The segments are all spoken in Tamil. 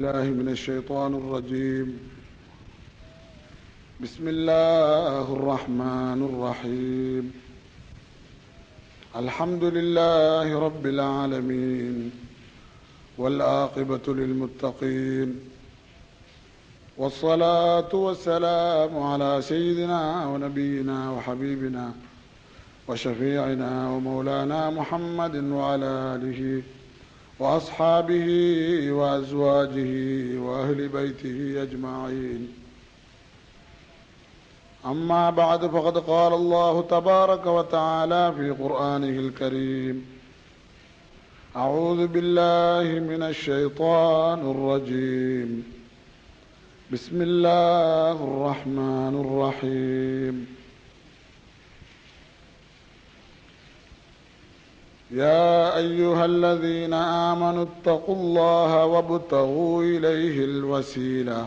الله من الشيطان الرجيم. بسم الله الرحمن الرحيم. الحمد لله رب العالمين والعاقبة للمتقين والصلاة والسلام على سيدنا ونبينا وحبيبنا وشفيعنا ومولانا محمد وعلى آله وأصحابه وأزواجه وأهل بيته أجمعين. أما بعد فقد قال الله تبارك وتعالى في قرآنه الكريم: أعوذ بالله من الشيطان الرجيم. بسم الله الرحمن الرحيم. يا أيها الذين آمنوا اتقوا الله وابتغوا إليه الوسيلة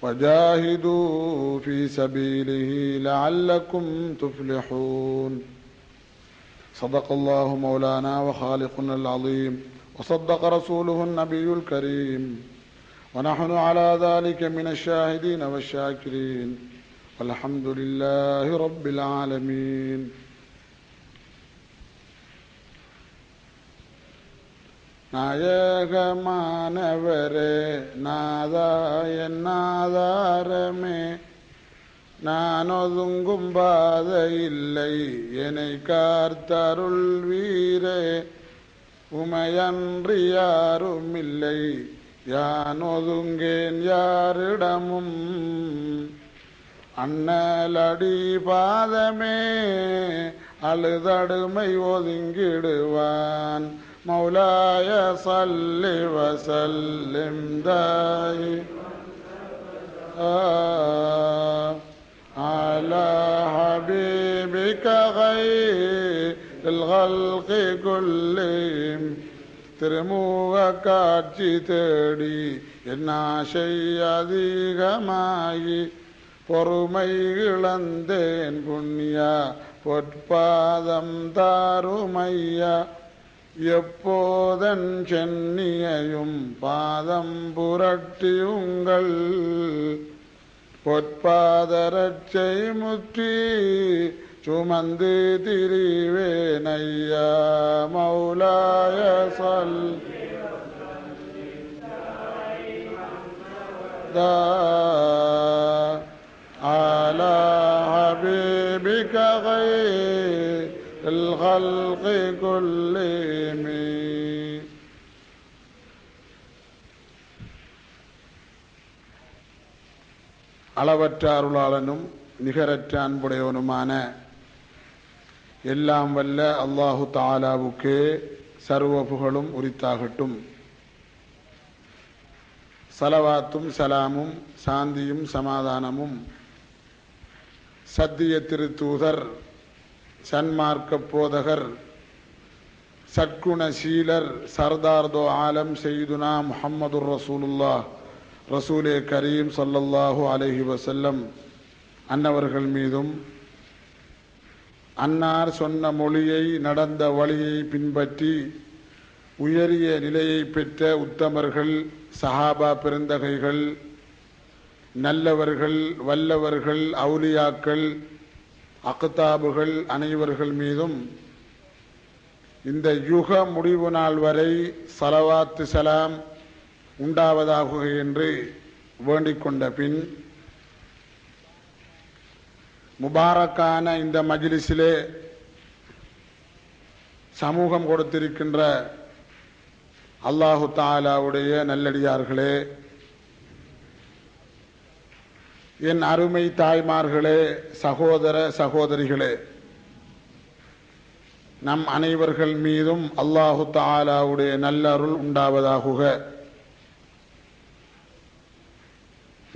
وجاهدوا في سبيله لعلكم تفلحون. صدق الله مولانا وخالقنا العظيم وصدق رسوله النبي الكريم ونحن على ذلك من الشاهدين والشاكرين والحمد لله رب العالمين. நாயகமானவரே நாதாயநாதாரமே, நான் ஒதுங்கும் பாதை இல்லை என்னை காத்தருள் வீரே, உமையன்றி யாரும் இல்லை யான் ஒதுங்கேன் யாரிடமும், அண்ணலடி பாதமே அழுதடுமை ஒதுங்கிடுவான், مولاي صل وسلم على حبيبك خير الخلق كلهم. திருமுக காட்சி தேடி என்ன அதிகமாகி பொறுமை இழந்தேன் புண்ணியா, பொற்பாதம் தாருமையா, எப்போதன் சென்னியையும் பாதம் புரட்டி உங்கள் பொற்பாதரட்சை முற்றி சுமந்து திரிவேனையா, மௌலாய சொல் அலா ஹபீபிக கைர் الخلق كلهم. அளவற்ற அருளாளனும் நிகரற்ற அன்புடையவனுமான எல்லாம் வல்ல அல்லாஹு தஆலாவுக்கு சர்வ புகழும் உரித்தாகட்டும். சலவாத்தும் சலாமும் சாந்தியும் சமாதானமும் சத்திய திருத்தூதர் சன்மார்க்க போதகர் சற்குணசீலர் சர்தார்தோ ஆலம் செய்துனா முஹம்மதுர் ரசூலுல்லாஹ் ரசூலே கரீம் ஸல்லல்லாஹு அலைஹி வஸல்லம் அன்னவர்கள் மீதும், அன்னார் சொன்ன மொழியை நடந்த வழியை பின்பற்றி உயரிய நிலையை பெற்ற உத்தமர்கள், சஹாபா பெருந்தகைகள், நல்லவர்கள், வல்லவர்கள், அவுலியாக்கள், அக்தாபுகள் அனைவர்கள் மீதும் இந்த யுக முடிவு நாள் வரை ஸலவாத்து சலாம் உண்டாவதாக என்று வேண்டிக் கொண்ட பின், முபாரக்கான இந்த மஜ்லிஸிலே சமூகம் கொடுத்திருக்கின்ற அல்லாஹு தஆலாவுடைய நல்லடியார்களே, என் அருமை தாய்மார்களே, சகோதர சகோதரிகளே, நம் அனைவர்கள் மீதும் அல்லாஹு தஆலாவுடைய நல்லருள் உண்டாவதாகுக.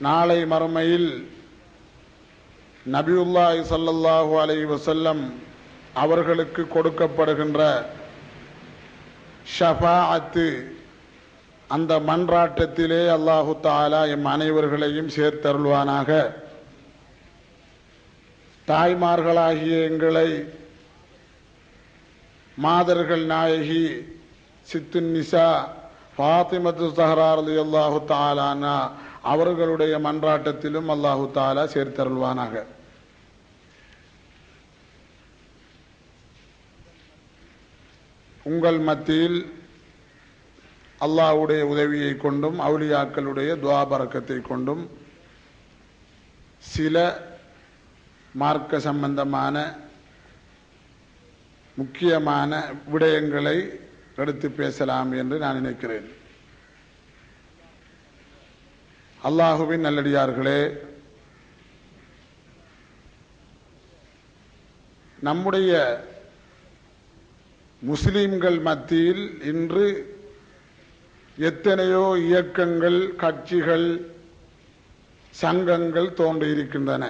நாளை மறுமையில் நபியுல்லாஹி ஸல்லல்லாஹு அலைஹி வஸல்லம் அவர்களுக்கு கொடுக்கப்படுகின்ற ஷஃபாஅத்து, அந்த மன்றாட்டத்திலே அல்லாஹு தஆலா எம் அனைவர்களையும் சேர்த்தருள்வானாக. தாய்மார்களாகிய எங்களை மாதர்கள் நாயகி சித்துன் நிசா ஃபாத்திமத்து ஸஹ்ரா ரலியல்லாஹு தஆலா அன்ஹா அவர்களுடைய மன்றாட்டத்திலும் அல்லாஹு தஆலா சேர்த்தருள்வானாக. உங்கள் மத்தியில் அல்லாஹ்வுடைய உதவியை கொண்டும் அவுலியாக்களுடைய துஆ பரக்கத்தை கொண்டும் சில மார்க்க சம்பந்தமான முக்கியமான விடயங்களை எடுத்து பேசலாம் என்று நான் நினைக்கிறேன். அல்லாஹுவின் நல்லடியார்களே, நம்முடைய முஸ்லிம்கள் மத்தியில் இன்று எத்தனையோ இயக்கங்கள், கட்சிகள், சங்கங்கள் தோன்றியிருக்கின்றன.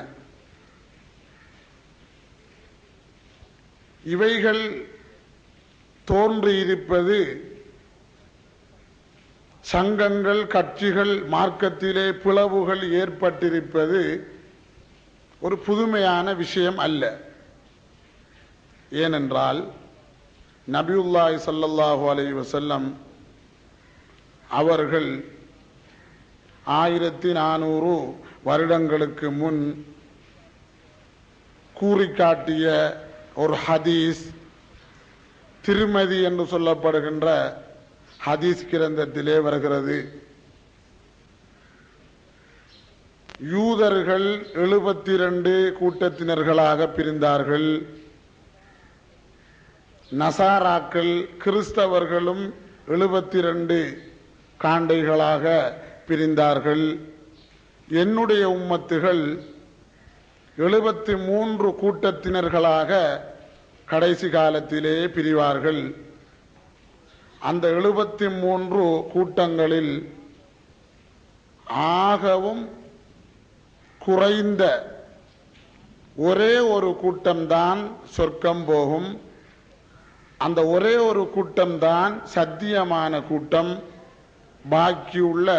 இவைகள் தோன்றியிருப்பது, சங்கங்கள், கட்சிகள், மார்க்கத்திலே பிளவுகள் ஏற்பட்டிருப்பது ஒரு புதுமையான விஷயம் அல்ல. ஏனென்றால் நபியுல்லாஹி ஸல்லல்லாஹு அலைஹி வஸல்லம் அவர்கள் 1400 வருடங்களுக்கு முன் கூறி காட்டிய ஒரு ஹதீஸ், திருமதி என்று சொல்லப்படுகின்ற ஹதீஸ் கிரந்தத்திலே வருகிறது. யூதர்கள் 72 கூட்டத்தினர்களாக பிரிந்தார்கள். நசாராக்கள், கிறிஸ்தவர்களும் 72 காண்டைகளாக பிரிந்தார்கள். என்னுடைய உம்மத்துகள் 73 கூட்டத்தினர்களாக கடைசி காலத்திலே பிரிவார்கள். அந்த 73 கூட்டங்களில் ஆகவும் குறைந்த ஒரே ஒரு கூட்டம்தான் சொர்க்கம் போகும். அந்த ஒரே ஒரு கூட்டம்தான் சத்தியமான கூட்டம். பாக்கியுள்ள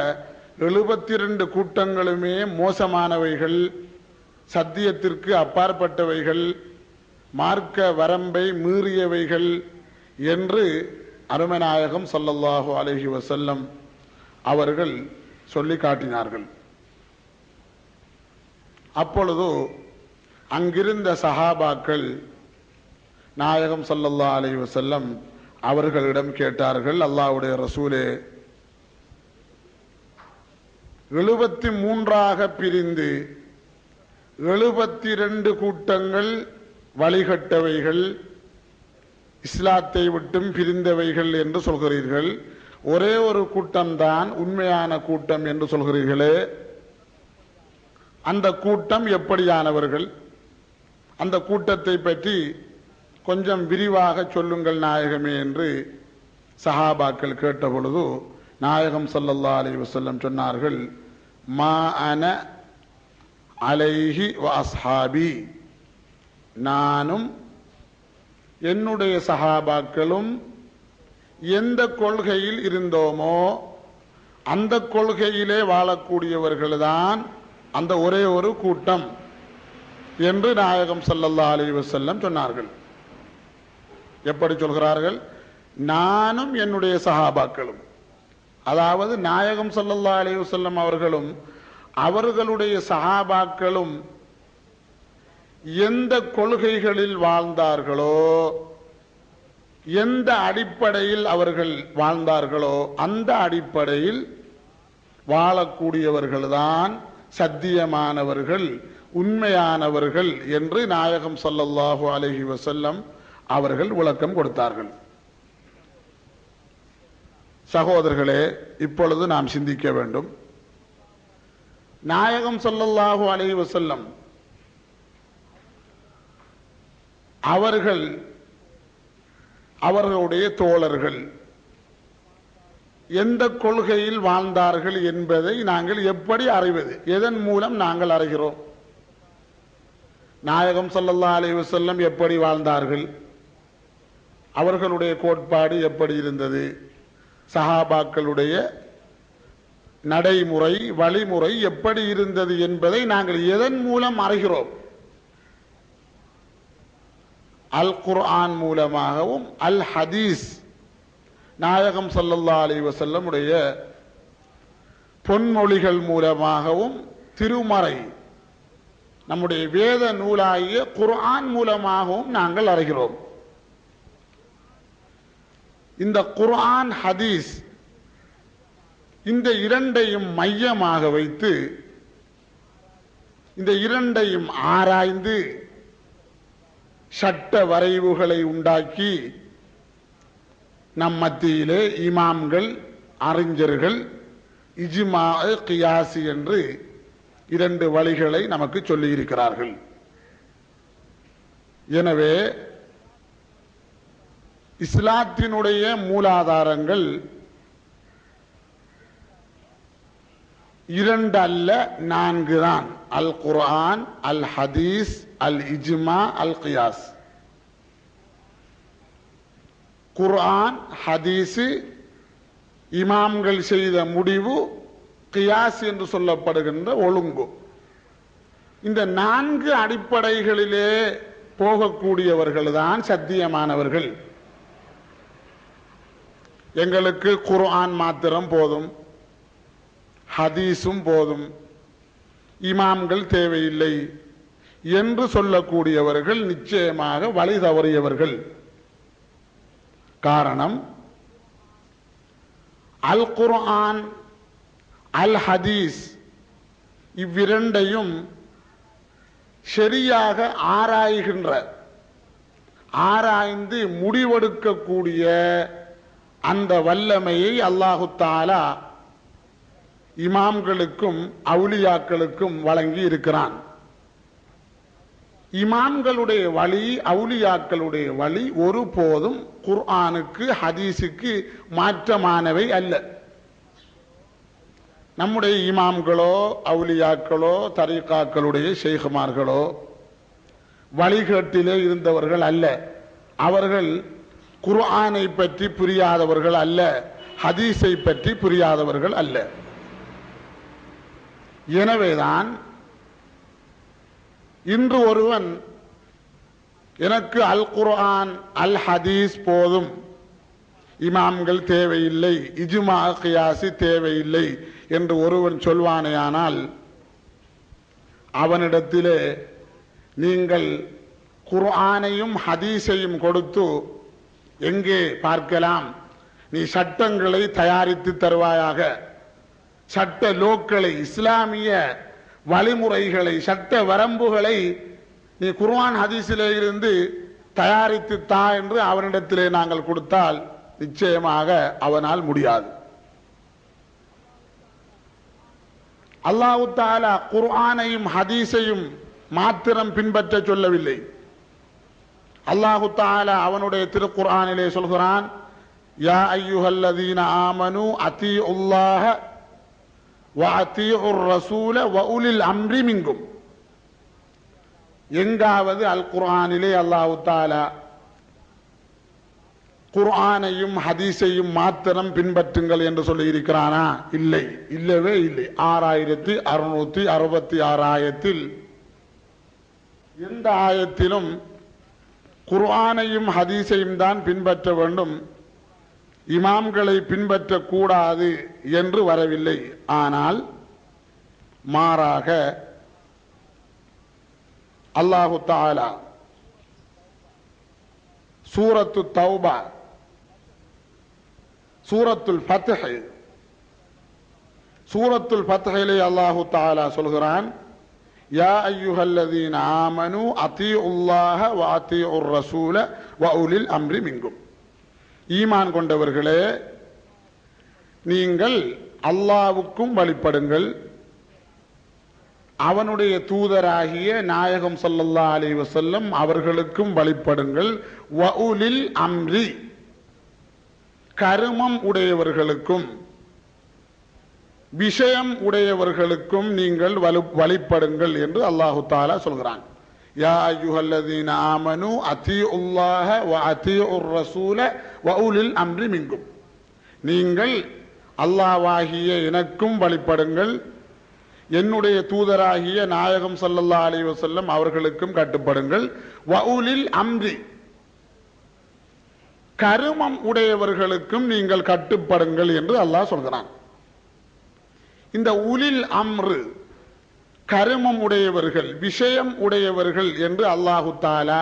72 கூட்டங்களுமே மோசமானவைகள், சத்தியத்திற்கு அப்பாற்பட்டவைகள், மார்க்க வரம்பை மீறியவைகள் என்று அருமநாயகம் ஸல்லல்லாஹு அலைஹி வஸல்லம் அவர்கள் சொல்லி காட்டினார்கள். அப்பொழுது அங்கிருந்த சஹாபாக்கள் நாயகம் ஸல்லல்லாஹு அலைஹி வஸல்லம் அவர்களிடம் கேட்டார்கள், அல்லாஹ்வுடைய ரசூலே, 73ஆக பிரிந்து 72 கூட்டங்கள் வழிகட்டவைகள், இஸ்லாத்தை விட்டும் பிரிந்தவைகள் என்று சொல்கிறீர்கள். ஒரே ஒரு கூட்டம்தான் உண்மையான கூட்டம் என்று சொல்கிறீர்களே, அந்த கூட்டம் எப்படியானவர்கள்? அந்த கூட்டத்தை பற்றி கொஞ்சம் விரிவாக சொல்லுங்கள் நாயகமே என்று சஹாபாக்கள் கேட்டபொழுது நாயகம் ஸல்லல்லாஹு அலைஹி வஸல்லம் சொன்னார்கள், மா அன அலைஹி வ அஸ்ஹாபி, நானும் என்னுடைய சஹாபாக்களும் எந்த கொள்கையில் இருந்தோமோ அந்த கொள்கையிலே வாழக்கூடியவர்கள்தான் அந்த ஒரே ஒரு கூட்டம் என்று நாயகம் ஸல்லல்லாஹு அலைஹி வஸல்லம் சொன்னார்கள். எப்படி சொல்கிறார்கள்? நானும் என்னுடைய சஹாபாக்களும், அதாவது நாயகம் ஸல்லல்லாஹு அலைஹி வஸல்லம் அவர்களும் அவர்களுடைய சஹாபாக்களும் எந்த கொள்கைகளில் வாழ்ந்தார்களோ, எந்த அடிப்படையில் அவர்கள் வாழ்ந்தார்களோ அந்த அடிப்படையில் வாழக்கூடியவர்கள்தான் சத்தியமானவர்கள், உண்மையானவர்கள் என்று நாயகம் ஸல்லல்லாஹு அலைஹி வஸல்லம் அவர்கள் விளக்கம் கொடுத்தார்கள். சகோதரர்களே, இப்பொழுது நாம் சிந்திக்க வேண்டும். நாயகம் ஸல்லல்லாஹு அலைஹி வஸல்லம் அவர்கள், அவர்களுடைய தோழர்கள் எந்த கொள்கையில் வாழ்ந்தார்கள் என்பதை நாங்கள் எப்படி அறிவது? எதன் மூலம் நாங்கள் அறிகிறோம்? நாயகம் ஸல்லல்லாஹு அலைஹி வஸல்லம் எப்படி வாழ்ந்தார்கள்? அவர்களுடைய கோட்பாடு எப்படி இருந்தது? சஹாபாக்களுடைய நடைமுறை, வழிமுறை எப்படி இருந்தது என்பதை நாங்கள் எதன் மூலம் அறிகிறோம்? அல் குர்ஆன் மூலமாகவும் அல் ஹதீஸ் நாயகம் ஸல்லல்லாஹு அலைஹி வஸல்லம் உடைய பொன்மொழிகள் மூலமாகவும் திருமறை நம்முடைய வேத நூலாகிய குர்ஆன் மூலமாகவும் நாங்கள் அறிகிறோம். இந்த குர்ஆன் ஹதீஸ் இந்த இரண்டையும் மையமாக வைத்து இந்த இரண்டையும் ஆராய்ந்து சட்ட வரைவுகளை உண்டாக்கி நம் மத்தியிலே இமாம்கள் அறிஞர்கள் இஜ்மா கியாசி என்று இரண்டு வழிகளை நமக்கு சொல்லி இருக்கிறார்கள். எனவே இஸ்லாத்தினுடைய மூலாதாரங்கள் இரண்டு அல்ல, நான்கு தான். அல் குர்ஆன், அல் ஹதீஸ், அல் இஜ்மா, அல் கியாஸ். குர்ஆன், ஹதீஸ், இமாம்கள் செய்த முடிவு, கியாஸ் என்று சொல்லப்படுகின்ற ஒழுங்கு. இந்த நான்கு அடிப்படைகளிலே போகக்கூடியவர்கள் தான் சத்தியமானவர்கள். எங்களுக்கு குர்ஆன் மாத்திரம் போதும், ஹதீஸும் போதும், இமாம்கள் தேவையில்லை என்று சொல்லக்கூடியவர்கள் நிச்சயமாக வழி தவறியவர்கள். காரணம், அல் குர்ஆன், அல் ஹதீஸ் இவ்விரண்டையும் சரியாக ஆராய்ந்து முடிவெடுக்கக்கூடிய அந்த வல்லமையை அல்லாஹு தஆலா இமாம்களுக்கும் அவுலியாக்களுக்கும் வழங்கி இருக்கிறான். இமாம்களுடைய வழி, அவுலியாக்களுடைய வழி ஒருபோதும் குர்ஆனுக்கு ஹதீஸுக்கு மாற்றமானவை அல்ல. நம்முடைய இமாம்களோ அவுலியாக்களோ தரீகாக்களுடைய ஷேகுமார்களோ வழிகேட்டிலே இருந்தவர்கள் அல்ல. அவர்கள் குர்ஆனை பற்றி புரியாதவர்கள் அல்ல, ஹதீஸை பற்றி புரியாதவர்கள் அல்ல. எனவேதான் இன்று ஒருவன் எனக்கு அல் குர்ஆன் அல் ஹதீஸ் போதும், இமாம்கள் தேவையில்லை, இஜ்மா கியாசி தேவையில்லை என்று ஒருவன் சொல்வானேயானால் அவனிடத்திலே நீங்கள் குர்ஆனையும் ஹதீஸையும் கொடுத்து எங்கே பார்க்கலாம், நீ சட்டங்களை தயாரித்து தருவாயாக, சட்ட லோக்களை, இஸ்லாமிய வழிமுறைகளை, சட்ட வரம்புகளை நீ குர்ஆன் ஹதீஸிலே இருந்து தயாரித்து தா என்று அவனிடத்திலே நாங்கள் கொடுத்தால் நிச்சயமாக அவனால் முடியாது. அல்லாஹ் தஆலா குர்ஆனையும் ஹதீஸையும் மாத்திரம் பின்பற்ற சொல்லவில்லை. அல்லாஹ் தஆலா அவனுடைய திருக்குர்ஆனிலே சொல்கிறான், யா அய்யுஹல்லதீன ஆமனு அத்தீஉல்லாஹ வ அத்தீஉர் ரசூல வ உலில் அம்ரி மின்கும். எங்காவது அல் குர்ஆனிலே அல்லாஹ் தஆலா குர்ஆனையும் ஹதீஸையும் மாத்திரம் பின்பற்றுங்கள் என்று சொல்லி இருக்கிறானா? இல்லை, இல்லவே இல்லை. 6666 ஆயத்தில் எந்த ஆயத்திலும் குர்ஆனையும் ஹதீஸையும் தான் பின்பற்ற வேண்டும், இமாம்களை பின்பற்றக்கூடாது என்று வரவில்லை. ஆனால் மாறாக அல்லாஹு தஆலா சூரத்து தௌபா, சூரத்துல் ஃபத்ஹிலே அல்லாஹு தஆலா சொல்கிறான், யா அய்யுஹல்லதீன ஆமனு அத்தீஉல்லாஹ வ அத்தீஉர் ரசூல வ உலில் அம்ரி மின்கும். ஈமான் கொண்டவர்களே, நீங்கள் அல்லாஹ்வுக்கும் வழிபடுங்கள், அவனுடைய தூதராகிய நாயகம் ஸல்லல்லாஹு அலைஹி வஸல்லம் அவர்களுக்கும் வழிபடுங்கள். வ உலில் அம்ரி, கருமம் உடையவர்களுக்கும் விஷயம் உடையவர்களுக்கும் நீங்கள் வழிபடுங்கள் என்று அல்லாஹு தஆலா சொல்கிறான். யா அய்யுஹல்லதீன ஆமனு அத்தீஉல்லாஹ வ அத்தீஉர் ரசூல வ உலில் அம்ரி மின்கும். நீங்கள் அல்லாஹ்வாகிய எனக்கும் வழிபடுங்கள், என்னுடைய தூதராகிய நாயகம் ஸல்லல்லாஹு அலைஹி வஸல்லம் அவர்களுக்கும் கட்டுப்படுங்கள். வ உலில் அம்ரி, கருமம் உடையவர்களுக்கும் நீங்கள் கட்டுப்படுங்கள் என்று அல்லாஹ் சொல்கிறான். இந்த உலில் அம்ரு, கருமம் உடையவர்கள், விஷயம் உடையவர்கள் என்று அல்லாஹு தாலா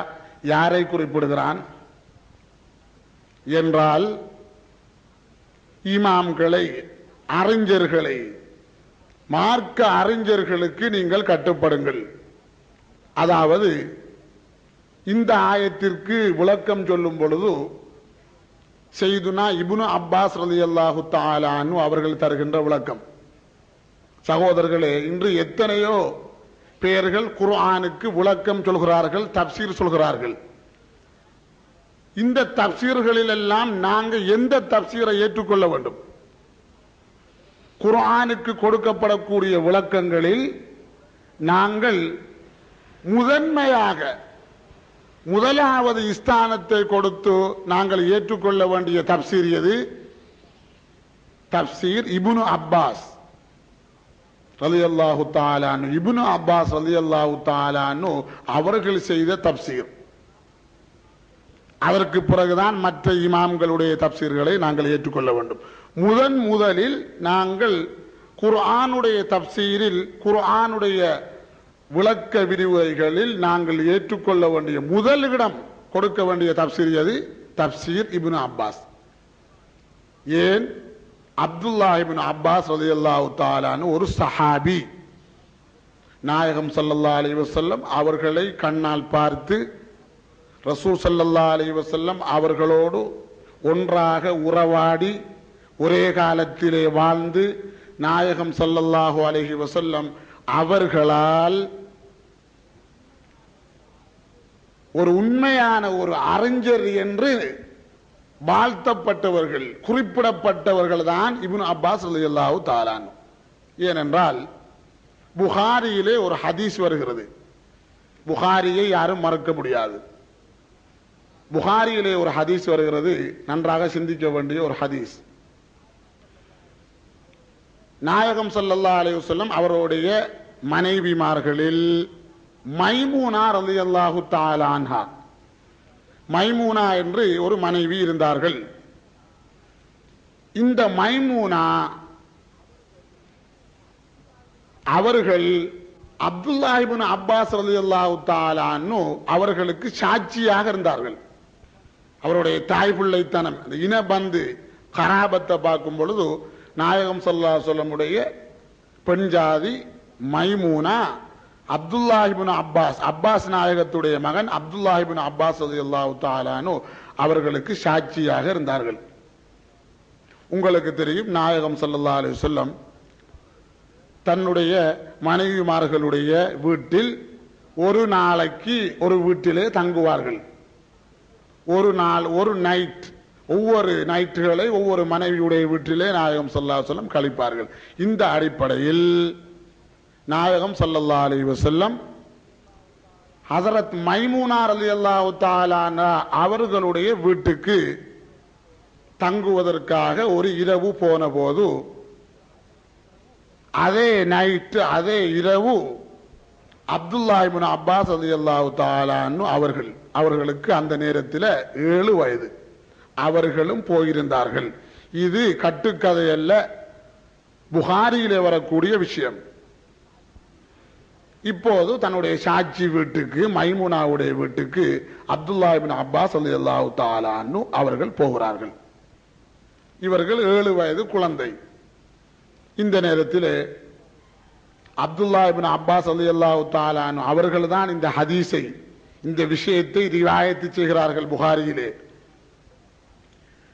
யாரை குறிப்பிடுகிறான் என்றால், இமாம்களை, அறிஞர்களை, மார்க்க அறிஞர்களுக்கு நீங்கள் கட்டுப்படுங்கள். அதாவது இந்த ஆயத்திற்கு விளக்கம் சொல்லும் பொழுது செய்துனா இப்னு அப்பாஸ் ரலியல்லாஹு தஆலா அன்ஹு அவர்கள் தருகின்ற விளக்கம். சகோதரர்களே, இன்று எத்தனையோ பேர்கள் குர்ஆனுக்கு விளக்கம் சொல்கிறார்கள், தப்சீர் சொல்கிறார்கள். இந்த தப்சீர்களில் எல்லாம் நாங்கள் எந்த தப்சீரை ஏற்றுக்கொள்ள வேண்டும்? குர்ஆனுக்கு கொடுக்கப்படக்கூடிய விளக்கங்களில் நாங்கள் முதன்மையாக முதலாவது ஸ்தானத்தை கொடுத்து நாங்கள் ஏற்றுக்கொள்ள வேண்டிய தப்சீர் எது? தப்சீர் இப்னு அப்பாஸ் ரலியல்லாஹு தஆலா அன்ஹு, இப்னு அப்பாஸ் ரலியல்லாஹு தஆலா அன்ஹு அவர்கள் செய்த தப்சீர். அதற்கு பிறகுதான் மற்ற இமாம்களுடைய தப்சீர்களை நாங்கள் ஏற்றுக்கொள்ள வேண்டும். முதலில் நாங்கள் குர்ஆனுடைய தப்சீரில், குர்ஆனுடைய விளக்க விரிவுரைகளில் நாங்கள் ஏற்றுக்கொள்ள வேண்டிய முதலிடம் கொடுக்க வேண்டிய தப்சீர் எது? தப்சீர் இப்னு அப்பாஸ். ஏன்? அப்துல்லாஹ் இப்னு அப்பாஸ் ரலியல்லாஹு தஆலா அன்ஹு ஒரு சஹாபி. நாயகம் ஸல்லல்லாஹு அலைஹி வஸல்லம் அவர்களை கண்ணால் பார்த்து ரசூல் ஸல்லல்லாஹு அலைஹி வஸல்லம் அவர்களோடு ஒன்றாக உறவாடி ஒரே காலத்திலே வாழ்ந்து நாயகம் ஸல்லல்லாஹு அலைஹி வஸல்லம் அவர்களால் ஒரு உண்மையான ஒரு அறிஞர் என்று வாழ்த்தப்பட்டவர்கள், குறிப்பிடப்பட்டவர்கள் தான் இப்னு அப்பாஸ் ரலியல்லாஹு தஆலா அன்ஹு. ஏனென்றால் புகாரியிலே ஒரு ஹதீஸ் வருகிறது. புகாரியை யாரும் மறக்க முடியாது. புகாரியிலே ஒரு ஹதீஸ் வருகிறது, நன்றாக சிந்திக்க வேண்டிய ஒரு ஹதீஸ். நாயகம் ஸல்லல்லாஹு அலைஹி வஸல்லம் அவருடைய மனைவிமார்களில் மைமூனா ரலியல்லாஹு தஆலா அன்ஹா, மைமூனா என்று ஒரு மனைவி இருந்தார்கள். இந்த மைமூனா அவர்கள் அப்துல்லாஹ் இப்னு அப்பாஸ் ரலியல்லாஹு தஆலா அன்ஹு அவர்களுக்கு சாட்சியாக இருந்தார்கள். அவருடைய தாய் பிள்ளைத்தனம், இனபந்து, கராபத்தை பார்க்கும் பொழுது நாயகம் ஸல்லல்லாஹு அலைஹி வஸல்லமுடைய பெண் ஜாதி மைமூனா அப்துல்லாஹ் இப்னு அப்பாஸ், அப்பாஸ் நாயகத்துடைய மகன் அப்துல்லாஹ் இப்னு அப்பாஸ் ரலியல்லாஹு தஆலா அன்ஹு அவர்களுக்கு சாட்சியாக இருந்தார்கள். உங்களுக்கு தெரியும், நாயகம் ஸல்லல்லாஹு அலைஹி வஸல்லம் தன்னுடைய மனைவிமார்களுடைய வீட்டில் ஒரு நாளைக்கு ஒரு வீட்டிலே தங்குவார்கள். ஒரு நாள், ஒரு நைட், ஒவ்வொரு நைட்டுகளை ஒவ்வொரு மனைவியுடைய வீட்டிலே நாயகம் ஸல்லல்லாஹு அலைஹி வஸல்லம் கழிப்பார்கள். இந்த அடிப்படையில் நாயகம் ஸல்லல்லாஹு அலைஹி வஸல்லம் ஹஸரத் மைமூனா ரலியல்லாஹு தஆலா அன்ஹா அவர்களுடைய வீட்டுக்கு தங்குவதற்காக ஒரு இரவு போன போது, அதே நைட்டு, அதே இரவு அப்துல்லாஹ் இப்னு அப்பாஸ் ரலியல்லாஹு தஆலா அன்ஹு அவர்களுக்கு அந்த நேரத்தில் 7 வயது, அவர்களும் போயிருந்தார்கள். இது கட்டுக்கதை அல்ல, புகாரியிலே வரக்கூடிய விஷயம். இப்போது தன்னுடைய சாட்சி வீட்டுக்கு, மைமூனாவுடைய வீட்டுக்கு அப்துல்லாஹ் இப்னு அப்பாஸ் ரலியல்லாஹு தஆலா அன்ஹு அவர்கள் போகிறார்கள். இவர்கள் 7 வயது குழந்தை. இந்த நேரத்தில் அப்துல்லாஹ் இப்னு அப்பாஸ் ரலியல்லாஹு தஆலா அன்ஹு அவர்கள் தான் இந்த ஹதீஸை, இந்த விஷயத்தை ரிவாயத்து செய்கிறார்கள் புகாரியிலே.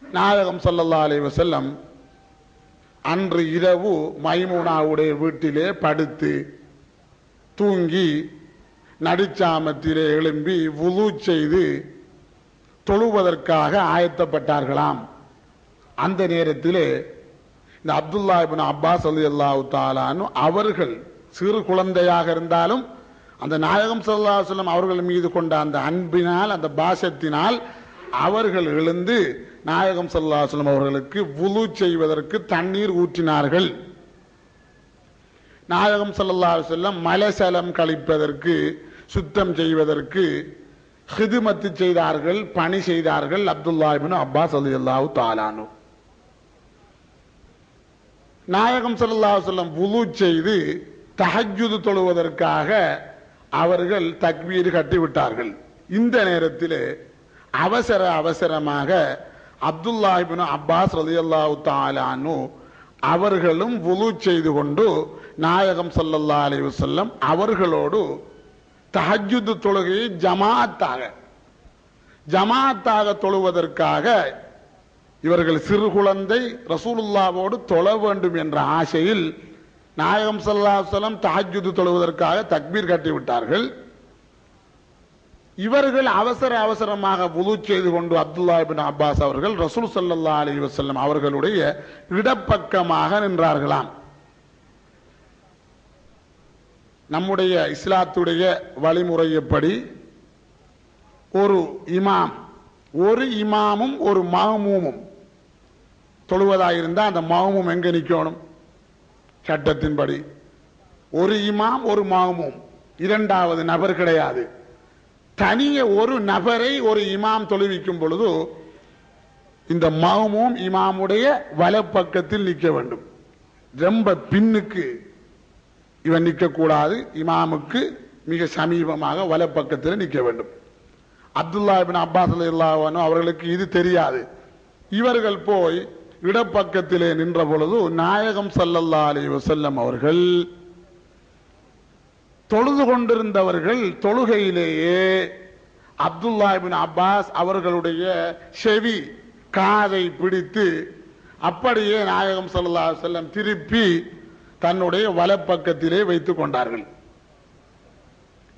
நாயகம் ஸல்லல்லாஹு அலைஹி வஸல்லம் அன்று இரவு மைமூனாவுடைய வீட்டிலே படுத்து தூங்கி நடுச்சாமத்திலே எழும்பி வுது செய்து தொழுவதற்காக ஆயத்தப்பட்டார்களாம். அந்த நேரத்திலே இந்த அப்துல்லாஹ் இப்னு அப்பாஸ் ரலியல்லாஹு தஆலா அன்ஹு அவர்கள் சிறு குழந்தையாக இருந்தாலும் அந்த நாயகம் ஸல்லல்லாஹு அலைஹி வஸல்லம் அவர்கள் மீது கொண்ட அந்த அன்பினால், அந்த பாசத்தினால் அவர்கள் எழுந்து நாயகம் ஸல்லல்லாஹு அலைஹி வஸல்லம் அவர்களுக்கு வுது செய்வதற்கு தண்ணீர் ஊற்றினார்கள். நாயகம் ஸல்லல்லாஹு அலைஹி வஸல்லம் மலசலம் கழிப்பதற்கு, சுத்தம் செய்வதற்கு ஹிதுமத்து செய்தார்கள், பணி செய்தார்கள் அப்துல்லா இப்னு அப்பாஸ் ரலியல்லாஹு தஆலா அன்ஹு. நாயகம் ஸல்லல்லாஹு அலைஹி வஸல்லம் வுது செய்து தஹஜ்ஜுத் தொழுவதற்காக அவர்கள் தக்பீர் கட்டிவிட்டார்கள். இந்த நேரத்தில் அவசரமாக அப்துல்லா இப்னு அப்பாஸ் ரலியல்லாஹு தஆலா அன்ஹு அவர்களும் வுது செய்து கொண்டு நாயகம் ஸல்லல்லாஹு அலைஹி வஸல்லம் அவர்களோடு தஹஜ்ஜுத் தொழுகையை ஜமாஅத்தாக தொழுவதற்காக இவர்கள் சிறு குழந்தை ரசூலுல்லாவோடு தொழ வேண்டும் என்ற ஆசையில் நாயகம் ஸல்லல்லாஹு அலைஹி வஸல்லம் தஹஜ்ஜுத் தொழுவதற்காக தக்பீர் கட்டி விட்டார்கள். இவர்கள் அவசரமாக வுது செய்து கொண்டு அப்துல்லா இப்னு அப்பாஸ் அவர்கள் ரசூல் ஸல்லல்லாஹு அலைஹி வஸல்லம் அவர்களுடைய இடப்பக்கமாக நின்றார்களாம். நம்முடைய இஸ்லாத்துடைய வழிமுறையப்படி ஒரு இமாமும் ஒரு மஅமூமும் தொழுவதாயிருந்தால் அந்த மஅமூம் எங்க நிற்கணும்? சட்டத்தின்படி ஒரு இமாம் ஒரு மஅமூம், இரண்டாவது நபர் கிடையாது. தனியே ஒரு நபரை ஒரு இமாம் தொழுவிக்கும் பொழுது இந்த மஅமூம் இமாமுடைய வலப்பக்கத்தில் நிற்க வேண்டும். ரொம்ப பின்னுக்கு இவன் நிற்கக்கூடாது, இமாமுக்கு மிக சமீபமாக வலப்பக்கத்தில் நிற்க வேண்டும். அப்துல்லா இப்னு அப்பாஸ் ரலியல்லாஹு அன்ஹு அவர்களுக்கு இது தெரியாது. இவர்கள் போய் இடப்பக்கத்திலே நின்ற பொழுது நாயகம் ஸல்லல்லாஹு அலைஹி வஸல்லம் அவர்கள் தொழுது கொண்டிருந்தவர்கள் தொழுகையிலேயே அப்துல்லா இப்னு அப்பாஸ் அவர்களுடைய செவி காதை பிடித்து அப்படியே நாயகம் ஸல்லல்லாஹு அலைஹி வஸல்லம் திருப்பி தன்னுடைய வலப்பக்கத்திலே வைத்துக் கொண்டார்கள்.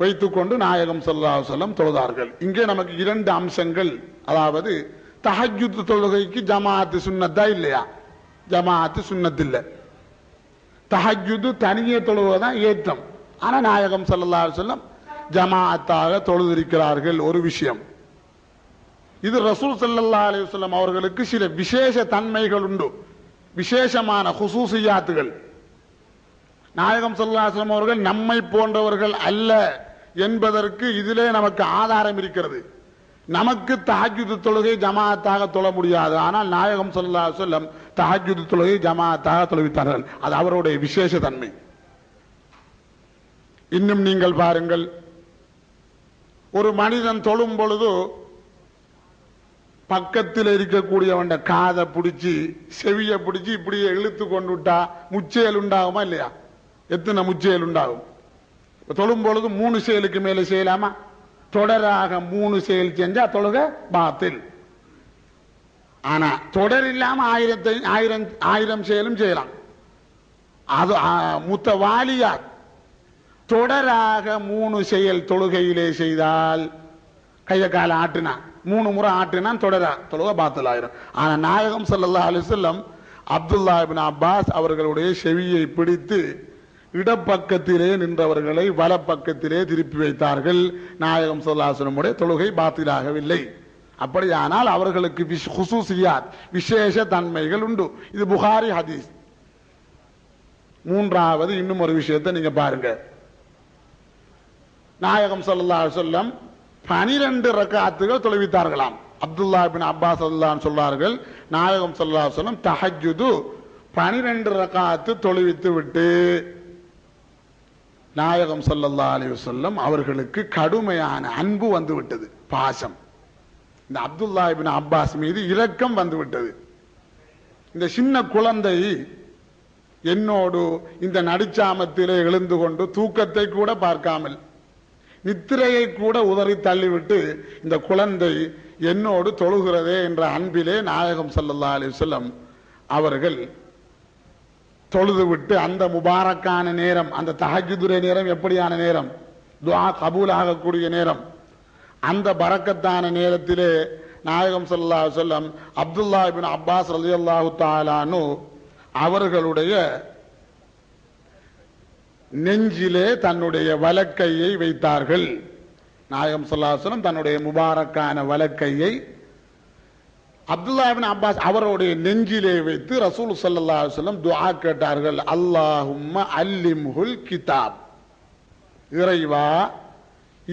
வைத்துக்கொண்டு நாயகம் ஸல்லல்லாஹு அலைஹி வஸல்லம் தொழுதார்கள். இங்கே நமக்கு இரண்டு அம்சங்கள், அதாவது தஹஜ்ஜுத் தொழுகைக்கு ஜமாஅத்து சுன்னத்தா இல்லையா? ஜமாஅத்து சுன்னத் இல்லை. தஹஜ்ஜுத் தனியே தொழுவதுதான் ஏற்றம். ஆனா நாயகம் ஸல்லல்லாஹு அலைஹி வஸல்லம் ஜமாஅத்தாக தொழுதிருக்கிறார்கள். ஒரு விஷயம் இது. ரசூல் ஸல்லல்லாஹு அலைஹி வஸல்லம் அவர்களுக்கு சில விசேஷ தன்மைகள் உண்டு, விசேஷமான குசூசியாத்துகள். நாயகம் ஸல்லல்லாஹு அலைஹி வஸல்லம் அவர்கள் நம்மை போன்றவர்கள் அல்ல என்பதற்கு இதிலே நமக்கு ஆதாரம் இருக்கிறது. நமக்கு தஹஜ்ஜுத் தொழுகை ஜமாஅத்தாக தொழ முடியாது, ஆனால் நாயகம் ஸல்லல்லாஹு அலைஹி வஸல்லம் தஹஜ்ஜுத் தொழுகை ஜமாஅத்தாக தொழுவித்தார்கள். அது அவருடைய விசேஷ தன்மை. இன்னும் நீங்கள் பாருங்கள், ஒரு மனிதன் தொழும் பொழுது பக்கத்தில் இருக்கக்கூடியவன் காதை பிடிச்சி செவியை பிடிச்சி இப்படியே இழுத்து கொண்டு விட்டா முச்செயல் உண்டாகுமா இல்லையா? எத்தனை முச்செயல் உண்டாகும்? தொழும் பொழுது 3 செயலுக்கு மேலே செய்யலாமா? தொடராக 3 செயல் செஞ்சா தொழுக பாத்தில். ஆனா தொடர் இல்லாம 1000 செயலும் செய்யலாம். அது முத்தவாலியா தொடராக 3 செயல் தொழுகையிலே செய்தால், கைய கால ஆட்டினா 3 முறை ஆட்டினா தொழுக பாத்தில் ஆயிரும். ஆனா நாயகம் ஸல்லல்லாஹு அலைஹி வஸல்லம் அப்துல்லா இப்னு அப்பாஸ் அவர்களுடைய செவியை பிடித்து இடப்பக்கத்திலே நின்றவர்களை வலப்பக்கத்திலே திருப்பி வைத்தார்கள். நாயகம் ஸல்லல்லாஹு அலைஹி வஸல்லம் தொழுகை பாத்திலாகவில்லை. அப்படியானால் அவர்களுக்கு குசூசியாத் விசேஷ தன்மைகள் உண்டு. இது புகாரி ஹதீஸ். மூன்றாவது இன்னும் ஒரு விஷயத்தை நீங்க பாருங்க. நாயகம் ஸல்லல்லாஹு அலைஹி வஸல்லம் 12 ரக்காத்துகள் தொழுவித்தார்களாம். அப்துல்லா இப்னு அப்பாஸ் ரலியல்லாஹு அன்ஹு சொல்றார்கள், நாயகம் ஸல்லல்லாஹு அலைஹி வஸல்லம் தஹஜ்ஜுத் 12 ரக்காத்து தொழுவித்து விட்டு நாயகம் ஸல்லல்லாஹு அலைஹி வஸல்லம் அவர்களுக்கு கடுமையான அன்பு வந்து விட்டது, பாசம். இந்த அப்துல்லா இப்னு அப்பாஸ் மீது இரக்கம் வந்து விட்டது. இந்த சின்ன குழந்தை என்னோடு இந்த நடுச்சாமத்திலே எழுந்து கொண்டு தூக்கத்தை கூட பார்க்காமல் நித்திரையை கூட உதறி தள்ளிவிட்டு இந்த குழந்தை என்னோடு தொழுகிறதே என்ற அன்பிலே நாயகம் ஸல்லல்லாஹு அலைஹி வஸல்லம் அவர்கள் தொழுது விட்டு அந்த முபாரக்கான நேரம், அந்த தஹஜ்ஜுதுடைய நேரம் எப்படியான நேரம்? துஆ கபூல் ஆகக்கூடிய நேரம். அந்த பரக்கத்தான நேரத்திலே நாயகம் ஸல்லல்லாஹு அலைஹி வஸல்லம் அப்துல்லா இப்னு அப்பாஸ் ரலியல்லாஹு தஆலா அன்ஹு அவர்களுடைய நெஞ்சிலே தன்னுடைய வலக்கையை வைத்தார்கள். நாயகம் ஸல்லல்லாஹு அலைஹி வஸல்லம் தன்னுடைய முபாரக்கான வலக்கையை அப்துல்லா இப்னு அப்பாஸ் அவருடைய நெஞ்சிலே வைத்து ரசூல் ஸல்லல்லாஹு அலைஹி வஸல்லம் துஆ கேட்டார்கள். அல்லாஹும்ம அல்லிம்ஹுல் கிதாப், இறைவா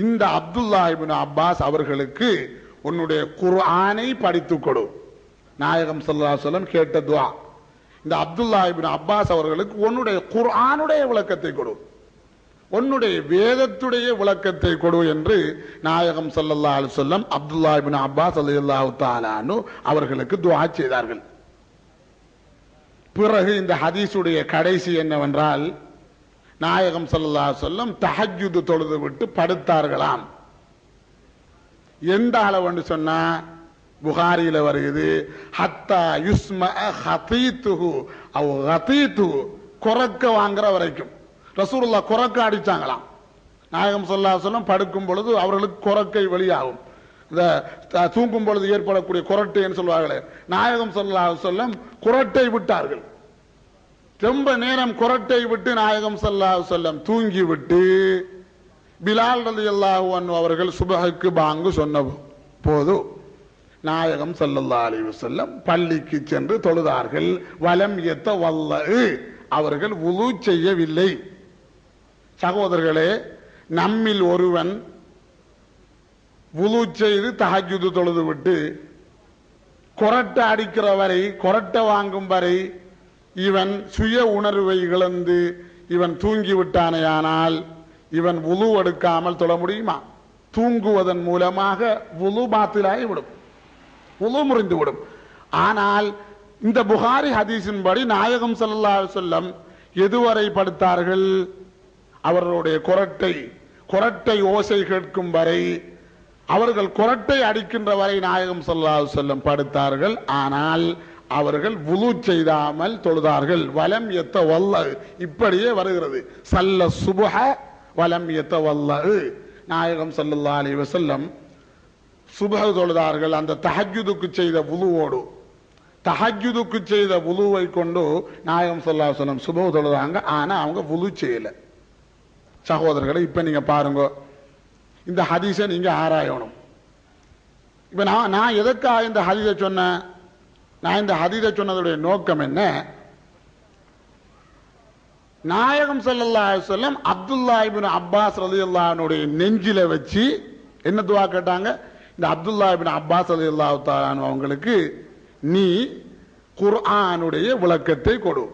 இந்த அப்துல்லா இப்னு அப்பாஸ் அவர்களுக்கு உன்னுடைய குர்ஆனை படித்துக் கொடு. நாயகம் ஸல்லல்லாஹு அலைஹி வஸல்லம் கேட்ட துஆ. இந்த அப்துல்லா இப்னு அப்பாஸ் அவர்களுக்கு உன்னுடைய குர்ஆனுடைய விளக்கத்தை கொடு, உன்னுடைய வேதத்துடைய விளக்கத்தை கொடு என்று நாயகம் ஸல்லல்லாஹு அலைஹி வஸல்லம் அப்துல்லா இப்னு அப்பாஸ் ரலியல்லாஹு தஆலா அன்ஹு அவர்களுக்கு துஆ செய்தார்கள். பிறகு இந்த ஹதீஸுடைய கடைசி என்னவென்றால், நாயகம் ஸல்லல்லாஹு அலைஹி வஸல்லம் தஹஜ்ஜுத் தொழுது விட்டு படுத்தார்களாம். எந்த அளவுன்னு சொன்னா புகாரியில வருகிறது, ஹத்தா யுஸ்மா ஹதீதுஹு அவ் ஹதீதுஹு, குரக்க வாங்குற வரைக்கும் ரசூலுல்லாஹ் குரக்க அடிச்சாங்களாம். நாயகம் ஸல்லல்லாஹு அலைஹி வஸல்லம் படுக்கும் பொழுது அவர்களுக்கு குரக்கை வெளியாகும். இந்த தூங்கும் பொழுது ஏற்படக்கூடிய குரட்டைன்னு சொல்வார்களே, நாயகம் ஸல்லல்லாஹு அலைஹி வஸல்லம் குரட்டை விட்டார்கள். ரொம்ப நேரம் குரட்டை விட்டு நாயகம் ஸல்லல்லாஹு அலைஹி வஸல்லம் தூங்கி விட்டு பிலால் ரலியல்லாஹு அன்ஹு அவர்கள் சுபஹுக்கு பாங்கு சொன்ன போது நாயகம் ஸல்லல்லாஹு அலைஹி வஸல்லம் பள்ளிக்கு சென்று தொழுதார்கள். வலம் யத்தவல்லு, அவர்கள் வுது செய்யவில்லை. சகோதரர்களே, நம்மில் ஒருவன் வுது செய்து தஹஜ்ஜுத் தொழுது விட்டு கொரட்டை அடிக்கிற வரை, கொரட்டை வாங்கும் வரை இவன் சுய உணர்வை இழந்து இவன் தூங்கி விட்டானேயானால் இவன் வுது எடுக்காமல் தொழ முடியுமா? தூங்குவதன் மூலமாக வுது பாத்திலாகி விடும், வுது முறிந்து விடும். ஆனால் இந்த புகாரி ஹதீஸின்படி நாயகம் ஸல்லல்லாஹு அலைஹி வஸல்லம் எதுவரை படுத்தார்கள்? அவர்களுடைய கொரட்டை ஓசை கேட்கும் வரை, அவர்கள் கொரட்டை அடிக்கின்ற வரை நாயகம் ஸல்லல்லாஹு அலைஹி வஸல்லம் படுத்தார்கள். ஆனால் அவர்கள் வுது செய்தாமல் தொழுதார்கள். வலம் யத்தவல்ல, இப்படியே வருகிறது, சல்ல சுபஹ வலம் யத்தவல்ல. நாயகம் ஸல்லல்லாஹு அலைஹி வஸல்லம் சுபஹ் தொழுதார்கள். அந்த தஹஜ்ஜுதுக்கு செய்த வுதுவோடு, தஹஜ்ஜுதுக்கு செய்த வுதுவை கொண்டு நாயகம் ஸல்லல்லாஹு அலைஹி வஸல்லம் சுபஹ் தொழுதாங்க. ஆனா அவங்க வுது செய்யல. சகோதரர்களை, இப்ப நீங்க பாருங்க, இந்த ஹதீஸை நீங்க ஆராயணும். இப்ப நான் எதற்காக இந்த ஹதீஸை சொன்னேன்? நான் இந்த ஹதீஸை சொன்னதுடைய நோக்கம் என்ன? நாயகம் ஸல்லல்லாஹு அலைஹி வஸல்லம் அப்துல்லா இப்னு அப்பாஸ் ரலியல்லாஹு அன்ஹுடைய நெஞ்சில வச்சு என்ன துஆ கேட்டாங்க? இந்த அப்துல்லா இப்னு அப்பாஸ் ரலியல்லாஹு தஆலா அன்ஹு அவங்களுக்கு நீ குர்ஆனுடைய விளக்கத்தை கொடு,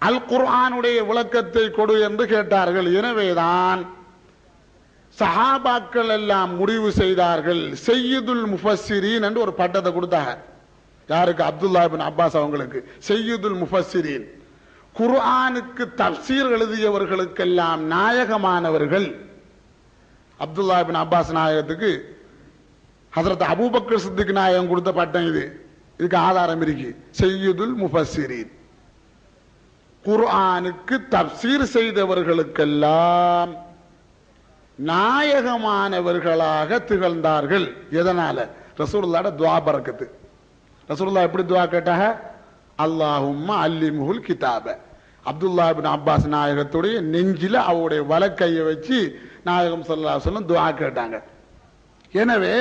அல் குர்ஆனுடைய விளக்கத்தை கொடு என்று கேட்டார்கள். எனவேதான் சஹாபாக்கள் எல்லாம் முடிவு செய்தார்கள், சையதுல் முஃபஸ்ஸிரீன் என்று ஒரு பட்டத்தை கொடுத்தாங்க. யாருக்கு? அப்துல்லா இப்னு அப்பாஸ் அவங்களுக்கு. சையதுல் முஃபஸ்ஸிரீன், குர்ஆனுக்கு தஃப்சீர் எழுதியவர்களுக்கெல்லாம் நாயகமானவர்கள். அப்துல்லா இப்னு அப்பாஸ் நாயகத்துக்கு ஹஜ்ரத் அபூபக்கர் சித்திக் நாயகம் கொடுத்த பட்டம் இது. இதுக்கு ஆதாரம் இருக்கு. சையதுல் முஃபஸ்ஸிரீன், குர்ஆனுக்கு தஃப்சீர் செய்தவர்களுக்கெல்லாம் நாயகமானவர்களாக திகழ்ந்தார்கள். எதனால? ரசூலுல்லாஹ்வோட துஆ பரக்கத்து. ரசூலுல்லாஹ் எப்படி துஆ கேட்டாங்க? அல்லாஹும்ம அல்லிமுல் கிதாப. அப்துல்லா இப்னு அப்பாஸ் நாயகத்துடைய நெஞ்சில அவருடைய வலக்கையை வச்சு நாயகம் ஸல்லல்லாஹு அலைஹி வஸல்லம் துஆ கேட்டாங்க. எனவே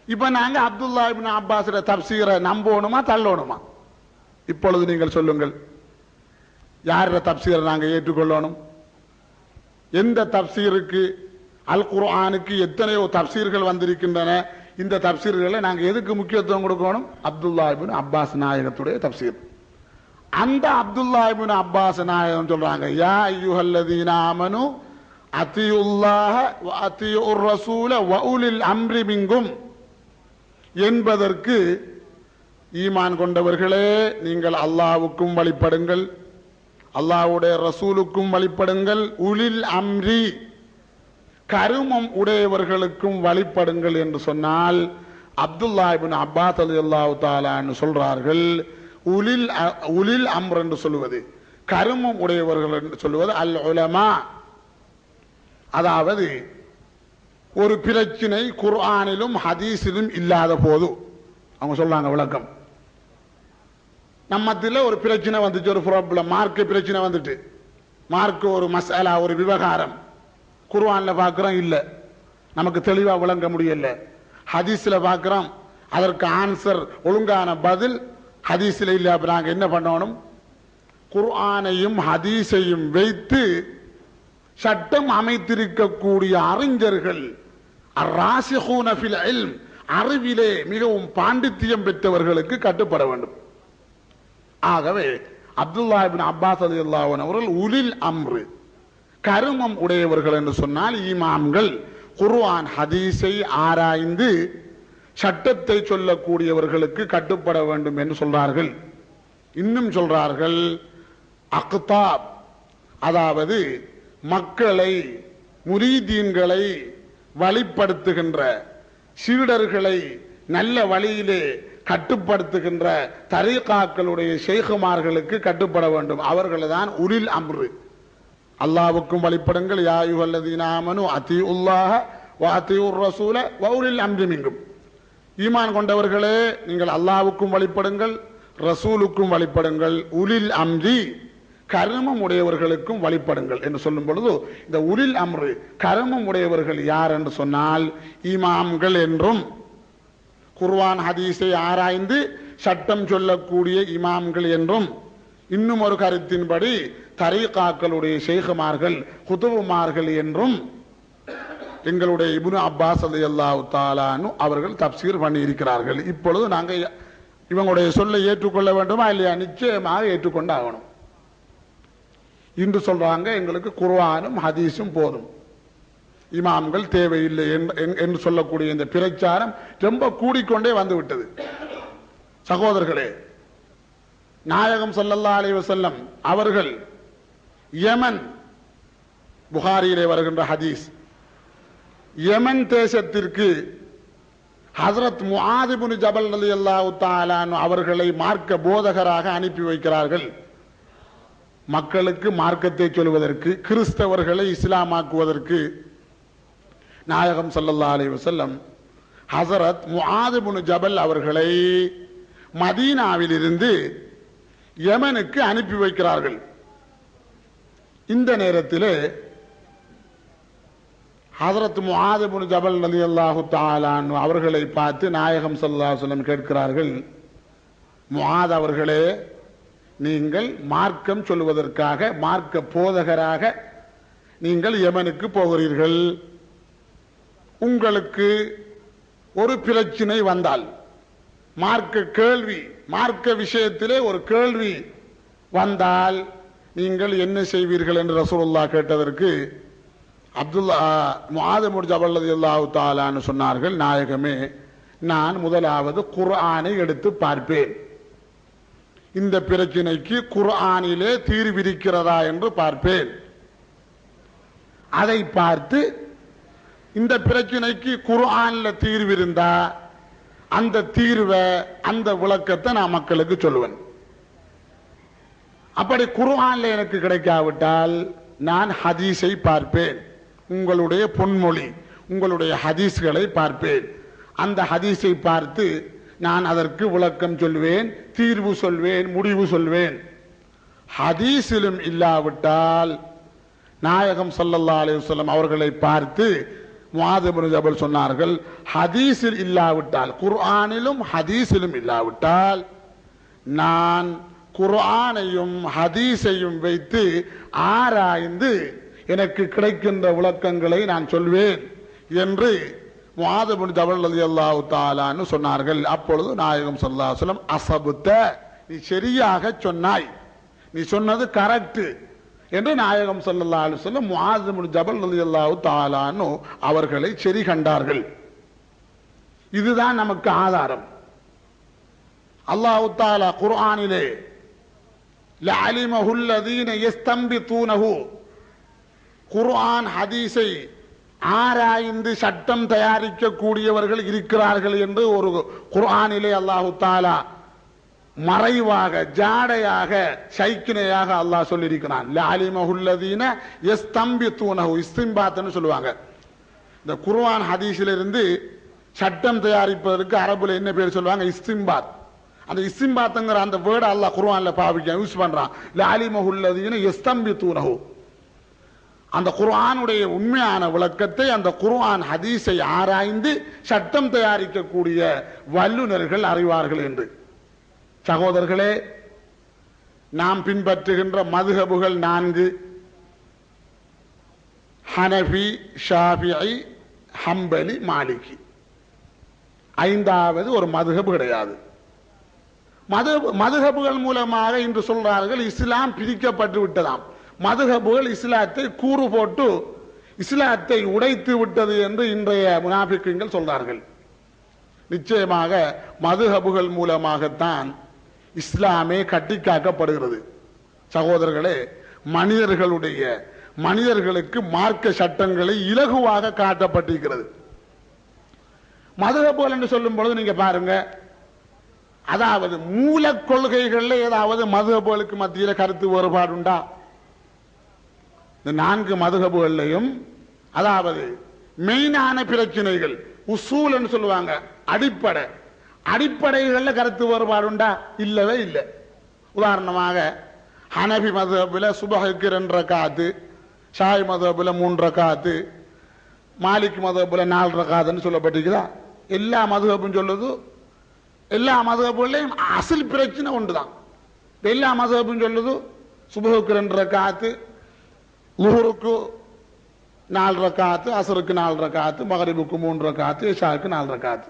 இப்ப நாங்க அப்துல்லா இப்னு அப்பாஸ் தஃப்சீரை நம்பணுமா தள்ளணுமா? இப்பொழுது நீங்கள் சொல்லுங்கள், யார தஃப்சீரை நாங்க ஏற்றுக்கொள்ளணும்? எந்த தஃப்சீருக்கு? அல் குர்ஆனுக்கு எத்தனையோ தஃப்சீர்கள் வந்திருக்கின்றன. இந்த தஃப்சீர்களை நாங்க எதுக்கு முக்கியத்துவம் கொடுக்கணும்? அப்துல்லா இப்னு அப்பாஸ் நாயகத்துடைய தஃப்சீர். அந்த அப்துல்லா இப்னு அப்பாஸ் நாயகம் சொல்றாங்க, யா அய்யுஹல்லதீன ஆமனு அத்தியுல்லாஹ வ அத்தியுர் ரசூல வ உலில் அம்ரி மின்கும் என்பதற்கு, ஈமான் கொண்டவர்களே நீங்கள் அல்லாஹ்வுக்கும் வழிபடுங்கள், அல்லாஹ்வுடைய ரசூலுக்கும் வழிபடுங்கள், உலில் அம்ரி கருமம் உடையவர்களுக்கும் வழிபடுங்கள் என்று சொன்னால், அப்துல்லா இப்னு அப்பாஸ் ரலியல்லாஹு தஆலா அன்ஹு சொல்றார்கள், உலில் அம்ர் என்று சொல்லுவது, கருமம் உடையவர்கள் என்று சொல்லுவது அல் உலமா. அதாவது ஒரு பிரச்சனை குர்ஆனிலும் ஹதீஸிலும் இல்லாத போது அவங்க சொல்றாங்க விளக்கம். நம்மத்தில் ஒரு பிரச்சனை வந்துச்சு, ஒரு ப்ராப்ளம், மார்க்க பிரச்சனை வந்துட்டு, மார்க்க ஒரு மசாலா, ஒரு விவகாரம் குர்ஆன்ல பார்க்கிறோம் இல்ல, நமக்கு தெளிவா விளங்க முடியல. ஹதீஸ்ல பார்க்கிறோம், அதற்கு ஆன்சர் ஒழுங்கான பதில் ஹதீஸ்ல இல்ல. அப்ப நாங்க என்ன பண்ணணும்? குர்ஆனையும் ஹதீஸையும் வைத்து சட்டம் அமைத்திருக்கக்கூடிய அறிஞர்கள் அர்ராசிகூன ஃபில் இல்ம், அறிவிலே மிகவும் பாண்டித்தியம் பெற்றவர்களுக்கு கட்டுப்பட வேண்டும். ஆகவே அப்துல்லாஹ் இப்னு அப்பாஸ் ரலியல்லாஹு அன்ஹு அவர்கள் உலில் அம்ரு, கருமம் உடையவர்கள் என்று சொன்னால் இமாம்கள், குர்ஆன் ஹதீஸை ஆராய்ந்து சட்டத்தை சொல்லக்கூடியவர்களுக்கு கட்டுப்பட வேண்டும் என்று சொல்றார்கள். இன்னும் சொல்றார்கள் அக்தாப், அதாவது மக்களை, முரீதீன்களை வழிப்படுத்துகின்ற, சீடர்களை நல்ல வழியிலே கட்டுப்படுத்துகின்ற தரீகாக்களுடைய ஷேகுமார்களுக்கு கட்டுப்பட வேண்டும். அவர்கள்தான் உலில் அம்ரு. அல்லாஹ்வுக்கும் வழிபடுங்கள், யா அய்யுஹல்லதீன ஆமனு அத்தீஉல்லாஹ வ அத்தீஉர் ரசூல வ உலில் அம்ரி மின்கும். ஈமான் கொண்டவர்களே, நீங்கள் அல்லாஹ்வுக்கும் வழிபடுங்கள், ரசூலுக்கும் வழிபடுங்கள், உலில் அம்ரி, கர்மம் உடையவர்களுக்கும் வழிபடுங்கள் என்று சொல்லும் பொழுது இந்த உலில் அம்ரு, கர்மம் உடையவர்கள் யார் என்று சொன்னால் இமாம்கள் என்றும், குர்ஆன் ஹதீஸை ஆராய்ந்து சட்டம் சொல்லக்கூடிய இமாம்கள் என்றும், இன்னும் ஒரு கருத்தின்படி தரீகாக்களுடைய ஷேகுமார்கள், குதுபுமார்கள் என்றும் எங்களுடைய இப்னு அப்பாஸ் ரலியல்லாஹு தஆலா அன்ஹு அவர்கள் தப்சீர் பண்ணி இருக்கிறார்கள். இப்பொழுது நாங்கள் இவங்களுடைய சொல்லை ஏற்றுக்கொள்ள வேண்டுமா இல்லையா? நிச்சயமாக ஏற்றுக்கொண்டு ஆகணும். இன்று சொல்றாங்க எங்களுக்கு குர்ஆனும் ஹதீஸும் போதும், இமாம்கள் தேவையில்லை என்று சொல்லக்கூடிய இந்த பிரச்சாரம் ரொம்ப கூடிக்கொண்டே வந்து விட்டது. சகோதரர்களே, நாயகம் ஸல்லல்லாஹு அலைஹி வஸல்லம் அவர்கள் யமன், புகாரியிலே வருகின்ற ஹதீஸ், யமன் தேசத்திற்கு ஹஜ்ரத் முஆத் இப்னு ஜபல் ரலியல்லாஹு தஆலா அன்ஹு அவர்களை மார்க்க போதகராக அனுப்பி வைக்கிறார்கள். மக்களுக்கு மார்க்கத்தை சொல்வதற்கு, கிறிஸ்தவர்களை இஸ்லாமாக்குவதற்கு நாயகம் ஸல்லல்லாஹு அலைஹி வஸல்லம் ஹஜ்ரத் முஆத் இப்னு ஜபல் அவர்களை மதீனாவில் இருந்து யமனுக்கு அனுப்பி வைக்கிறார்கள். இந்த நேரத்திலே ஹஜ்ரத் முஆத் இப்னு ஜபல் ரலியல்லாஹு தஆலா அன்ஹு அவர்களை பார்த்து நாயகம் ஸல்லல்லாஹு அலைஹி வஸல்லம் கேட்கிறார்கள், முஆத் அவர்களே, நீங்கள் மார்க்கம் சொல்வதற்காக, மார்க்க போதகராக நீங்கள் யமனுக்கு போகிறீர்கள். உங்களுக்கு ஒரு பிரச்சனை வந்தால், மார்க்க கேள்வி, மார்க்க விஷயத்திலே ஒரு கேள்வி வந்தால் நீங்கள் என்ன செய்வீர்கள் என்று ரசூலுல்லாஹ் கேட்டதற்கு முஆத் இப்னு ஜபல் ரலியல்லாஹு தஆலா அன்ஹு சொன்னார்கள், நாயகமே, நான் முதலாவது குர்ஆனை எடுத்து பார்ப்பேன். இந்த பிரச்சனைக்கு குர்ஆனிலே தீர்விருக்கிறதா என்று பார்ப்பேன். அதை பார்த்து இந்த பிரச்சனைக்கு குர்ஆன்ல தீர்விருந்தா அந்த தீர்வை, அந்த விளக்கத்தை நான் மக்களுக்கு சொல்லுவேன். அப்படி குர்ஆன்ல எனக்கு கிடைக்காவிட்டால் நான் ஹதீஸை பார்ப்பேன், உங்களுடைய பொன்மொழி, உங்களுடைய ஹதீஸ்களை பார்ப்பேன். அந்த ஹதீஸை பார்த்து நான் அதற்கு விளக்கம் சொல்வேன், தீர்வு சொல்வேன், முடிவு சொல்வேன். ஹதீஸிலும் இல்லாவிட்டால் நாயகம் ஸல்லல்லாஹு அலைஹி வஸல்லம் அவர்களை பார்த்து முஆத் இப்னு ஜபல் சொன்னார்கள், ஹதீஸில் இல்லாவிட்டால், குர்ஆனிலும் ஹதீஸிலும் இல்லாவிட்டால் நான் குர்ஆனையும் ஹதீஸையும் வைத்து ஆராய்ந்து எனக்கு கிடைக்கின்ற விளக்கங்களை நான் சொல்வேன் என்று முஆத் இப்னு ஜபல் ரலியல்லாஹு தஆலா அன்ஹு சொன்னார்கள். அப்பொழுது நாயகம் ஸல்லல்லாஹு அலைஹி வஸல்லம், அஸபுத, நீ சரியாக சொன்னாய், நீ சொன்னது கரெக்ட் என்று நாயகம் ஸல்லல்லாஹு அலைஹி வஸல்லம் முஆத் இப்னு ஜபல் ரலியல்லாஹு தஆலா அன்ஹு அவர்களை சரி கண்டார்கள். இதுதான் நமக்கு ஆதாரம். அல்லாஹ் தஆலா குர்ஆனிலே லஅலிமஹு அல்லதீன யஸ்தம்பிதூனஹு, குர்ஆன் ஹதீஸை ஆராய்ந்து சட்டம் தயாரிக்க கூடியவர்கள் இருக்கிறார்கள் என்று ஒரு குர்ஆனிலே அல்லாஹ் தஆலா மறைவாக, ஜாடையாக, சைக்கினையாக அல்லாஹ் சொல்லியிருக்கிறான். லஅலிமஹு அல்லதீன யஸ்தம்பிதூனஹு, இஸ்தின்பாத்னு சொல்லுவாங்க. இந்த குர்ஆன் ஹதீஸிலிருந்து சட்டம் தயாரிப்பதற்கு அரபுல என்ன பேர் சொல்லுவாங்க? இஸ்தின்பாத். அந்த இஸ்தின்பாத்ங்கிற அந்த வேர்ட் அல்லாஹ் குர்ஆன்ல பாவிக்க யூஸ் பண்றான். லஅலிமஹு அல்லதீன யஸ்தம்பிதூனஹு, அந்த குர்ஆனுடைய உண்மையான விளக்கத்தை, அந்த குர்ஆன் ஹதீஸை ஆராய்ந்து சட்டம் தயாரிக்கக்கூடிய வல்லுநர்கள் அறிவார்கள் என்று. சகோதரர்களே, நாம் பின்பற்றுகின்ற மதுஹபுகள் 4. ஹனஃபி, ஷாஃபிஈ, ஹம்பலி, மாலிகி. ஐந்தாவது ஒரு மதுஹப் கிடையாது. மதுஹபுகள் மூலமாக இன்று சொல்றார்கள் இஸ்லாம் பிரிக்கப்பட்டு விட்டதாம். மதுஹபுகள் இஸ்லாத்தை கூறு போட்டு இஸ்லாத்தை உடைத்து விட்டது என்று இன்றைய முனாஃபிக்குகள் சொல்றார்கள். நிச்சயமாக மதுஹபுகள் மூலமாகத்தான் இஸ்லாமே கட்டி காக்கப்படுகிறது. சகோதரர்களே, மனிதர்களுக்கு மார்க்க சட்டங்களை இலகுவாக காட்டப்பட்டிருக்கிறது. மதுஹபுகள் என்று சொல்லும் பொழுது நீங்க பாருங்க, அதாவது மூல கொள்கைகள்ல ஏதாவது மதுஹபுகளுக்கு மத்தியில் கருத்து வேறுபாடு உண்டா? இந்த 4 மதுஹபுகள்லையும் அதாவது மெயினான பிரச்சனைகள் உசூல் என்று சொல்லுவாங்க, அடிப்படைகள்ல கருத்து வேறுபாடு உண்டா? இல்லவே இல்லை. உதாரணமாக ஹனபி மதுஹபில் சுபஹுக்கு 2 ரக்காத்து, ஷாஃபி மதுஹபில் 3 ரக்காத்து, மாலிக் மதுஹபில் 4 ரக்காத்துன்னு சொல்லப்பட்டிருக்குதா? எல்லா மதுஹபும் சொல்லுது. எல்லா மதுஹபுகளையும் அசல் பிரச்சனை ஒன்றுதான். எல்லா மதுஹபும் சொல்லுது சுபஹுக்கு 2 ரக்காத்து, லுஹுருக்கு 4 ரக்காத்து, அசருக்கு 4 ரக்காத்து, மகரிபுக்கு 3 ரக்காத்து, இஷாவுக்கு 4 ரக்காத்து.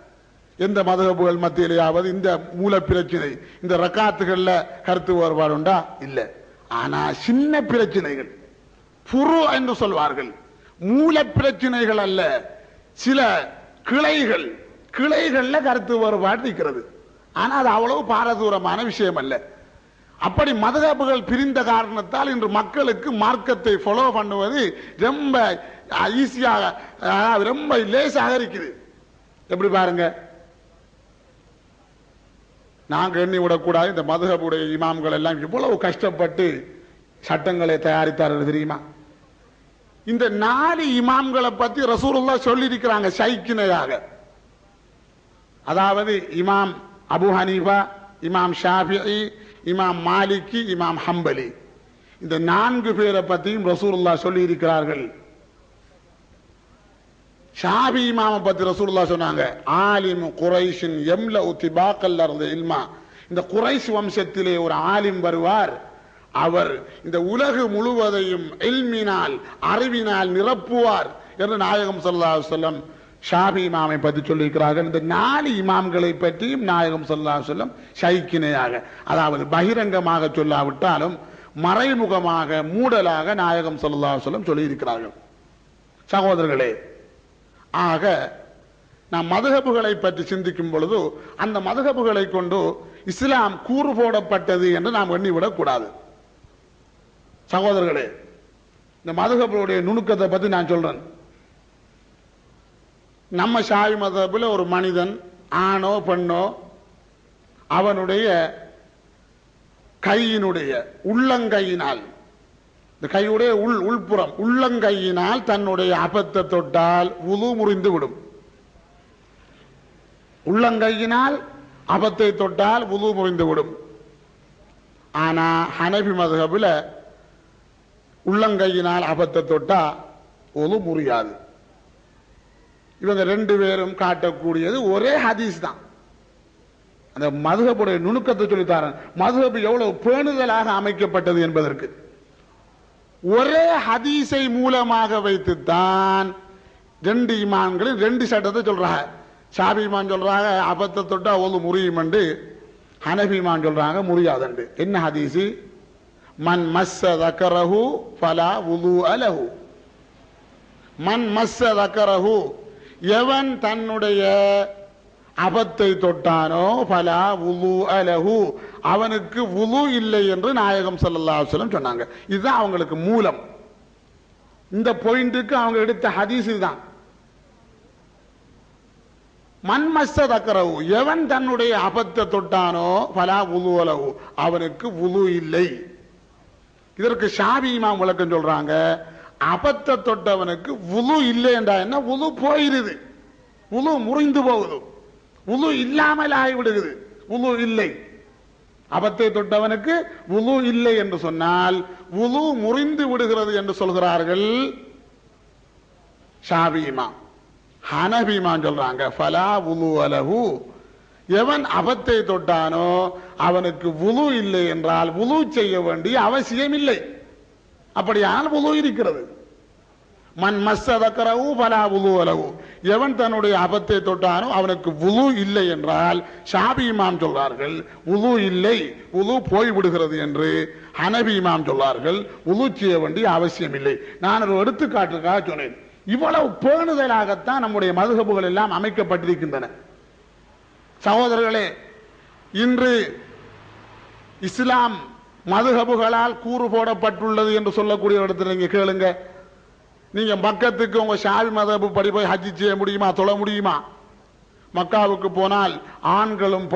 எந்த மதுஹபுகள் மத்தியிலேயாவது இந்த மூல பிரச்சனை, இந்த ரக்காத்துகள்ல கருத்து வேறுபாடு உண்டா? இல்லை. ஆனா சின்ன பிரச்சனைகள், புரு என்று சொல்வார்கள், மூல பிரச்சனைகள் அல்ல, சில கிளைகள்ல கருத்து வேறுபாடு இருக்கிறது. ஆனா அது அவ்வளவு பாரதூரமான விஷயம் அல்ல. அப்படி மதுஹபுகள் பிரிந்த காரணத்தால் இன்று மக்களுக்கு மார்க்கத்தை ஃபாலோ பண்ணுவது ரொம்ப ஈஸியாக, ரொம்ப லேசாக இருக்குது. எப்படி பாருங்க, நாங்க எண்ணி விடக்கூடாது, இந்த மதுஹபுடைய இமாம்கள் எல்லாம் இவ்வளவு கஷ்டப்பட்டு சட்டங்களை தயாரித்தார்கள் தெரியுமா? இந்த 4 இமாம்களை பத்தி ரசூலுல்லாஹ் சொல்லி இருக்கிறாங்க சைக்கினையாக. அதாவது இமாம் அபு ஹனீஃபா, இமாம் ஷாஃபிஈ, இமாம் மாலிகி, இமாம் ஹம்பலி, இந்த 4 பேரை பத்தியும் ரசூலுல்லாஹ் சொல்லி இருக்கிறார்கள். ஷாஃபி இமாமை பத்தி ரசூலுல்லாஹ் சொன்னாங்க, ஆலிம் குரைஷின் யம்லஉ திபாக்கல் அர்தி இல்மா. இந்த குரைஷ் வம்சத்திலே ஒரு ஆலிம் வருவார், அவர் இந்த உலகு முழுவதையும் இல்மினால், அறிவினால் நிரப்புவார் என்று நாயகம் ஸல்லல்லாஹு அலைஹி வஸல்லம் ஷாஃபி இமாமை பற்றி சொல்லியிருக்கிறார்கள். இந்த 4 இமாம்களை பற்றியும் நாயகம் ஸல்லல்லாஹு அலைஹி வஸல்லம் ஷைக்கினையாக, அதாவது பகிரங்கமாக சொல்லாவிட்டாலும் மறைமுகமாக மூடலாக நாயகம் ஸல்லல்லாஹு அலைஹி வஸல்லம் சொல்லியிருக்கிறார்கள். சகோதரர்களே, ஆக நாம் மதுஹபுகளை பற்றி சிந்திக்கும் பொழுது அந்த மதுஹபுகளை கொண்டு இஸ்லாம் கூறு போடப்பட்டது என்று நாம் எண்ணிவிடக் கூடாது. சகோதரர்களே, இந்த மதுஹபுடைய நுணுக்கத்தை பற்றி நான் சொல்றேன். நம்ம ஷாஃபி மதுஹபில் ஒரு மனிதன், ஆணோ பெண்ணோ, அவனுடைய கையினுடைய உள்ளங்கையினால், இந்த கையுடைய உள்புறம் உள்ளங்கையினால் தன்னுடைய அபத்தை தொட்டால் வுது முறிந்து விடும். உள்ளங்கையினால் அபத்தை தொட்டால் வுது முறிந்து விடும். ஆனா ஹனபி மதுஹபில் உள்ளங்கையினால் அபத்தை தொட்டா வுது முறியாது. இவங்க 2 பேரும் காட்டக்கூடியது ஒரே ஹதீஸ் தான். அந்த மதுஹபுடைய நுணுக்கத்தை சொல்லித்தாரன், மதுஹப் எவ்வளவு பேணுதலாக அமைக்கப்பட்டது என்பதற்கு. ஒரே ஹதீஸை மூலமாக வைத்துத்தான் 2 இமாம்களின் 2 சட்டத்தை சொல்றாங்க. ஷாஃபி இமாம் சொல்றாங்க அபத்தை தொட்டா ஒது முறியும் என்று, ஹனஃபி இமாம் சொல்றாங்க முறியாதண்டு. என்ன ஹதீஸ்? மன் மஸ்ஸ தக்கரஹு ஃபலா வுதுஅ லஹு. மன் மஸ்ஸ தக்கரஹு, எவன் தன்னுடைய அபத்தை தொட்டானோ ஃபலா வுதுஅ லஹு, அவனுக்கு வுது இல்லை என்று நாயகம் ஸல்லல்லாஹு அலைஹி வஸல்லம் சொன்னாங்க. இதுதான் அவங்களுக்கு மூலம். இந்த பாயிண்ட்டுக்கு அவங்க எடுத்த ஹதீஸ் இதுதான். மன் மஸ்ஸ தக்கரஹு, எவன் தன்னுடைய அபத்தை தொட்டானோ ஃபலா வுதுஅ லஹு, அவனுக்கு வுது இல்லை. இதற்கு ஷாஃபி இமாம் விளக்கம் சொல்றாங்க, அபத்தை தொட்டவனுக்கு வுது இல்லை என்றா என்ன? வுது போயிருது, வுது முறிந்து போகுது, வுது இல்லாமல் ஆகிவிடுகிறது. வுது இல்லை, அபத்தை தொட்டவனுக்கு வுது இல்லை என்று சொன்னால் வுது முறிந்து விடுகிறது என்று சொல்கிறார்கள் ஷாஃபி இமாம். ஹனஃபி இமாம் சொல்றாங்க ஃபலா வுதுஅ லஹு, எவன் அபத்தை தொட்டானோ அவனுக்கு வுது இல்லை என்றால் வுது செய்ய வேண்டிய அவசியம் இல்லை. அப்படியானால் வுது இருக்கிறது. மன் மஸ்ஸதக்கரஹு ஃபலா வுது லஹு, எவன் தன்னுடைய அபத்தை தொட்டானோ அவனுக்கு வுது இல்லை என்றால் ஷாபி இமாம் சொல்றார்கள் வுது இல்லை, வுது போய் விடுகிறது என்று. ஹனபி இமாம் சொல்றார்கள் வுது செய்ய வேண்டிய அவசியம் இல்லை. நான் ஒரு எடுத்துக்காட்டுக்காக சொன்னேன். இவ்வளவு பேணுதலாகத்தான் நம்முடைய மதுஹபுகள் எல்லாம் அமைக்கப்பட்டிருக்கின்றன. சகோதரர்களே, இன்று இஸ்லாம் மதுஹபுகளால் கூறு போடப்பட்டுள்ளது என்று சொல்லக்கூடிய இடத்துல நீங்க கேளுங்க. நீங்க மக்கத்துக்கு உங்க ஷாஃபி மதஹபு படி போய் ஹஜ் செய்ய முடியுமா, தொழ முடியுமா? மக்காவுக்கு போனால் ஆண்களும்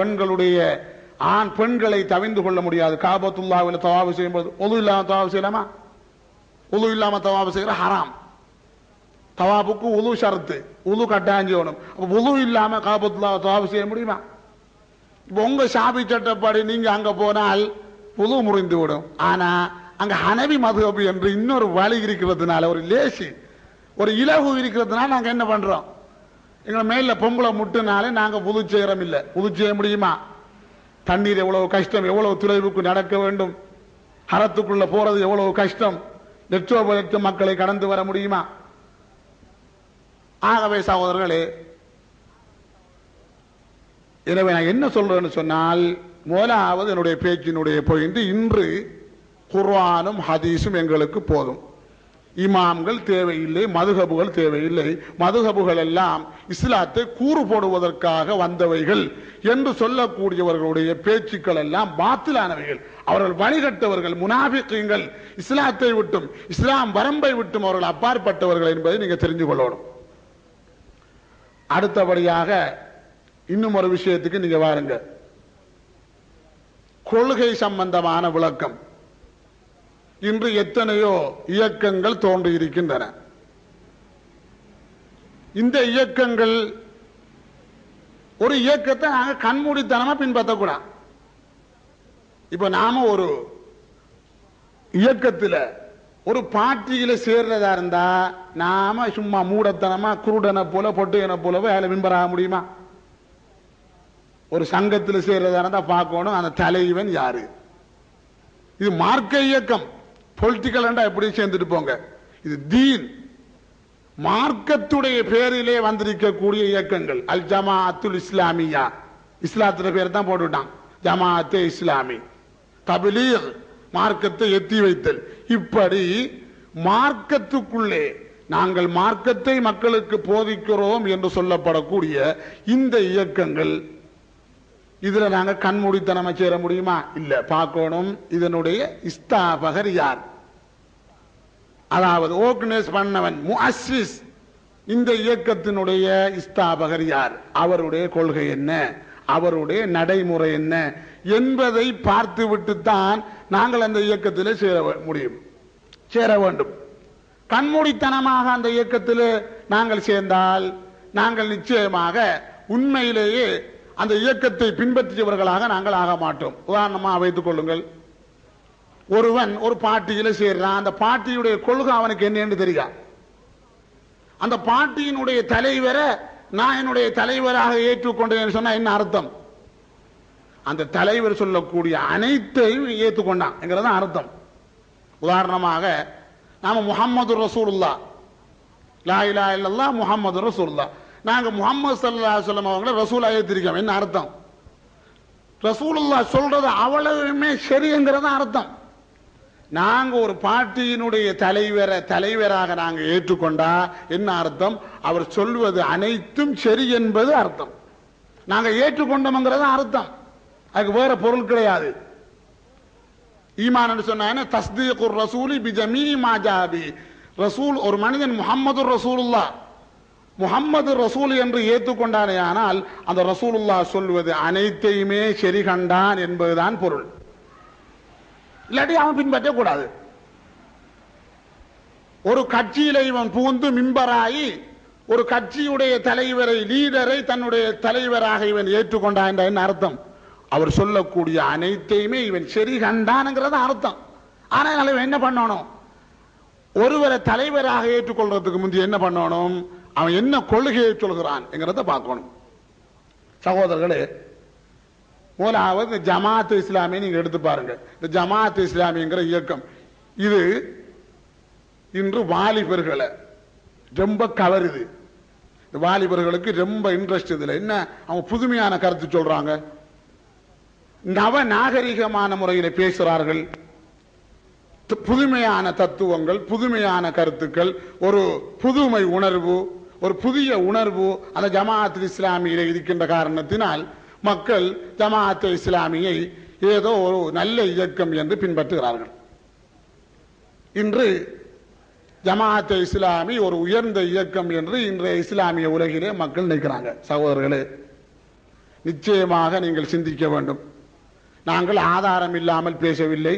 பெண்களை தவிந்து கொள்ள முடியாது. காபத்துல்லாஹ்வில் தவாஃப் செய்யும்போது உது இல்லாம தவாஃப் செய்யலாமா? உது இல்லாம தவாஃப் செய்யற ஹராம். தவாஃபுக்கு உது ஷரத்து, உது கட்டாயம் செய்யணும். அப்ப உது இல்லாம காபத்துல்லாஹ் தவாஃப் செய்ய முடியுமா? இப்ப உங்க ஷாஃபி சட்டப்படி நீங்க அங்க போனால் உது முறிந்து விடும். ஆனா அங்க ஹனபி மதுஹப் என்று இன்னொரு வழி இருக்கிறதுனால, ஒரு லேசி, ஒரு இலகு இருக்கிறதுனால நாங்க என்ன பண்றோம்? எங்களை மேல பொம்பளை முட்டுனாலே நாங்க உது செய்யறோம். இல்ல, உது செய்ய முடியுமா? தண்ணீர் எவ்வளவு கஷ்டம், எவ்வளவு துளைவுக்கு நடக்க வேண்டும், ஹரத்துக்குள்ள போறது எவ்வளவு கஷ்டம், லட்சோபலட்ச மக்களை கடந்து வர முடியுமா? ஆகவே சகோதரர்களே, எனவே நான் என்ன சொல்றேன்னு சொன்னால், முதலாவது என்னுடைய பேச்சினுடைய பாயிண்ட், இன்று குர்ஆனும் ஹதீஸும் எங்களுக்கு போதும். இமாம்கள் தேவையில்லை, மதுஹபுகள் தேவையில்லை. மதுஹபுகள் எல்லாம் இஸ்லாத்தை கூறு போடுவதற்காக வந்தவைகள் என்று சொல்லக்கூடியவர்களுடைய பேச்சுக்கள் எல்லாம் பாத்திலானவைகள். அவர்கள் வழிகட்டவர்கள், முனாஃபிக்குகள், இஸ்லாத்தை விட்டும் இஸ்லாம் வரம்பை விட்டும் அவர்கள் அப்பாற்பட்டவர்கள் என்பதை நீங்க தெரிஞ்சு கொள்ளணும். அடுத்தபடியாக இன்னும் ஒரு விஷயத்துக்கு நீங்க வாருங்க. கொள்கை சம்பந்தமான விளக்கம். இன்று எத்தனையோ இயக்கங்கள் தோன்றி இருக்கின்றன. இந்த இயக்கங்கள், ஒரு இயக்கத்தை நாங்க கண்மூடித்தனமா பின்பற்றக்கூடாது. இப்ப நாம ஒரு இயக்கத்தில் ஒரு பார்ட்டியில சேர்றதா இருந்தா நாம சும்மா மூடத்தனமா குருடனை போல பொட்டையனை போலவே அதில் மெம்பராக முடியுமா? ஒரு சங்கத்தில் சேர்றதா இருந்தா பார்க்கணும் அந்த தலைவன் யாரு. இது மார்க்க இயக்கம். பொலிட்டிக்கல் எப்படி சேர்ந்துட்டு போங்க. இது தீன், மார்க்கத்துடைய பேரிலே வந்திருக்கக்கூடிய இயக்கங்கள். அல் ஜமாஅத்துல் இஸ்லாமியா, இஸ்லாத்துல பேர் தான் போட்டுட்டான், ஜமாஅத்தே இஸ்லாமி. தப்லீக், மார்க்கத்தை எத்தி வைத்தல். இப்படி மார்க்கத்துக்குள்ளே நாங்கள் மார்க்கத்தை மக்களுக்கு போதிக்கிறோம் என்று சொல்லப்படக்கூடிய இந்த இயக்கங்கள், இதுல நாங்க கண்மூடித்தனமா சேர முடியுமா? இல்ல, பார்க்கணும் இதனுடைய இஸ்தாபகர் யார், அதாவது ஆர்கனைஸ் பண்ணவன், முஅஸ்ஸிஸ், இந்த இயக்கத்தினுடைய இஸ்தாபகர் யார், அவருடைய கொள்கை என்ன, அவருடைய நடைமுறை என்ன என்பதை பார்த்து விட்டுத்தான் நாங்கள் அந்த இயக்கத்திலே சேர வேண்டும். கண்மூடித்தனமாக அந்த இயக்கத்தில் நாங்கள் சேர்ந்தால் நாங்கள் நிச்சயமாக உண்மையிலேயே அந்த இயக்கத்தை பின்பற்றியவர்களாக நாங்கள் ஆக மாட்டோம். உதாரணமாக வைத்துக் கொள்ளுங்கள், ஒருவன் ஒரு பார்ட்டியில சேர்றான். அந்த பார்ட்டியுடைய கொள்கை அவனுக்கு என்னன்னு தெரியும். அந்த பார்ட்டியினுடைய தலைவரை நான் என்னுடைய தலைவராக ஏற்றுக்கொண்டேன் சொன்னா என்ன அர்த்தம்? அந்த தலைவர் சொல்லக்கூடிய அனைத்தையும் ஏற்றுக்கொண்டான் அர்த்தம். உதாரணமாக நாம முஹம்மது ரசூலுல்லாஹ், லா இலாஹா இல்லல்லாஹ் முஹம்மது ரசூலுல்லாஹ், நாங்க முஹம்மது ஸல்லல்லாஹு அலைஹி வஸல்லம் அவங்களை ரசூலா ஏத்திருக்கோம். என்ன அர்த்தம்? ரசூலுல்லாஹ் சொல்றது அவ்வளவுமே சரிங்கிறத அர்த்தம். நாங்க ஒரு பார்ட்டியினுடைய தலைவராக நாங்க ஏற்றுக்கொண்டா என்ன அர்த்தம்? அவர் சொல்வது அனைத்தும் சரி என்பது அர்த்தம். நாங்க ஏற்றுக்கொண்டோம்ங்கிறது அர்த்தம். அதுக்கு வேற பொருள் கிடையாது. ஈமான் சொன்னா தஸ்தீகுர் ரசூலி பிஜமீ மா ஜாபி. ரசூல், ஒரு மனிதன் முஹம்மது ரசூலுல்லாஹ், முஹம்மது ரசூல் என்று ஏற்றுக்கொண்டானே ஆனால் அந்த ரசூலுல்லாஹ் சொல்வது அனைத்தையுமே சரி கண்டான் என்பதுதான் பொருள். இல்லாட்டி அவன் பின்பற்ற கூடாது. ஒரு கட்சியில இவன் புகுந்து மிம்பராயி ஒரு கட்சியுடைய தலைவரை, லீடரை தன்னுடைய தலைவராக இவன் ஏற்றுக்கொண்டான் என்ற என்ன அர்த்தம்? அவர் சொல்லக்கூடிய அனைத்தையுமே இவன் சரி கண்டான்ங்கிறது அர்த்தம். ஆனால் இவன் என்ன பண்ணணும்? ஒருவரை தலைவராக ஏற்றுக்கொள்றதுக்கு முந்தைய என்ன பண்ணணும்? அவன் என்ன கொள்கையை சொல்கிறான் என்கிறத பார்க்கணும். சகோதரர்களே, முதலாவது ஜமாத் இஸ்லாமியை நீங்க எடுத்து பாருங்க. இந்த ஜமாத் இஸ்லாமிங்கிற இயக்கம் இது இன்று வாலிபர்களை, ரொம்ப கவருது. வாலிபர்களுக்கு ரொம்ப இன்ட்ரெஸ்ட் இதுல. என்ன அவங்க புதுமையான கருத்து சொல்றாங்க, நவ நாகரிகமான முறையில் பேசுறார்கள், புதுமையான தத்துவங்கள், புதுமையான கருத்துக்கள், ஒரு புதுமை உணர்வு, ஒரு புதிய உணர்வு அந்த ஜமாஅத் இஸ்லாமியில இருக்கின்ற காரணத்தினால் மக்கள் ஜமாஅத் இஸ்லாமியை ஏதோ ஒரு நல்ல இயக்கம் என்று பின்பற்றுகிறார்கள். இன்று ஜமாஅத் இஸ்லாமி ஒரு உயர்ந்த இயக்கம் என்று இன்றைய இஸ்லாமிய உலகிலே மக்கள் நினைக்கிறாங்க. சகோதரர்களே, நிச்சயமாக நீங்கள் சிந்திக்க வேண்டும். நாங்கள் ஆதாரம் இல்லாமல் பேசவில்லை.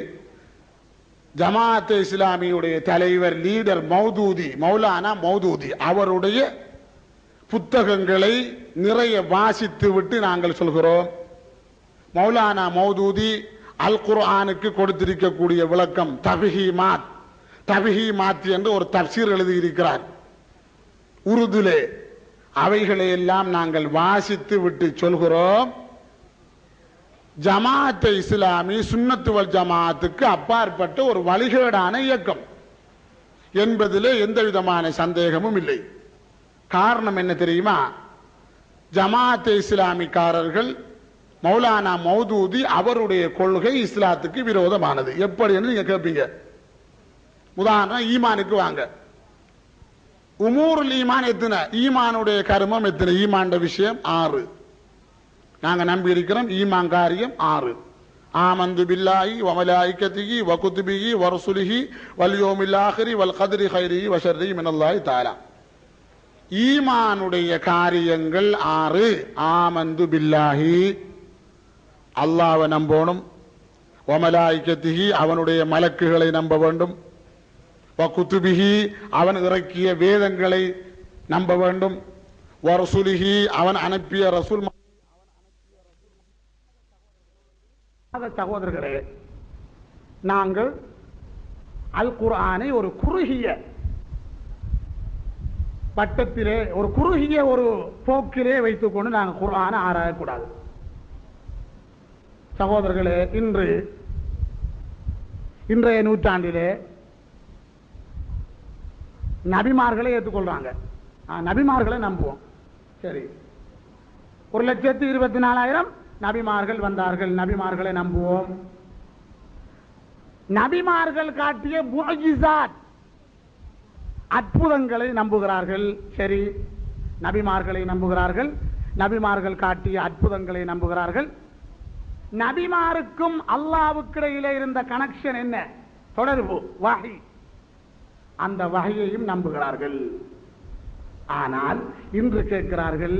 ஜமாஅத் இஸ்லாமியுடைய தலைவர் லீடர் மௌலானா மௌதூதி அவருடைய புத்தகங்களை நிறைய வாசித்து விட்டு நாங்கள் சொல்கிறோம். மௌலானா மௌதூதி அல் குர்ஆனுக்கு கொடுத்திருக்கக்கூடிய விளக்கம் தஃபீமாத் என்று ஒரு தப்சீர் எழுதியிருக்கிறார் உருதுலே. அவைகளை எல்லாம் நாங்கள் வாசித்து விட்டு சொல்கிறோம், ஜமாஅத் இஸ்லாமி சுன்னத்து வல் ஜமாஅத்துக்கு அப்பாற்பட்ட ஒரு வழிகேடான இயக்கம் என்பதிலே எந்த விதமான சந்தேகமும் இல்லை. காரணம் என்ன தெரியுமா? ஜமாஅத் இஸ்லாமிக்காரர்கள் மௌலானா மௌதூதி அவருடைய கொள்கை இஸ்லாத்துக்கு விரோதமானது. எப்படி என்று நீங்க கேட்பீங்க. உதாரணம், ஈமானுக்கு வாங்க. உமூருல் ஈமான் எத்தனை? ஈமானுடைய கர்மம் எத்தனை? ஈமான் விஷயம் 6. நாங்க நம்பி இருக்கிறோம். ஈமான் காரியம் 6. ஆமந்து பில்லாஹி வ மலாயிகத்திஹி வ குதுபிஹி வ ரசுலிஹி வல் யௌமில் ஆகிரி வல் கத்ரி கைரிஹி வ ஷர்ரிஹி மினல்லாஹி தஆலா. ஈமானுடைய காரியங்கள் 6. ஆமந்து பில்லாஹி, அல்லாஹ்வை நம்பணும். வ மலாயிகத்திஹி, அவனுடைய மலக்குகளை நம்ப வேண்டும். வ குதுபிஹி, அவன் இறக்கிய வேதங்களை நம்ப வேண்டும். வ ரசுலிஹி, அவன் அனுப்பிய ரசூல். சகோதரர்களே, நாங்கள் அல் குர்ஆனை ஒரு குறுகிய வட்டத்திலே, ஒரு குறுகிய ஒரு போக்கிலே வைத்துக் கொண்டு நாங்கள் குர்ஆனை ஆராயக்கூடாது. சகோதரர்களே, இன்றைய நூற்றாண்டிலே நபிமார்களை ஏற்றுக்கொள்றாங்க. நபிமார்களை நம்புவோம். சரி, 1,24,000 நபிமார்கள் வந்தார்கள், நபிமார்களை நம்புவோம். நபிமார்கள் காட்டிய முஅஜிஸாத், அற்புதங்களை நம்புகிறார்கள். சரி, நபிமார்களை நம்புகிறார்கள், நபிமார்கள் காட்டிய அற்புதங்களை நம்புகிறார்கள். நபிமாருக்கும் அல்லாஹ்வுக்கு இடையிலே இருந்த கனெக்ஷன் என்ன? தொடர்பு, வஹி. அந்த வஹியையும் நம்புகிறார்கள். ஆனால் இன்று கேட்கிறார்கள்,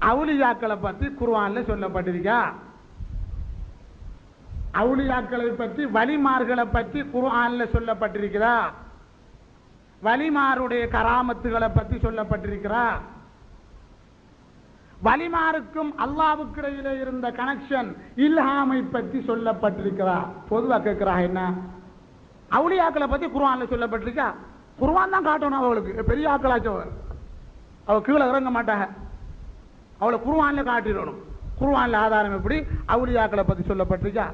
அவுலியாக்களை பற்றி குர்ஆன்ல சொல்லப்பட்டிருக்கா? அவுலியாக்களை பற்றி, வலிமார்களை பற்றி குர்ஆன்ல சொல்லப்பட்டிருக்கிறா? வலிமாருடைய கராமத்துகளை பற்றி சொல்லப்பட்டிருக்கிறா? வலிமாருக்கும் அல்லாஹ்வுக்கு இடையிலே இருந்த கனெக்ஷன், இல்ஹாமை பற்றி சொல்லப்பட்டிருக்கிறா? பொதுவா கேட்கிறா. என்ன அவுலியாக்களை பற்றி குர்ஆன்ல சொல்லப்பட்டிருக்கா? குர்ஆன் தான் காட்டணும். அவளுக்கு பெரிய ஆக்களாச்சவர், அவ கீழே இறங்க மாட்டாங்க. அவளை குர்ஆன்ல காட்டிடணும். குர்ஆன்ல ஆதாரம் எப்படி? அவுலியாக்களை பற்றி சொல்லப்பட்டிருக்கா?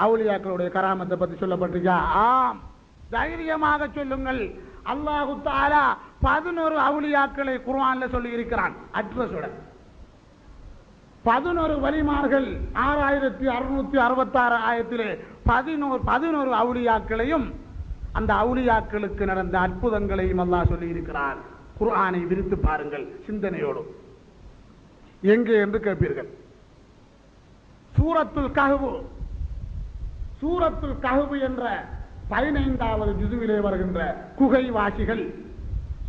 அவுலியாக்களுடைய கராமத்தை பற்றி சொல்லப்பட்டிருக்கா? ஆம், தைரியமாக சொல்லுங்கள். அல்லாஹு தஆலா 11 அவுலியாக்களை குர்ஆன்ல சொல்லி இருக்கிறான். அட்ரஸோட 11 வலிமார்கள், 6666 ஆயத்திலே 11 அவுலியாக்களையும் அந்த அவுலியாக்களுக்கு நடந்த அற்புதங்களையும் அல்லாஹ் சொல்லி இருக்கிறார். குர்ஆனை விரித்து பாருங்கள் சிந்தனையோடு. எங்கே என்று கேட்பீர்கள். சூரத்துல் கஹ்ஃப் என்ற 15வது ஜுசுவிலே வருகின்ற குகைவாசிகள்.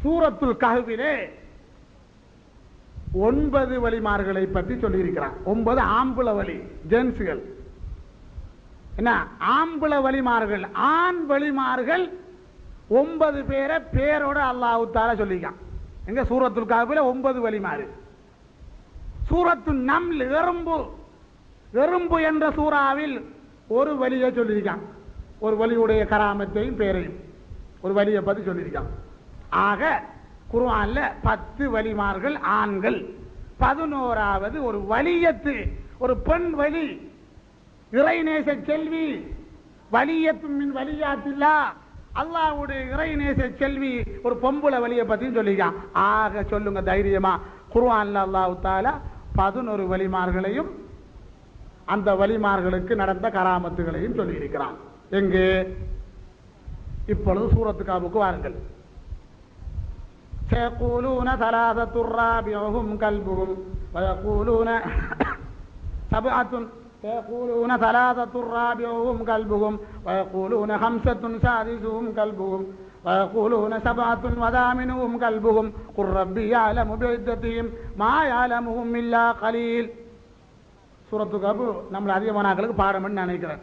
சூரத்துல் கஹ்ஃபிலே 9 வலிமார்களை பற்றி சொல்லியிருக்கிறார். 9 ஆம்பள வலி, ஜென்ஸ்கள். என்ன ஆம்பள வலிமார்கள், ஆண் வலிமார்கள் 9 பேரை பேரோட அல்லாஹ் தஆலா சொல்லியிருக்கான். எங்க? சூரத்துல் கஹ்ஃபிலே 9 வலிமாறு. சூரத்து நம்ல், எறும்பு என்ற சூறாவில் ஒரு வலியை சொல்லியிருக்கான். ஒரு வலியுடைய கராமத்தையும் பேரையும் ஒரு வலியை பற்றி சொல்லியிருக்கான். ஆக குர்ஆன்ல 10 வலிமார்கள் ஆண்கள், 11வது ஒரு வலியத்து, ஒரு பெண் வலி, இறைநேச செல்வி, வலியத்து மின் வலியாத்தில்லா, அல்லாஹ்வுடைய இறைநேச செல்வி ஒரு பொம்புல வலியை பத்தியும் சொல்லிக்கான். ஆக சொல்லுங்க தைரியமா, குர்ஆன்ல அல்லாஹ் தஆலா 11 வலிமார்களையும் அந்த வலிமார்களுக்கு நடந்த கராமத்துகளையும் சொல்லி இருக்கிறான். எங்கே? இப்பொழுது சூரத்து காபுக்கு வாருங்கள். سيقولون ثلاثة رابعهم كلبهم ويقولون سبعة سيقولون ثلاثة رابعهم كلبهم ويقولون خمسة سادسهم كلبهم ويقولون سبعة وثامنهم كلبهم قل ربي يعلم بعدتهم ما يعلمهم إلا قليل. சூரத்து கஹ்ஃப் நம்மள அதிகமானங்களுக்கு பாடம்னு நினைக்கிறேன்.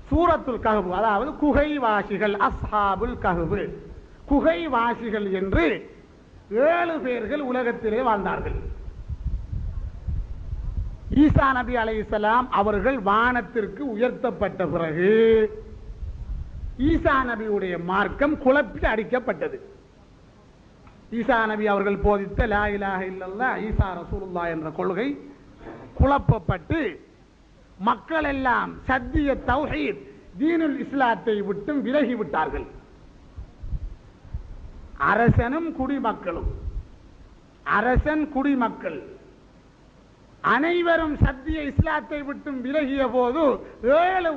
சூரத்துல் கஹ்ஃப் அதாவது குகைவாசிகள், அஸ்ஹாபுல் கஹ்ஃப், குகைவாசிகள் என்று 7 பேர்கள் உலகத்திலே வாழ்ந்தார்கள். ஈசா நபி அலைஹிஸ்ஸலாம் அவர்கள் வானத்திற்கு உயர்த்தப்பட்ட பிறகு ஈசா நபியுடைய மார்க்கம் குழப்பி அடிக்கப்பட்டது. ஈசா நபி அவர்கள் போதித்த லா இலாஹ இல்லல்லாஹ் ஈசா ரசூலுல்லாஹ் என்ற கொள்கை குழப்பப்பட்டு மக்கள் எல்லாம் சத்திய தௌஹீத் தீனுல் இஸ்லாத்தை விட்டு விலகி விட்டார்கள். அரசனும் குடிமக்களும், அரசன் குடிமக்கள் அனைவரும் சத்திய இஸ்லாத்தை விட்டு விலகிய போது 7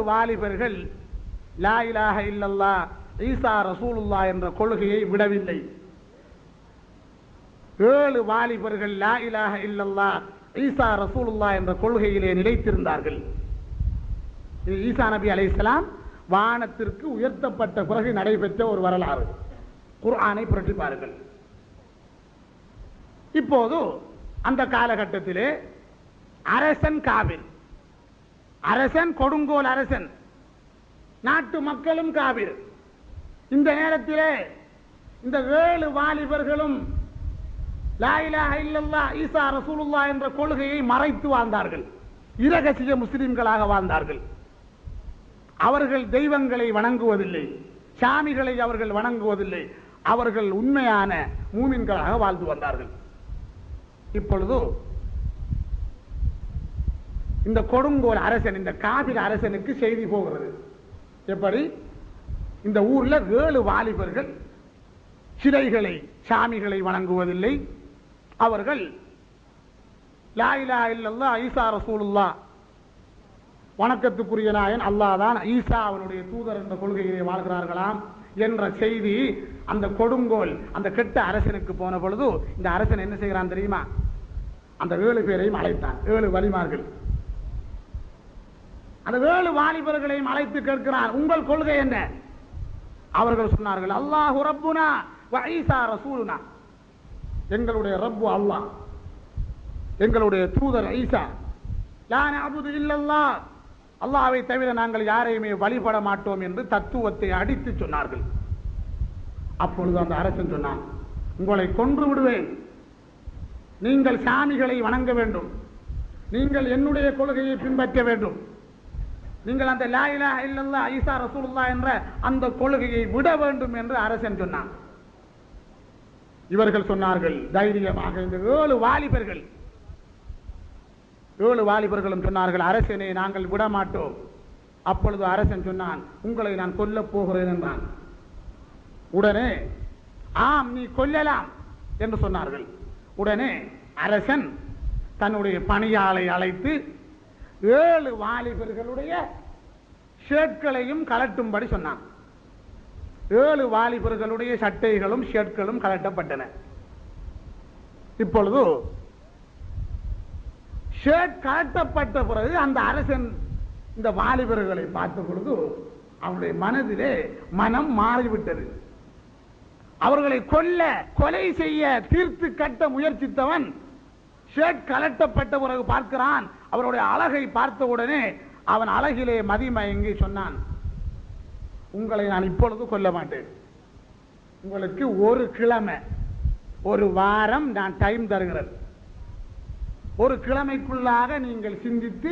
வாலிபர்கள் லா இலாஹ இல்லல்லாஹ் ஈசா ரசூலுல்லாஹ் என்ற கொள்கையை விடவில்லை. 7 வாலிபர்கள் லா இலாஹ இல்லல்லாஹ் ஈசா ரசூலுல்லாஹ் என்ற கொள்கையிலே நிலைத்திருந்தார்கள். இது ஈசா நபி அலைஹிஸ்ஸலாம் வானத்திற்கு உயர்த்தப்பட்ட பிறகு நடைபெற்ற ஒரு வரலாறு. குர்ஆனை புரட்டி பாருங்கள். இப்போது அந்த காலகட்டத்திலே அரசன் காபிர், அரசன் கொடுங்கோல் அரசன், நாட்டு மக்களும் காபிர். இந்த நேரத்திலே இந்த 7 வாலிபர்களும் லா இலாஹ இல்லல்லாஹ் ஈசா ரசூலுல்லாஹ் என்ற கொள்கையை மறைத்து வாழ்ந்தார்கள். இரகசிய முஸ்லிம்களாக வாழ்ந்தார்கள். அவர்கள் தெய்வங்களை வணங்குவதில்லை, சாமிகளை அவர்கள் வணங்குவதில்லை. அவர்கள் உண்மையான மூமின்களாக வாழ்ந்து வந்தார்கள். இப்பொழுது இந்த கொடுங்கோல் அரசன், இந்த காபிர் அரசனுக்கு செய்தி போகிறது. எப்படி? இந்த ஊர்ல 7 வாலிபர்கள் சிலைகளை, சாமிகளை வணங்குவதில்லை. அவர்கள் லா இலாஹ இல்லல்லாஹ் ஈசா ரசூலுல்லாஹ் வணக்கத்துக்குரிய நாயன் அல்லாஹ் தான், ஈசா அவனுடைய தூதர் என்ற கொள்கையிலே வாழ்கிறார்களாம் என்ற செய்தி அந்த கொடுங்கோல் அந்த கெட்ட அரசனுக்கு போன பொழுது இந்த அரசன் என்ன செய்கிறான் தெரியுமா? அந்த 7 பேரையும் அழைத்தான். 7 வலிமார்கள் அந்த 7 வாலிபர்களையும் அழைத்து கேட்கிறான், உங்கள் கொள்கை என்ன? அவர்கள் சொன்னார்கள், அல்லாஹு ரப்புனா வ ஈசா ரசூலுனா, எங்களுடைய ரப்பு அல்லாஹ், எங்களுடைய தூதர் ஈசா, லா நஅபுது இல்லல்லாஹ், அல்லாஹ்வை தவிர நாங்கள் யாரையுமே வழிபட மாட்டோம் என்று தத்துவத்தை அடித்து சொன்னார்கள். அப்பொழுது அந்த அரசன் சொன்னான், உங்களை கொன்று விடுவேன், நீங்கள் சாமிகளை வணங்க வேண்டும், நீங்கள் என்னுடைய கொள்கையை பின்பற்ற வேண்டும், நீங்கள் அந்த லா இலாஹ இல்லல்லாஹ் ஈசா ரசூலுல்லாஹ் என்ற அந்த கொள்கையை விட வேண்டும் என்று அரசன் சொன்னான். இவர்கள் சொன்னார்கள் தைரியமாக, இந்த 7 வாலிபர்களும் சொன்னார்கள், அரசனை நாங்கள் விட மாட்டோம். அப்பொழுது அரசன் சொன்னான், உங்களை நான் கொல்லப் போகிறேன் என்றான். உடனே ஆம் நீ கொல்லலாம் என்று சொன்னார்கள். உடனே அரசன் தன்னுடைய பணியாளை அழைத்து 7 வாலிபர்களுடைய ஷர்ட்களையும் கலட்டும்படி சொன்னான். 7 வாலிபர்களுடைய சட்டைகளும் ஷர்ட்களும் கலட்டப்பட்டன. இப்பொழுது ஷர்ட் கலட்டப்பட்ட பிறகு அந்த அரசன் இந்த வாலிபர்களை பார்த்த பொழுது அவருடைய மனதிலே மனம் மாறிவிட்டது. அவர்களை கொலை செய்ய தீர்த்து கட்ட முயற்சித்தவன் ஷர்ட் கலட்டப்பட்ட பிறகு பார்க்கிறான். அவருடைய அழகை பார்த்தவுடனே அவன் அழகிலே மதிமயங்கி சொன்னான், உங்களை நான் இப்பொழுது கொல்ல மாட்டேன், உங்களுக்கு 1 கிழமை 1 வாரம் நான் டைம் தருகிறேன். 1 கிழமைக்குள்ளாக நீங்கள் சிந்தித்து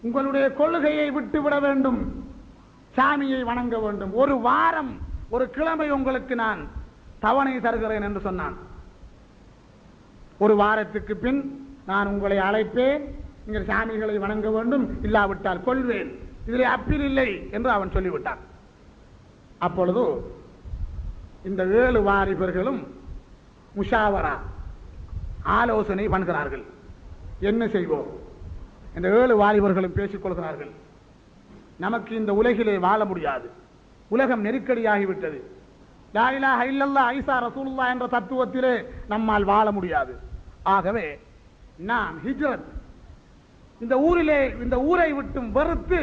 உங்களுடைய கொள்கையை விட்டுவிட வேண்டும், சாமியை வணங்க வேண்டும். 1 வாரம் 1 கிழமை உங்களுக்கு நான் தவணை தருகிறேன் என்று சொன்னான். 1 வாரத்துக்கு பின் நான் உங்களை அழைப்பேன், நீங்கள் சாமிகளை வணங்க வேண்டும், இல்லாவிட்டால் கொள்வேன். இதிலே அப்பீல் இல்லை என்று அவன் சொல்லிவிட்டான். அப்பொழுது இந்த 7 வாலிபர்களும் முஷாவரா ஆலோசனை பண்ணுகிறார்கள். என்ன செய்வோம்? இந்த 7 வாலிபர்களும் பேசிக் கொள்கிறார்கள். நமக்கு இந்த உலகிலே வாழ முடியாது, உலகம் நெருக்கடியாகிவிட்டது. லா இலாஹ இல்லல்லாஹ் ஈசா ரசூலுல்லாஹ் என்ற தத்துவத்திலே நம்மால் வாழ முடியாது. ஆகவே நாம் ஹிஜ்ரத், இந்த ஊரை விட்டும் வெறுத்து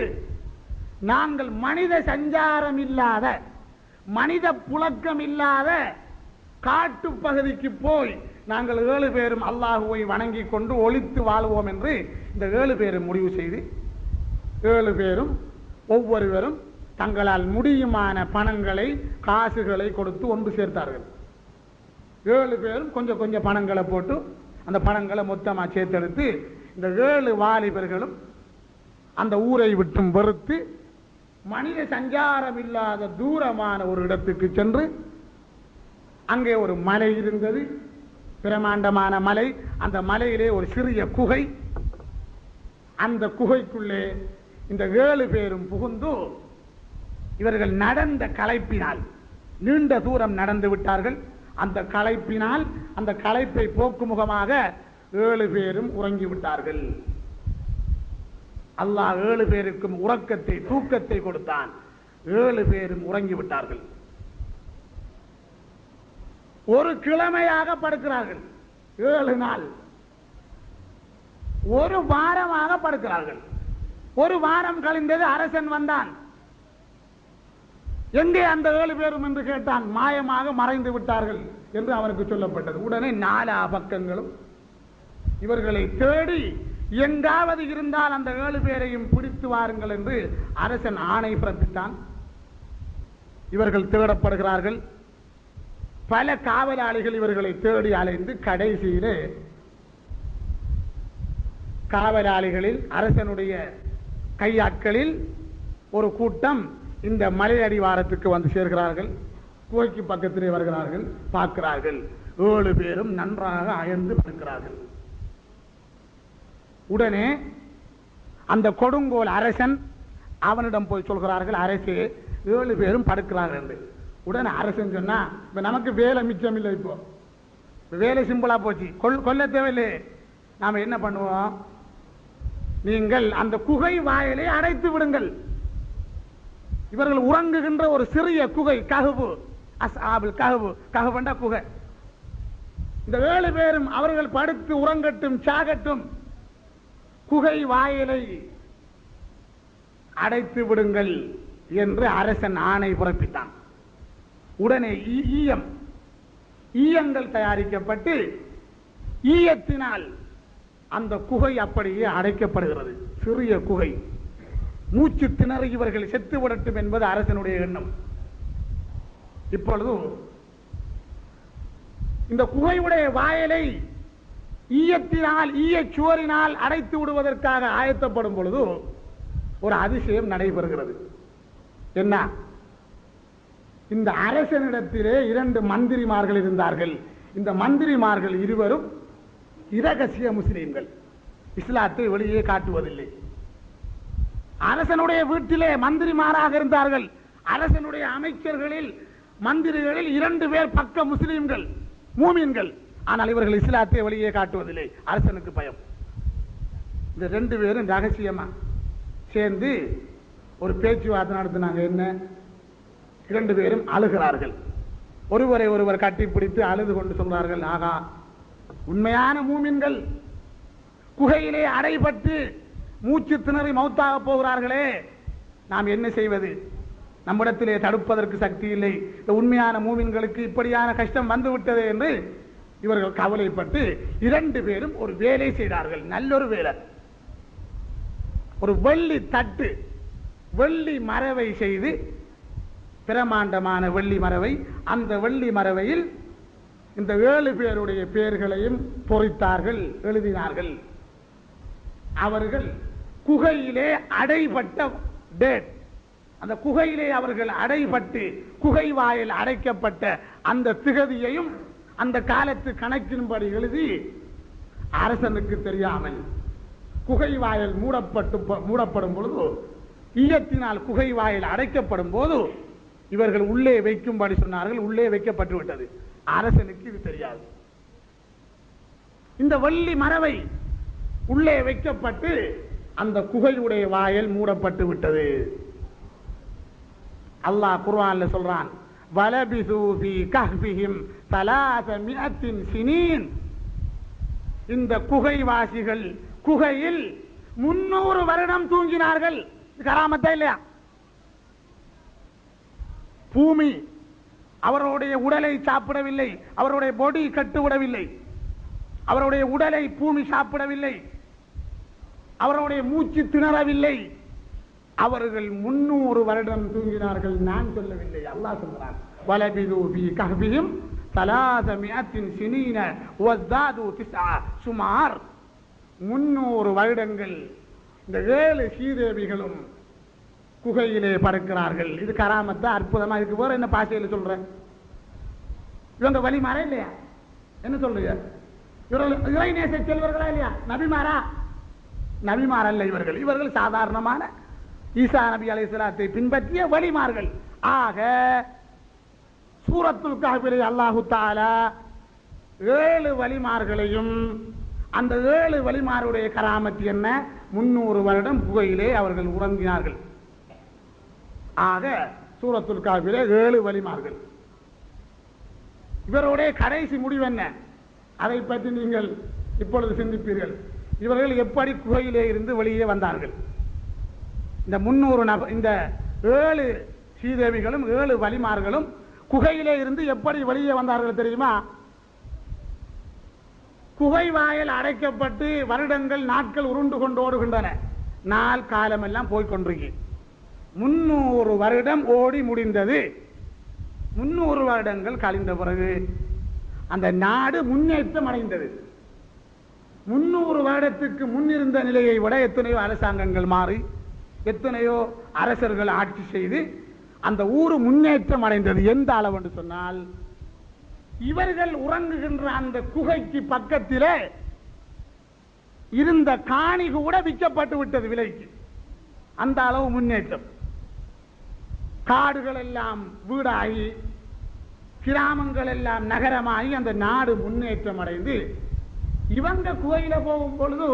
நாங்கள் மனித சஞ்சாரம் இல்லாத, மனித புழக்கம் இல்லாத காட்டு பகுதிக்கு போய் நாங்கள் 7 பேரும் அல்லாஹுவை வணங்கி கொண்டு ஒளித்து வாழ்வோம் என்று இந்த 7 பேரும் முடிவு செய்து 7 பேரும் ஒவ்வொருவரும் தங்களால் முடியுமான பணங்களை, காசுகளை கொடுத்து ஒன்று சேர்த்தார்கள். 7 பேரும் கொஞ்சம் கொஞ்சம் பணங்களை போட்டு அந்த பணங்களை மொத்தமாக சேர்த்தெடுத்து இந்த 7 வாலிபர்களும் அந்த ஊரை விட்டும் வெறுத்து மனித சஞ்சாரம் இல்லாத தூரமான ஒரு இடத்துக்கு சென்று, அங்கே ஒரு மலை இருந்தது, பிரமாண்டமான மலை. அந்த மலையிலே ஒரு சிறிய குகை. அந்த குகைக்குள்ளே இந்த 7 பேரும் புகுந்து இவர்கள் நடந்த களைப்பினால், நீண்ட தூரம் நடந்து விட்டார்கள். அந்த களைப்பினால், அந்த களைப்பை போக்கும் முகமாக 7 பேரும் உறங்கிவிட்டார்கள். அல்லாஹ் 7 பேருக்கும் உறக்கத்தை, தூக்கத்தை கொடுத்தான். 7 பேரும் உறங்கிவிட்டார்கள். ஒரு கிழமையாக படுக்கிறார்கள், 7 நாள், ஒரு வாரமாக படுக்கிறார்கள். ஒரு வாரம் கழிந்தது, அரசன் வந்தான். எங்கே அந்த 7 பேரும் என்று கேட்டான். மாயமாக மறைந்து விட்டார்கள் என்று அவனுக்கு சொல்லப்பட்டது. உடனே 4 பக்கங்களும் இவர்களை தேடி எங்காவது இருந்தால் அந்த 7 பேரையும் பிடித்து வாருங்கள் என்று அரசன் ஆணை பிறப்பித்தான். இவர்கள் தேடப்படுகிறார்கள். பல காவலாளிகள் இவர்களை தேடி அலைந்து கடைசியிலே காவலாளிகளில், அரசனுடைய கையாட்களில் ஒரு கூட்டம் இந்த மலை அடிவாரத்துக்கு வந்து சேர்கிறார்கள். குகைக்கு பக்கத்திலே வருகிறார்கள், பார்க்கிறார்கள். 7 பேரும் நன்றாக அயர்ந்து படுக்கிறார்கள். உடனே அந்த கொடுங்கோல் அரசன் அவனிடம் போய் சொல்கிறார்கள், அரசே 7 பேரும் படுக்கிறார்கள் என்று. உடனே அரசன் சொன்னா, இப்ப நமக்கு வேலை மிச்சம் இல்லை, இப்போ வேலை சிம்பிளா போச்சு, கொல்ல தேவையில்லை. நாம என்ன பண்ணுவோம்? நீங்கள் அந்த குகை வாயிலை அடைத்து விடுங்கள். இவர்கள் உறங்குகின்ற ஒரு சிறிய குகை, கஹ்பு, அஸ்ஹாபுல் கஹ்பு, கஹ்புண்டா குகை. இந்த 7 பேரும் அவர்கள் படுத்து உறங்கட்டும், சாகட்டும், குகை வாயிலை அடைத்து விடுங்கள் என்று அரசன் ஆணை பிறப்பித்தான். உடனே ஈயங்கள் தயாரிக்கப்பட்டு ஈயத்தினால் அந்த குகை அப்படியே அடைக்கப்படுகிறது. சிறிய குகை. மூச்சு திணறி இவர்கள் செத்து விடட்டும் என்பது அரசனுடைய எண்ணம். இப்பொழுது இந்த குகையுடைய வாயிலை ஈயத்தினால், ஈயச்சுவரினால் அடைத்து விடுவதற்காக ஆயத்தப்படும் பொழுது ஒரு அதிசயம் நடைபெறுகிறது. என்ன? இந்த அரசனிடத்திலே 2 மந்திரிமார்கள் இருந்தார்கள். இந்த மந்திரிமார்கள் இருவரும் இரகசிய முஸ்லிம்கள், இஸ்லாத்தை வெளியே காட்டுவதில்லை. அரசனுடைய வீட்டிலே மந்திரிமாராக இருந்தார்கள். அரசனுடைய அமைச்சர்களில், மந்திரிகளில் 2 பேர் பக்க முஸ்லிம்கள், மூமின்கள். ஆனால் இவர்கள் இஸ்லாத்தை வெளியே காட்டுவதில்லை. அரசனுக்கு பயம். இந்த 2 பேரும் ரகசியமா சேர்ந்து ஒரு பேச்சுவார்த்தை நடத்தினாங்க. என்ன? 2 பேரும் அழுகிறார்கள். ஒருவரை ஒருவர் கட்டிப்பிடித்து அழுது கொண்டு சொல்றார்கள், ஆகா, உண்மையான மூமின்கள் குகையிலே அடைபட்டு மூச்சு திணறி மௌத்தாக போகிறார்களே, நாம் என்ன செய்வது? நம்மிடத்திலே தடுப்பதற்கு சக்தி இல்லை. இந்த உண்மையான மூமின்களுக்கு இப்படியான கஷ்டம் வந்துவிட்டது என்று இவர்கள் கவலைப்பட்டு 2 பேரும் ஒரு வேலை செய்தார்கள். நல்லொரு வேலை. ஒரு வெள்ளி தட்டு, வெள்ளி மரவை செய்து, பிரமாண்டமான வெள்ளி மரவை, அந்த வெள்ளி மரவையில் இந்த 7 பேருடைய பெயர்களையும் பொறித்தார்கள், எழுதினார்கள். அவர்கள் குகையிலே அடைபட்ட டேட், அந்த குகையிலே அவர்கள் அடைபட்டு குகை வாயில் அடைக்கப்பட்ட அந்த திகதியையும் அந்த காலத்து கணக்கின்படி எழுதி அரசனுக்கு தெரியாமல் குகை வாயில் மூடப்படும் பொழுது ஈயத்தினால் குகை வாயில் அடைக்கப்படும் போது இவர்கள் உள்ளே வைக்கும்படி சொன்னார்கள். உள்ளே வைக்கப்பட்டு விட்டது. அரசனுக்கு இது தெரியாது. இந்த வெள்ளி மரவை உள்ளே வைக்கப்பட்டு அந்த குகையுடைய வாயில் மூடப்பட்டு விட்டது. அல்லாஹ் குர்ஆன்ல சொல்றான், வலபிசு ஃபீ கஹ்ஃபிஹிம் 300 சினீன். இந்த குகைவாசிகள் குகையில் 300 வருடம் தூங்கினார்கள். கராமத்தா இல்லையா? பூமி அவருடைய உடலை சாப்பிடவில்லை, அவருடைய பொடி கட்டுவிடவில்லை, அவருடைய உடலை பூமி சாப்பிடவில்லை, அவருடைய மூச்சு திணறவில்லை. அவர்கள் 300 வருடம் தூங்கினார்கள். நான் சொல்லவில்லை, அல்லாஹ் சொல்கிறான். வலபிது ஃபீ கஹ்ஃபிஹிம் 300 சினீன வஸ்தாது 9 சுமார் 300 வருடங்கள் இந்த 7 சீதேவிகளும் குகையிலே படுக்கிறார்கள். இது கராமத்தா? அற்புதமா இருக்கு. வேற என்ன பாஷையில் சொல்றேன்? இவங்க வலிமாரா இல்லையா? என்ன சொல்றீங்க? இவர்கள் இறைநேச செல்வர்களா இல்லையா? நபிமாரா? நபிமார் அல்ல இவர்கள். இவர்கள் சாதாரணமான ஈசா நபி அலைஹிஸ்ஸலாத்தை பின்பற்றிய வலிமார்கள். ஆக சூரத்துல் கஹ்ஃபிலே அல்லாஹு தஆலா 7 வலிமார்களையும், அந்த 7 வலிமாருடைய கராமத் என்ன? 300 வருடம் குகையிலே அவர்கள் உறங்கினார்கள். ஆக சூரத்துல் கஹ்ஃபிலே 7 வலிமார்கள். இவருடைய கடைசி முடிவு என்ன? அதை பற்றி நீங்கள் இப்பொழுது சிந்திப்பீர்கள். இவர்கள் எப்படி குகையிலே இருந்து வெளியே வந்தார்கள்? இந்த 300 இந்த 7 சீதேவிகளும் 7 வலிமார்களும் குகையிலே இருந்து எப்படி வெளியே வந்தார்கள் தெரியுமா? குகை வாயில் அடைக்கப்பட்டு வருடங்கள் நாட்கள் உருண்டு கொண்டு ஓடுகின்றன. நாள் காலம் எல்லாம் போய்கொண்டிருக்கு. 300 வருடம் ஓடி முடிந்தது. 300 வருடங்கள் கழிந்த பிறகு அந்த நாடு முன்னேற்றம் அடைந்தது. 300 வருடத்துக்கு முன்னிருந்த நிலையை விட எத்தனையோ அரசாங்கங்கள் மாறி, எத்தனையோ அரசர்கள் ஆட்சி செய்து அந்த ஊர் முன்னேற்றம் அடைந்தது. எந்த அளவு என்று சொன்னால், இவர்கள் உறங்குகின்ற அந்த குகைக்கு பக்கத்திலே இருந்த காணி கூட விற்கப்பட்டு விட்டது விலைக்கு. அந்த அளவு முன்னேற்றம். காடுகள் எல்லாம் வீடாகி, கிராமங்கள் எல்லாம் நகரமாகி அந்த நாடு முன்னேற்றம் அடைந்து, இவங்க குகையில போகும் பொழுது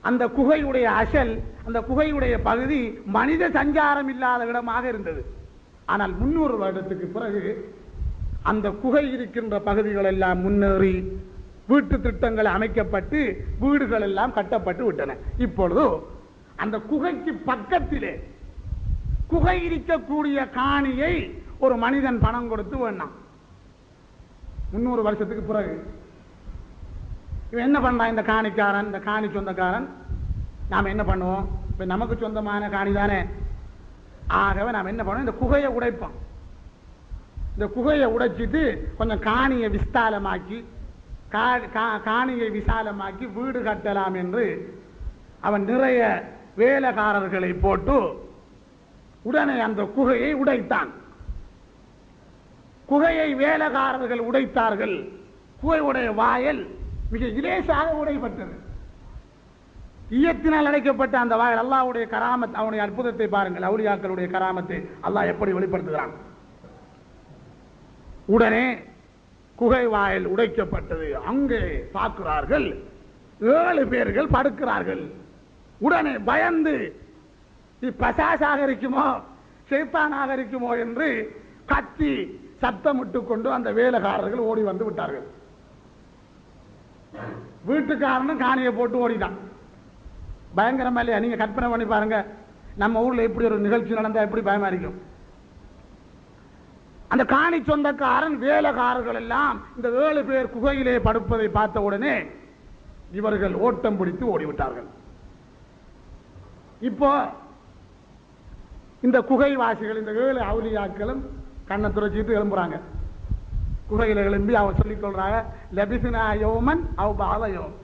அந்த குகையுடைய அசல், அந்த குகையுடைய பகுதி மனித சஞ்சாரம் இல்லாத இடமாக இருந்தது. ஆனால் 300 வருடத்துக்கு பிறகு அந்த குகை இருக்கின்ற பகுதிகள் எல்லாம் முன்னேறி வீட்டு திட்டங்கள் அமைக்கப்பட்டு வீடுகள் எல்லாம் கட்டப்பட்டு விட்டன. இப்பொழுது அந்த குகைக்கு பக்கத்திலே குகை இருக்கக்கூடிய காணியை ஒரு மனிதன் பணம் கொடுத்து வேண்டாம். 300 வருஷத்துக்கு பிறகு இவன் என்ன பண்றான்? இந்த காணிக்காரன், இந்த காணி சொந்தக்காரன், நாம் என்ன பண்ணுவோம்? இப்ப நமக்கு சொந்தமான காணி தானே. ஆகவே நாம் என்ன பண்ணுவோம்? இந்த குகையை உடைப்போம். இந்த குகையை உடைச்சிட்டு கொஞ்சம் காணியை விஸ்தாலமாக்கி, காணியை விசாலமாக்கி வீடு கட்டலாம் என்று அவன் நிறைய வேலைக்காரர்களை போட்டு உடனே அந்த குகையை உடைத்தான். குகையை வேலைக்காரர்கள் உடைத்தார்கள். குகையுடைய வாயில் மிக இலேசாக உடைப்பட்டது. ஈயத்தினால் அடைக்கப்பட்ட அந்த வாயில் அல்லாஹ்வுடைய கராமத், அவனுடைய அற்புதத்தை பாருங்கள். அவுலியாக்களுடைய கராமத்தை அல்லாஹ் எப்படி வெளிப்படுத்துகிறான். உடனே குகை வாயில் உடைக்கப்பட்டது. அங்கே பார்க்கிறார்கள் 7 பேர்கள் படுக்கிறார்கள். உடனே பயந்து பசாசாக இருக்குமோ ஷைத்தானாக இருக்குமோ என்று கத்தி சத்தமிட்டு கொண்டு அந்த வேலைக்காரர்கள் ஓடி வந்து விட்டார்கள். வீட்டுக்காரனும் காணியை போட்டு ஓடிட்டான். பயங்கரமா இல்லையா? நீங்க கற்பனை பண்ணி பாருங்க, நம்ம ஊர்ல இப்படி ஒரு நிகழ்ச்சி நடந்தா எப்படி பயமா இருக்கும். அந்த காணி சொந்தக்காரன், வேலைக்காரர்கள் எல்லாம் இந்த 7 பேர் குகையிலே படுப்பதை பார்த்த உடனே இவர்கள் ஓட்டம் பிடித்து ஓடிவிட்டார்கள். இப்போ இந்த குகைவாசிகள், இந்த 7 அவுலியாக்களும் கண்ணை துறைச்சிட்டு எழும்புறாங்க. குகையில எழும்பி அவர் சொல்லிக் கொள்றாங்க, லபிசினா யௌமன் அவ் பஅத யௌம்,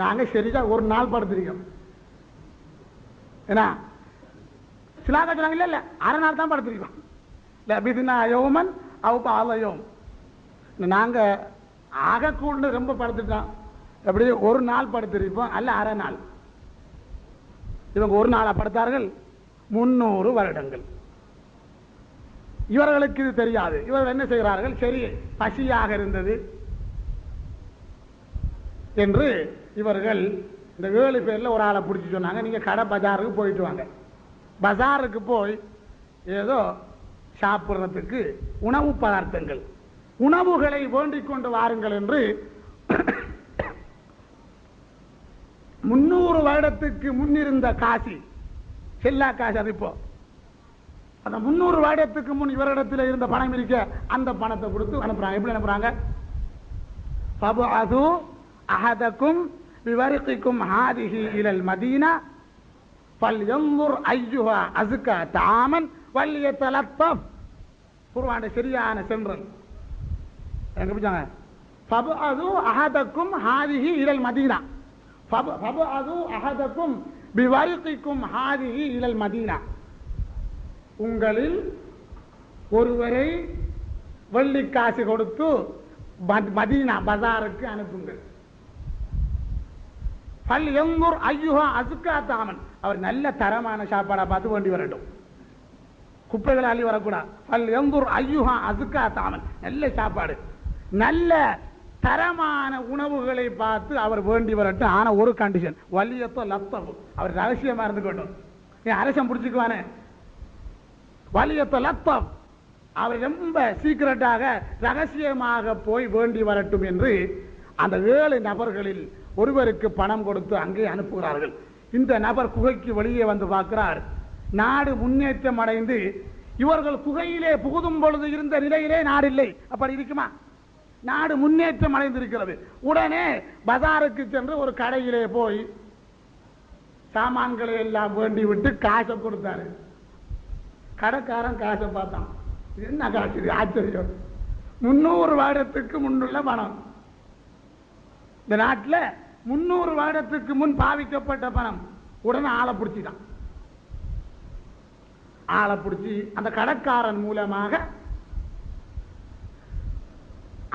நாங்க சரியா ஒரு நாள் படுத்திருக்கோம். ஏன்னா சிலாக சொன்னாங்க, இல்ல இல்ல அரை நாள் தான் படுத்திருக்கோம். லபிசினா யௌமன் அவ் பஅத யௌம், நாங்க ஆக கூண்டு ரொம்ப படுத்துட்டோம். எப்படி ஒரு நாள் படுத்திருப்போம், அல்ல அரை நாள். இவங்க ஒரு நாளா படுத்தார்கள். 300 வருடங்கள். இவர்களுக்கு இது தெரியாது. இவர்கள் என்ன செய்கிறார்கள், சரி பசியாக இருந்தது என்று இவர்கள் இந்த 7 பேர்ல ஒரு ஆளை பிடிச்சி சொன்னாங்க, நீங்க கடை பஜாருக்கு போயிட்டு வாங்க. பஜாருக்கு போய் ஏதோ சாப்பிட்றதுக்கு உணவு பதார்த்தங்கள், உணவுகளை வேண்டிக் கொண்டு வாருங்கள் என்று 300 வருடத்துக்கு முன்னிருந்த காசி, செல்லா காசு. அது இப்போ அந்த 300 வருடத்துக்கு முன் இவரிடத்தில் இருந்த பணம் இருக்க, அந்த பணத்தை கொடுத்து அனுப்புறாங்க. எப்படி அனுப்புறாங்க? ஃபபஅது அஹதக்கும் பிவரிகிக்கும் ஹாதிஹி இலல் மதீனா ஃபல்யன்ظுர் அய்யுஹா அஸ்கா தஆமன் வல்யதலத்தஃப். குர்ஆனுடைய சரியான சென்றல் எங்க பிடிச்சாங்க? ஃபபஅது அஹதக்கும் ஹாதிஹி இலல் மதீனா, ஃபபஅது அஹதக்கும் பிவரிகிக்கும் ஹாதிஹி இலல் மதீனா. உங்களில் ஒருவரை வெள்ளி காசு கொடுத்து மதீனா பஜாருக்கு அனுப்புங்கள். ஃபல்யன்ظுர் அய்யுஹா அஸ்கா தஆமன். அவர் நல்ல தரமான சாப்பாடா பார்த்து வேண்டி வரட்டும், குப்பைகளை அள்ளி வரக்கூடாது. ஃபல்யன்ظுர் அய்யுஹா அஸ்கா தஆமன், நல்ல சாப்பாடு, நல்ல தரமான உணவுகளை பார்த்து அவர் வேண்டி வரட்டும். ஆனா ஒரு கண்டிஷன், வலியத்தோ லத்தம், அவர் ரகசியமா இருந்துக்கட்டும். என் அரசன் பிடிச்சிக்குவானே, வலியத்தோ லத்தம், அவர் ரொம்ப சீக்கிரட்டாக ரகசியமாக போய் வேண்டி வரட்டும் என்று அந்த 7 நபர்களில் ஒருவருக்கு பணம் கொடுத்து அங்கே அனுப்புகிறார்கள். இந்த நபர் குகைக்கு வெளியே வந்து பார்க்கிறார். நாடு முன்னேற்றம் அடைந்து இவர்கள் குகையிலே புகுதும் பொழுது இருந்த நிலையிலே நாடு இல்லை. அப்படி இருக்குமா? நாடு முன்னேற்றம் அடைந்திருக்கிறது. உடனே பஜாருக்கு சென்று ஒரு கடையிலே போய் சாமான்களை எல்லாம் வேண்டி விட்டு காசை கொடுத்தாரு. கடைக்காரன் காசை பார்த்தான், என்ன காசு, ஆச்சரியம், 300 வருடத்துக்கு முன்னுள்ள பணம். இந்த நாட்டில் 300 வருடத்துக்கு முன் பாவிக்கப்பட்ட பணம். உடனே ஆளை பிடிச்சிட்டான். ஆளை பிடிச்சி அந்த கடைக்காரன் மூலமாக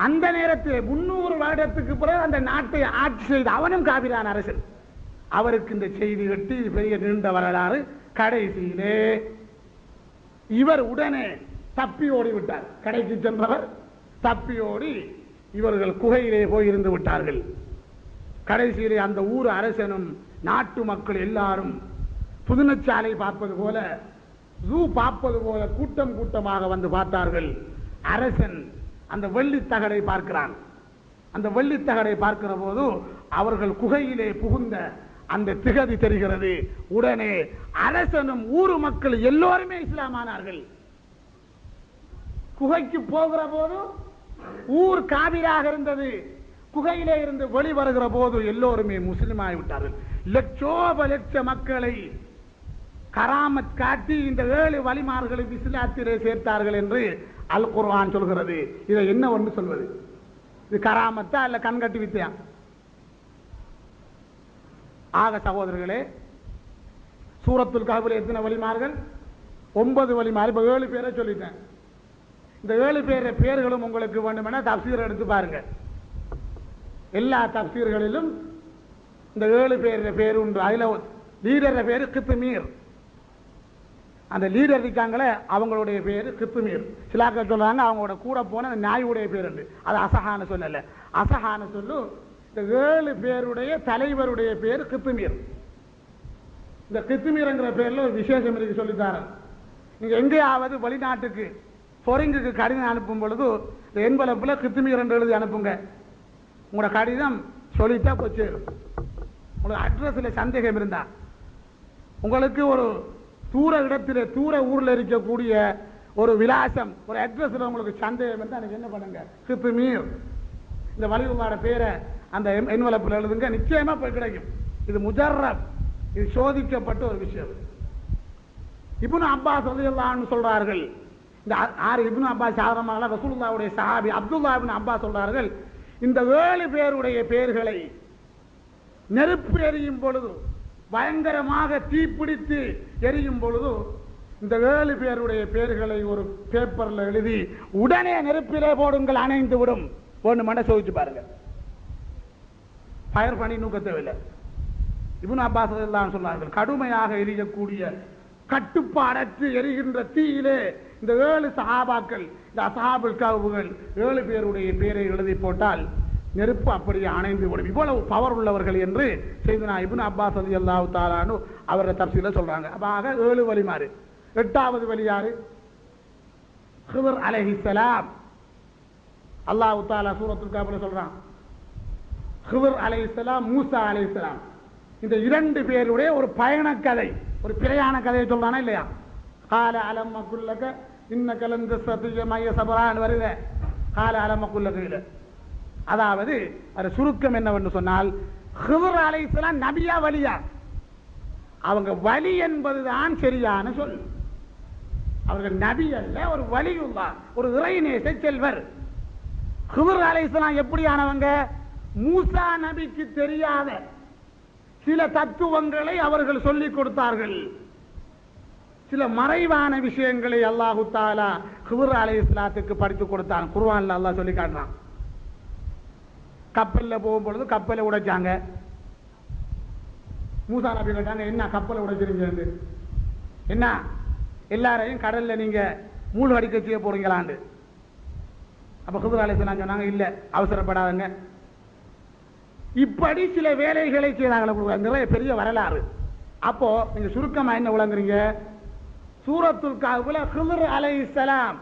அந்த நேரத்தில் 300 வருடத்துக்கு பிறகு அந்த நாட்டை ஆட்சி செய்த அவனும் காபிரான அரசன். அவருக்கு இந்த செய்தி கட்டி பெரிய நீண்ட வரலாறு. கடைசியிலே இவர் உடனே தப்பி ஓடி விட்டார். கடைக்கு சென்றவர் தப்பி ஓடி இவர்கள் குகையிலே போய் இருந்து விட்டார்கள். கடைசியிலே அந்த ஊர் அரசனும் நாட்டு மக்கள் எல்லாரும் புதுநச்சாலை பார்ப்பது போல, ஜூ பார்ப்பது போல கூட்டம் கூட்டமாக வந்து பார்த்தார்கள். அரசன் அந்த வெள்ளித்தகடை பார்க்கிறான். அந்த வெள்ளித்தகடை பார்க்கிற போது அவர்கள் குகையிலே புகுந்த அந்த திகதி தெரிகிறது. உடனே அரசனும் ஊர் மக்கள் எல்லோருமே இஸ்லாமானார்கள். குகைக்கு போகிற போது ஊர் காபிராக இருந்தது. குகையிலே இருந்து வெளிவருகிற போது எல்லோருமே முஸ்லிம் ஆகிவிட்டார்கள். லட்சோப லட்ச மக்களை கராமத் காட்டி இந்த 7 வலிமார்களை இஸ்லாத்திலே சேர்த்தார்கள் என்று அல் குர்ஆன் சொல்கிறது. இதை என்ன ஒன்று சொல்வது? இது கராமத்தா இல்ல கண்கட்டி வித்தையா? ஆக சகோதரர்களே, சூரத்துல் கஹ்ஃபில் எத்தனை வலிமார்கள்? 9 வலிமார். இப்ப 7 பேரை சொல்லிட்டேன். இந்த 7 பேர பேர்களும் உங்களுக்கு வேண்டுமென தப்சீர் எடுத்து பாருங்க. எல்லா தப்சீர்களிலும் இந்த 7 பேர பேர் உண்டு. அதுல லீடர் பேரு கித்மீர். அந்த லீடர் இருக்காங்களே அவங்களுடைய பேரு கித்மீர். சிலாக்கள் சொல்றாங்க அவங்களோட கூட போன நாயுடைய பேர் உண்டு. அது அசஹான சொல்லல. அசஹான சொல்லு இந்த 7 பேருடைய தலைவருடைய பேர் கித்மீர். இந்த கித்மீர்ங்கிற பேர்ல ஒரு விசேஷம் இருக்கு, சொல்லித்தார. நீங்க எங்கேயாவது வெளிநாட்டுக்கு பொறிங்குக்கு கடிதம் அனுப்பும் பொழுது இந்த என்வலப்புல கித்மீர் என்று எழுதி அனுப்புங்க. உங்களோட கடிதம் சொல்லிட்டா போய் சேரும். உங்களுக்கு அட்ரஸ்ல சந்தேகம் இருந்தா, உங்களுக்கு ஒரு தூர இடத்திலே தூர ஊர்ல இருக்கக்கூடிய ஒரு விலாசம், ஒரு அட்ரஸ்ல உங்களுக்கு சந்தேகம் இருந்தா எனக்கு என்ன பண்ணுங்க, கித்மீர் இந்த வலியுல்லாட பேரை அந்த என்வலப்புல எழுதுங்க, நிச்சயமா போய் கிடைக்கும். இது முஜர்ரப், இது சோதிக்கப்பட்ட ஒரு விஷயம். இப்னு அப்பாஸ் ரலியல்லாஹு அன்ஹு சொல்றார்கள். இந்த 6 இப்னு அப்பாஸ் சாதாரணமாக ரசூலுல்லாஹ்வுடைய சஹாபி அப்துல்லாஹ் இப்னு அப்பாஸ் சொல்றார்கள், இந்த 7 பேருடைய பெயர்களை நெருப்பு எரியும் பொழுது, பயங்கரமாக தீப்பிடித்து எரியும் பொழுது, இந்த 7 பேருடைய பெயர்களை ஒரு பேப்பர்ல எழுதி உடனே நெருப்பிலே போடுங்கள், அணைந்து விடும். ஒன்று மண்ட சோதிச்சு பாருங்க. ஃபயர் பண்ணி நூக்க தேவையில்லை. இப்னு அப்பாஸ் ரலியல்லாஹு அன்ஹு சொல்றார்கள், கடுமையாக எரியக்கூடிய கட்டுப்பாடற்று எரிகின்ற தீயிலே இந்த 7 சஹாபாக்கள், இந்த அஸ்ஹாபுல் கஹ்ஃபுகள் 7 பேருடைய பேரை எழுதி போட்டால் நெருப்பு அப்படியே அணைந்து விடும். இவ்வளவு பவர் உள்ளவர்கள் என்று செய்தனா இப்னு அப்பாஸ் ரலியல்லாஹு தஆலா அன்ஹு அவருடைய தஃசீர்ல சொல்றாங்க. அப்ப 7 வலிமாறு. 8வது வலி யாரு? ஹிதர் அலைஹிஸ்ஸலாம். அல்லாஹ் தஆலா சூரத்துல் கஹ்ஃப்ல சொல்றான், ஹிதர் அலைஹிஸ்ஸலாம், மூசா அலைஹிஸ்ஸலாம். இந்த 2 பேருடைய ஒரு பயண கதை, ஒரு பிரயாண கதையை சொல்றானா இல்லையா? கால அலம்ம குல்லக இன்னக லன் தஸ்திய மய சபரான் வருது. கால அலம்ம குல்லக. அதாவது அது சுருக்கம் என்னவென்று சொன்னால், ஹிதர் அலைஹிஸ்ஸலாம் நபியா வலியா? அவங்க வலி என்பதுதான் சரியான சொல். அவர்கள் நபி அல்ல, ஒரு வலியுல்லாஹ், ஒரு இறைநேச செல்வர். ஹிதர் அலைஹிஸ்ஸலாம் எப்படியானவங்க? மூசா நபிக்கு தெரியாத சில தத்துவங்களை அவர்கள் சொல்லிக் கொடுத்தார்கள். சில மறைவான விஷயங்களை அல்லாஹு தஆலா ஹிதர் அலைஹிஸ்ஸலாத்துக்கு படித்து கொடுத்தான். குர்ஆன்ல அல்லாஹ் சொல்லி காட்டுறான். கப்பல்ல போகும்பொழுது கப்பலை உடைச்சாங்க. மூசா நபி கேட்டாங்க, என்ன கப்பலை உடைச்சிருங்க? என்ன எல்லாரையும் கடல்ல நீங்க மூழ்கடிக்க செய்ய போறீங்களான்னு. அப்ப ஹிதர் அலைஹிஸ்ஸலாம் சொன்னாங்க, இல்ல அவசரப்படாதங்க. இப்படி சில வேலைகளை செய்தாங்க. நிறைய பெரிய வரலாறு. அப்போ நீங்க சுருக்கமா என்ன விளங்குறீங்க? சூரத்துல் கஹ்ஃப்ல ஹிதர் அலைஹிஸ்ஸலாம்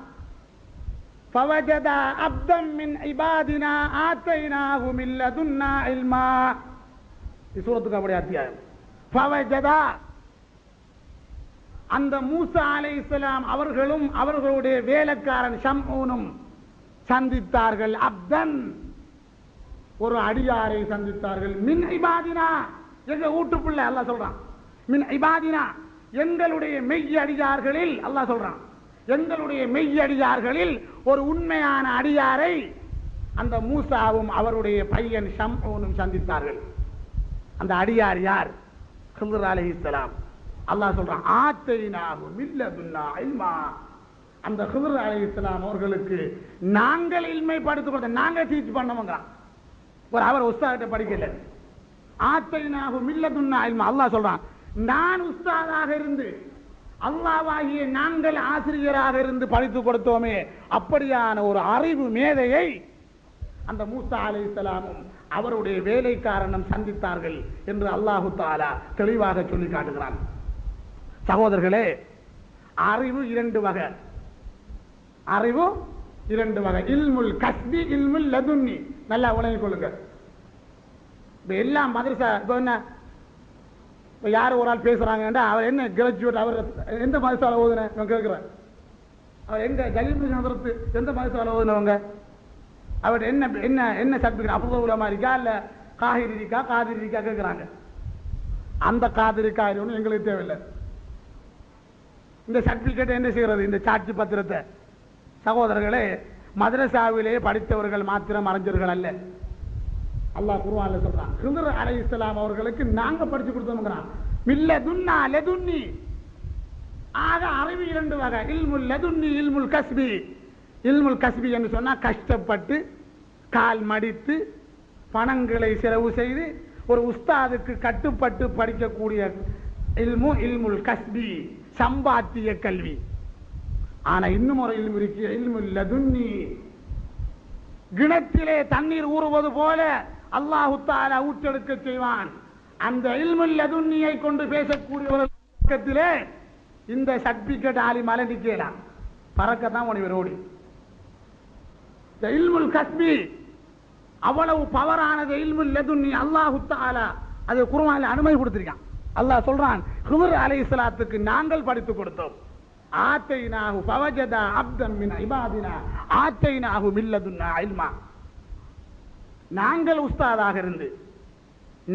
فوجد عبدا من عبادنا آتيناه من لدنا علما. சூரத்துல் கஹ்ஃபுடைய அத்தியாயம். فوجد, அந்த மூசா அலைஹிஸ்ஸலாம் அவர்களும் அவர்களுடைய வேலைக்காரன் ஷம்ஊனும் சந்தித்தார்கள். அப்தன், ஒரு அடியாரை சந்தித்தார்கள். மின் இபாதினா, எங்க வீட்டுக்குள்ள அல்லாஹ் சொல்றான். மின் இபாதினா, எங்களுடைய மெய் அடியார்களில் அல்லாஹ் சொல்றான். எங்களுடைய மெய் அடியார்களில் ஒரு உண்மையான அடியாரை அந்த மூசாவும் அவருடைய பையன் ஷம்ஊனும் சந்தித்தார்கள். அந்த அடியார் யார்? ஹிதர் அலைஹிஸ்ஸலாம். அல்லாஹ் சொல்றான், ஆத்தைனாஹு மின் லதுன்னா இல்மா. அந்த ஹிதர் அலைஹிஸ்ஸலாம் அவர்களுக்கு நாங்கள் இல்மை படித்து கொடுத்தோம். நாங்க டீச் பண்ணவங்க. ஒரு அவர் உஸ்தாதிட்ட படிக்கல. ஆத்தைனாஹு மின் லதுன்னா இல்மா. அல்லாஹ் சொல்றான், நான் உஸ்தாதாக இருந்து, அல்லாஹ்வாகிய நாங்கள் ஆசிரியராக இருந்து படித்து கொடுத்தோமே, அப்படியான ஒரு அறிவு மேதையை அந்த மூசா அலைஹிஸ்ஸலாமும் அவருடைய வேலைக்காரனும் சந்தித்தார்கள் என்று அல்லாஹு தஆலா தெளிவாக சொல்லி காட்டுகிறான். சகோதரர்களே, அறிவு 2 வகை. அறிவு 2 வகை. இல்முல் கஸ்பி, இல்முல் லதுன்னி. நல்லா விளங்கிக் கொள்ளுங்க. எல்லாம் மதரசா. இப்போ என்ன, யாரும் ஒரு ஆள் பேசுறாங்க, அவர் என்ன கிராஜுவேட், அவர் எந்த மதரசால ஓதுன கேட்கிறேன். அவர் எங்க ஜலீல் ஹதரத் எந்த மதரசால ஓதுனவங்க, அவர் என்ன என்ன என்ன சர்டிபிகேட், அப்துல் உலமா இருக்கா இல்ல காஹிர் இருக்கா காதிர் இருக்கா கேட்கிறாங்க. அந்த காதிரி காயிரும் எங்களுக்கு தேவையில்லை. இந்த சர்டிபிகேட் என்ன செய்யறது? இந்த சாட்சி பத்திரத்தை. சகோதரர்களே, மதரசாவிலே படித்தவர்கள் மாத்திரம் அறிஞர்கள் அல்ல. அல்லாஹ் குர்ஆன்ல சொல்றான், ஹிதர் அலைஹிஸ்ஸலாம் அவர்களுக்கு நாங்க படிச்சு கொடுத்தோம்ங்கறான். மில்லதுன்னா லதுன்னி. ஆக அறிவு 2 வகை. இல்முல் லதுன்னி, இல்முல் கஸ்பி. இல்முல் கஸ்பி என்று சொன்னா கஷ்டப்பட்டு கால் மடித்து பணங்களை செலவு செய்து ஒரு உஸ்தாதுக்கு கட்டுப்பட்டு படிக்கக்கூடிய இல்மு இல்முல் கஸ்பி, சம்பாத்திய கல்வி. ஆனா இன்னும் ஒரு இல்மு இருக்கு, இல்முல் லதுன்னி. கிணத்திலே தண்ணீர் ஊறுவது போல அல்லாஹு தஆலா ஊற்றெடுக்க செய்வான். அந்த இல்முல் லதுன்னியை கொண்டு பேசக்கூடியவர்களே இந்த சர்டிபிகேட் ஆலிமால நிக்கலாம். பறக்கத்தான் உனக்கு ரோடி. இல்முல் கஸ்பி அவ்வளவு பவரானது. இல்முல் லதுன்னி அல்லாஹு தஆலா அது குர்ஆனில் அனுமதி கொடுத்திருக்கான். அல்லாஹ் சொல்றான், ஹிதர் அலைஹிஸ்ஸலாத்துக்கு நாங்கள் படித்து கொடுத்தோம். ஆத்தைனாஹு ஃபவஜத அப்தன் மின் இபாதினா ஆத்தைனாஹு மின் லதுன்னா இல்மா. நாங்கள் உஸ்தாதாக இருந்து,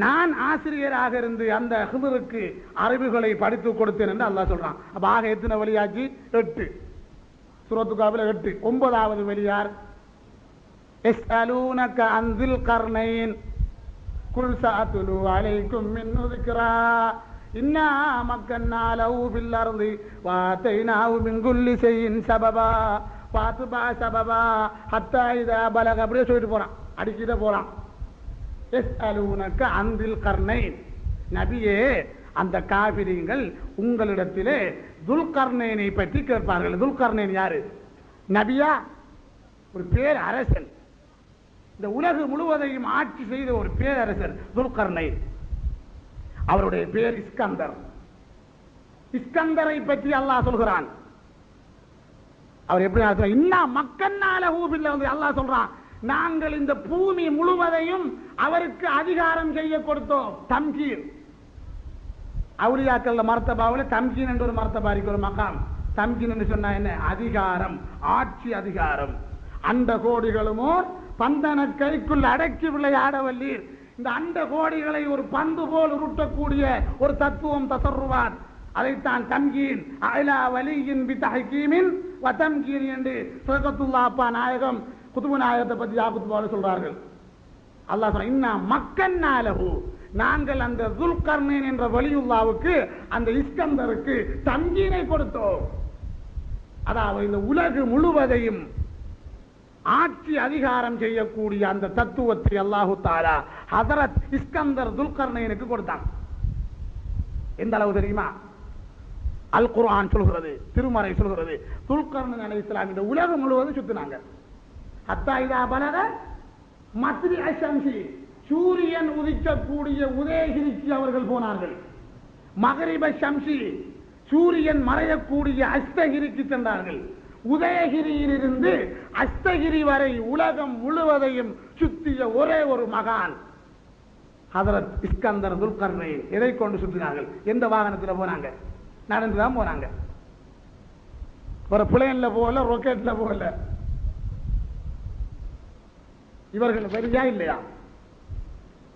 நான் ஆசிரியராக இருந்து அந்த ஹிதருக்கு அறிவுகளை படித்து கொடுத்தேன் என்று அல்லாஹ் சொல்றான். அப்ப ஆக எத்தனை வழியாச்சு? 8. சூரத்துல் கஹ்ஃப்ல 8. 9வது வழியார்? யஸ்அலூனக அன் ذில் கர்னைன் குல் சஅத்லு அலைக்கும் மின்ஹு ذிக்ரா இன்னா மக்கன்னா லஹு ஃபில் அர்தி வஆதைனாஹு மின் குல்லி ஷைஇன் சபபா ஃபாத்பா சபபா ஹத்தா இதா பலக. அப்படியே சொல்லிட்டு போறான், அடிக்கிட்டே போறான். யஸ்அலூனக அன் ذில் கர்னைன். நபியே, அந்த காபிரீங்கள் உங்களிடத்திலே துல்கர்னைனை பற்றி கேட்பார்கள். துல்கர்னைன் யாரு? நபியா? ஒரு பேர் அரசன், இந்த உலகு முழுவதையும் ஆட்சி செய்த ஒரு பேரரசர் துல்கர்னைன். அவருடைய பேர் இஸ்கந்தர். இஸ்கந்தரை பற்றி அல்லாஹ் சொல்கிறான். அவர் எப்படி இன்னா மக்கன்னால ஊபில்ல வந்து அல்லாஹ் சொல்றான், நாங்கள் இந்த பூமி முழுவதையும் அவருக்கு அதிகாரம் செய்ய கொடுத்தோம். தம்கீன், அவுலியாக்கள் மர்த்தபாவில் தம்கீன் என்ற ஒரு மர்த்தபாரிக்கு ஒரு மகாம். தம்கீன் என்று சொன்னா என்ன? அதிகாரம், ஆட்சி அதிகாரம். அண்ட கோடிகளுமோ பந்தன கைக்குள் அடக்கி விளையாடவல்லீர். இந்த அண்ட கோடிகளை ஒரு பந்து போல் உருட்டக்கூடிய ஒரு தத்துவம் தசர்ருவான். அதைத்தான் தம்கீன் அலா வலியின் பிதஹ்கீமின் வ தம்கீன் என்று சதகத்துல்லாஹ் அப்பா நாயகம் குதுபு நாயகத்தை பற்றி யாக்குத்துபாவில் சொல்றார்கள். அல்லாஹ் சொல்றான், இன்னா மக்கன்னாலஹு, நாங்கள் அந்த துல்கர்னைன் என்ற வலியுல்லாவுக்கு, அந்த இஸ்கந்தருக்கு தம்கீனை கொடுத்தோம். அதாவது இந்த உலகு முழுவதையும் ஆட்சி அதிகாரம் செய்யக்கூடிய அந்த தத்துவத்தை அல்லாஹு தஆலா ஹஜரத் இஸ்கந்தர் துல்கர்னைனுக்கு கொடுத்தான். எந்த அளவு தெரியுமா? அல் குர்ஆன் சொல்கிறது, திருமறை சொல்கிறது, துல்கர்னைன் அலைஹிஸ்ஸலாம் இந்த உலகம் முழுவதும் சுத்தினாங்க. ஹத்தா இதா பலக மத்ரி அஷம்சி, சூரியன் உதிக்கக்கூடிய உதயகிரிக்கு அவர்கள் போனார்கள். மகரிப ஷம்சி, சூரியன் மறையக்கூடிய அஸ்தகிரிக்கு சென்றார்கள். உதயகிரியிலிருந்து அஸ்தகிரி வரை உலகம் முழுவதையும் சுத்திய ஒரே ஒரு மகான் ஹஜரத் இஸ்கந்தர் துல்கர்னைன். எதை கொண்டு சுற்றினார்கள்? எந்த வாகனத்தில் போனாங்க? நடந்துதான் போனாங்க. ஒரு பிளேன்ல போகல, ராக்கெட்ல போகல. இவர்கள் சரியா இல்லையா?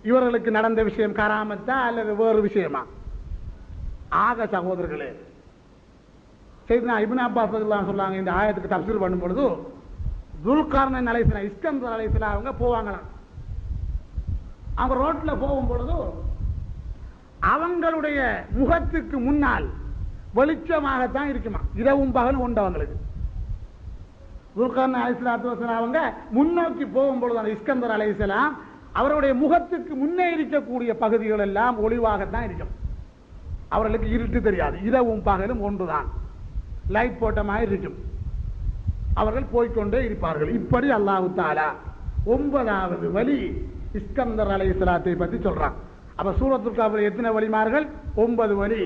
இவர்களுக்கு நடந்த விஷயம் கராமத்தா அல்லது வேறு விஷயமா? ஆக சகோதரர்களே, சையத்னா இப்னு அப்பாஸ் ரலியல்லாஹு சொல்றாங்க, இந்த ஆயத்துக்கு தஃப்சீர் பண்ணும் பொழுது துல்கர்னைன் அலைஹிஸ்ஸலாம் இஸ்கந்தர் அலைஹிஸ்ஸலாம் அவங்க போவாங்களாம். அவங்க ரோட்ல போகும் பொழுது அவங்களுடைய முகத்துக்கு முன்னால் வெளிச்சமாகத்தான் இருக்குமா, இரவும் பகலும் உண்டு அவங்களுக்கு. துல்கர்னைன் அலைஹிஸ்ஸலாத்து வஸலாம் அவங்க முன்னோக்கி போகும்பொழுது அந்த இஸ்கந்தர் அலைஹிஸ்ஸலாம் அவருடைய முகத்துக்கு முன்னே இருக்கக்கூடிய பகுதிகள் எல்லாம் ஒளிவாகத்தான் இருக்கும். அவர்களுக்கு இருட்டு தெரியாது, இரவும் பகலும் ஒன்றுதான், லைட் போட்ட மாதிரி இருக்கும். அவர்கள் போய்கொண்டே இருப்பார்கள். இப்படி அல்லாஹ் தஆலா 9வது வலி இஸ்கந்தர் அலைஹிஸ்ஸலாத்தை பற்றி சொல்றான். அப்ப சூரத்துல் கஹ்ஃபில் எத்தனை வலிமார்கள்? 9 வலி.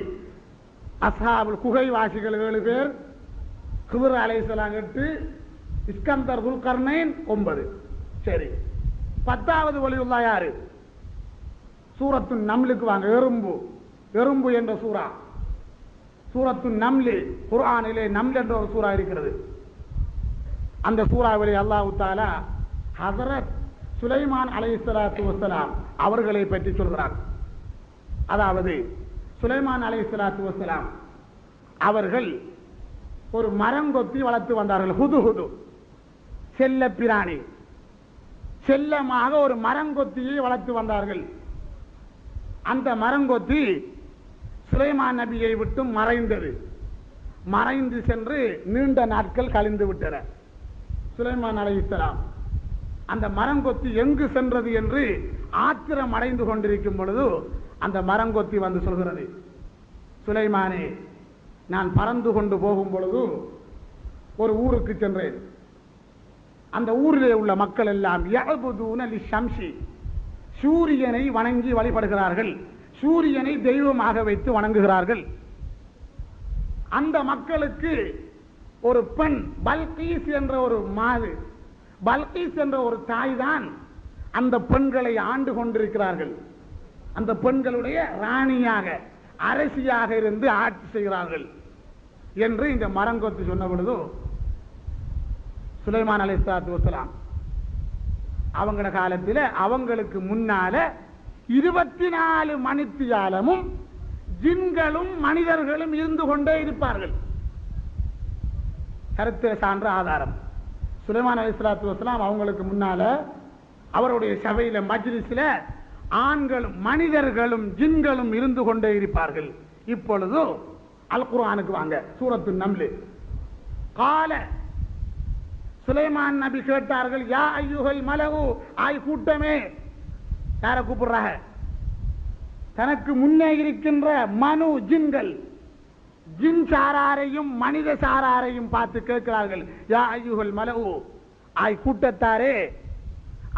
அஸ்ஹாபுல் குகைவாசிகள் 7 பேர், ஹிதர் அலைஹிஸ்ஸலாம் 8, இஸ்கந்தர் துல்கர்னைன் 9. சரி, 10வது வலியுல்லாஹ் யாரு? சூரத்து நம்லுக்கு வாங்க. எறும்பு, எறும்பு என்ற சூரா, சூரத்து நம்லு. குர்ஆனிலே நம்ல் என்ற ஒரு சூரா இருக்கிறது. அந்த சூறாவிலே அல்லாஹ் தஆலா ஹஜரத் சுலைமான் அலைஹிஸ்ஸலாத்து வஸ்ஸலாம் அவர்களை பற்றி சொல்கிறார். அதாவது சுலைமான் அலைஹிஸ்ஸலாத்து வஸ்ஸலாம் அவர்கள் ஒரு மரங்கொத்தி வளர்த்து வந்தார்கள். ஹுதுஹுது, செல்ல பிராணி, செல்லமாக ஒரு மரங்கொத்தியை வளர்த்து வந்தார்கள். அந்த மரங்கொத்தி சுலைமான் நபியை விட்டு மறைந்தது. மறைந்து சென்று நீண்ட நாட்கள் கழிந்து விட்டன. சுலைமான் அலைஹிஸ்ஸலாம் அந்த மரங்கொத்தி எங்கு சென்றது என்று ஆத்திரம் அடைந்து கொண்டிருக்கும் பொழுது அந்த மரங்கொத்தி வந்து சொல்கிறது, சுலைமானே, நான் பறந்து கொண்டு போகும் பொழுது ஒரு ஊருக்கு சென்றேன். அந்த ஊரிலே உள்ள மக்கள் எல்லாம் யஅபுதூன லிஷம்சி, சூரியனை வணங்கி வழிபடுகிறார்கள், சூரியனை தெய்வமாக வைத்து வணங்குகிறார்கள். அந்த மக்களுக்கு ஒரு பெண் பல்கீஸ் என்ற ஒரு மாது, பல்கீஸ் என்ற ஒரு தாய் தான் அந்த பெண்களை ஆண்டு கொண்டிருக்கிறார்கள். அந்த பெண்களுடைய ராணியாக, அரசியாக இருந்து ஆட்சி செய்கிறார்கள் என்று இந்த மரங்கொத்தி சொன்ன பொழுது சுலைமான் அலைஹிஸ்ஸலாத்து வஸ்ஸலாம் அவங்கள காலத்தில் அவங்களுக்கு முன்னால 24 மணித்தியாலமும் ஜின்களும் மனிதர்களும் இருந்து கொண்டே இருப்பார்கள். கருத்து சான்ற ஆதாரம். சுலைமான் அலைஹிஸ்ஸலாத்து வஸ்ஸலாம் அவங்களுக்கு முன்னால அவருடைய சபையில மஜ்லிஸ்ல ஆண்களும் மனிதர்களும் ஜின்களும் இருந்து கொண்டே இருப்பார்கள். இப்பொழுது அல் குர்ஆனுக்கு வாங்க. சூரத்து நம்ல். கால சுலைமான் நபி கேட்டார்கள், யா ஐயுஹல் மலவு, ஆய் கூட்டமே. யாரை கூப்பிடுறாங்க? தனக்கு முன்னே இருக்கின்ற மனு ஜின்கள், ஜின் சாராரையும் மனித சாராரையும் பார்த்து கேட்கிறார்கள், யா ஐயுகள் மலவு, ஆய் கூட்டத்தாரே,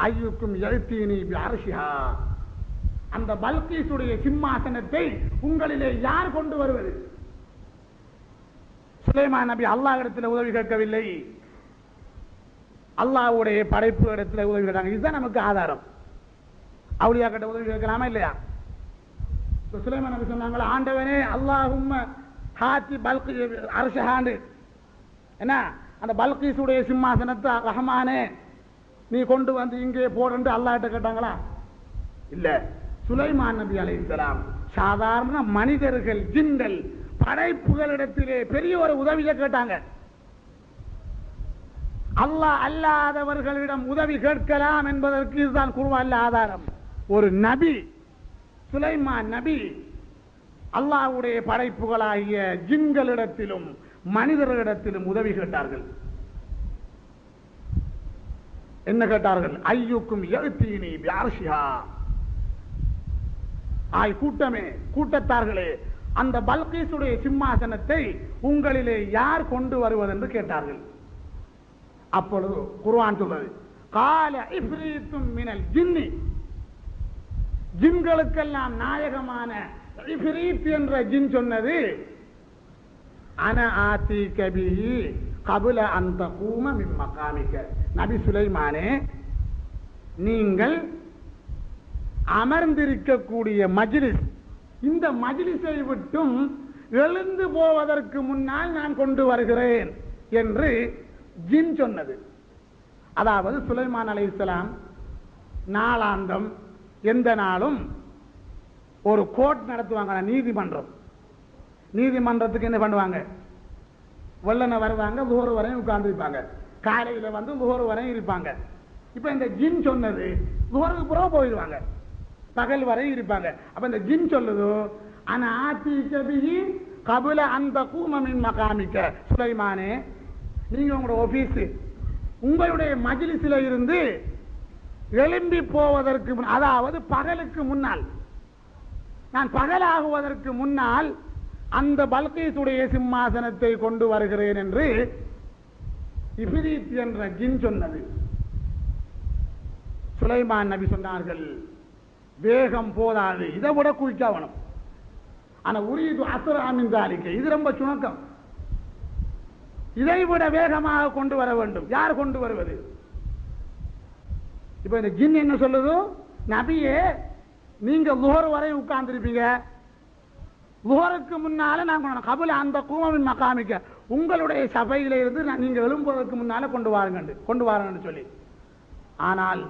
ஐயுக்கும் எழுத்தீனி பிஅர்ஷிஹா, அந்த பல்கீசுடைய சிம்மாசனத்தை உங்களிலே யார் கொண்டு வருவது? சுலைமான் நபி அல்லாஹ் இடத்துல உதவி கேட்கவில்லை, அல்லாஹ்வுடைய படைப்பு இடத்துல உதவி கேட்டாங்க. இதுதான் நமக்கு ஆதாரம். அவுலியா கிட்ட உதவி கேட்கலாமா இல்லையா? சுலைமான் நபி சொன்னாங்களா, ஆண்டவனே அல்லாஹும்ம ஹாத்தி பல்கி அரசஹாண்டு, என்ன அந்த பல்கீசுடைய சிம்மாசனத்தை ரஹ்மானே நீ கொண்டு வந்து இங்கே போடுன்னு அல்லாஹ்ட்ட கேட்டாங்களா? இல்ல. சுலைமான் நபி அலைஹிஸ்ஸலாம் சாதாரண மனிதர்கள், ஜின்கள், படைப்புகளிடத்திலே பெரிய ஒரு உதவியை கேட்டாங்க. அல்லாஹ் அல்லாதவர்களிடம் உதவி கேட்கலாம் என்பதற்கு இதுதான் குர்ஆன்ல ஆதாரம். ஒரு நபி, சுலைமான் நபி, அல்லாஹ்வுடைய படைப்புகளாகிய ஜின்களிடத்திலும் மனிதர்களிடத்திலும் உதவி கேட்டார்கள். என்ன கேட்டார்கள்? ஐயுக்கும் யஅ்தீனி பிஅர்ஷிஹா, ஆய் கூட்டமே, கூட்டத்தார்களே, அந்த பல்கீசுடைய சிம்மாசனத்தை உங்களிலே யார் கொண்டு வருவது என்று கேட்டார்கள். அப்பொழுது குர்ஆன் சொல்றது, கால இஃப்ரீத்தும் மினல் ஜின்னி, ஜின்களுக்கெல்லாம் நாயகமான இஃப்ரீத் என்ற ஜின் சொன்னது, அன ஆதீக பிஹி கபுல அன் தகூம மின் மகாமிக, நபி சுலைமானே, நீங்கள் அமர்ந்திருக்கக்கூடிய மஜ்லிஸ், இந்த மஜ்லிஸை விட்டும் எழுந்து போவதற்கு முன்னால் நான் கொண்டு வருகிறேன் என்று ஜின் சொன்னது. அதாவது சுலைமான் அலைஹிஸ்ஸலாம் நாளாந்தம் எந்த நாளும் ஒரு கோர்ட் நடத்துவாங்க, நீதிமன்றம். நீதிமன்றத்துக்கு என்ன பண்ணுவாங்க? வெள்ளன வருவாங்க, லுஹர் வரையும் உட்கார்ந்து இருப்பாங்க, காலையில வந்து லுஹர் வரையும் இருப்பாங்க. இப்ப இந்த ஜின் சொன்னது லுஹருக்கு புறம் போயிடுவாங்க, பகல் வரை இருப்பாங்க. அப்ப இந்த ஜின் சொல்லுதோ, ஆனா ஆதீக பிஹி கபுல அன் தகூம மின் மகாமிக, சுலைமானே, நீங்க உங்களோட ஆபீஸ், உங்களுடைய மஜ்லிஸில் இருந்து எழும்பி போவதற்கு, அதாவது பகலுக்கு முன்னால், நான் பகலாகுவதற்கு முன்னால் அந்த பல்கீசுடைய சிம்மாசனத்தை கொண்டு வருகிறேன் என்று இஃப்ரீத் என்ற ஜின் சொன்னது. சுலைமான் நபி சொன்னார்கள், வேகம் போதாது, இதை விட குயிக்காவணும். ஆனா உரியது அசுராமின் தாலிக்க, இது ரொம்ப சுணக்கம், இதை விட வேகமாக கொண்டு வர வேண்டும். யார் கொண்டு வருவது? இப்ப இந்த ஜின் என்ன சொல்லுது? நபியே, நீங்க லுஹர் வரை உட்கார்ந்திருப்பீங்க, லுஹருக்கு முன்னால நான் கபுல அந்த கூமின் மகாமிக்க, உங்களுடைய சபையில இருந்து நீங்க எழும்புவதற்கு முன்னால கொண்டு வாருங்கன்னு சொல்லி. ஆனால்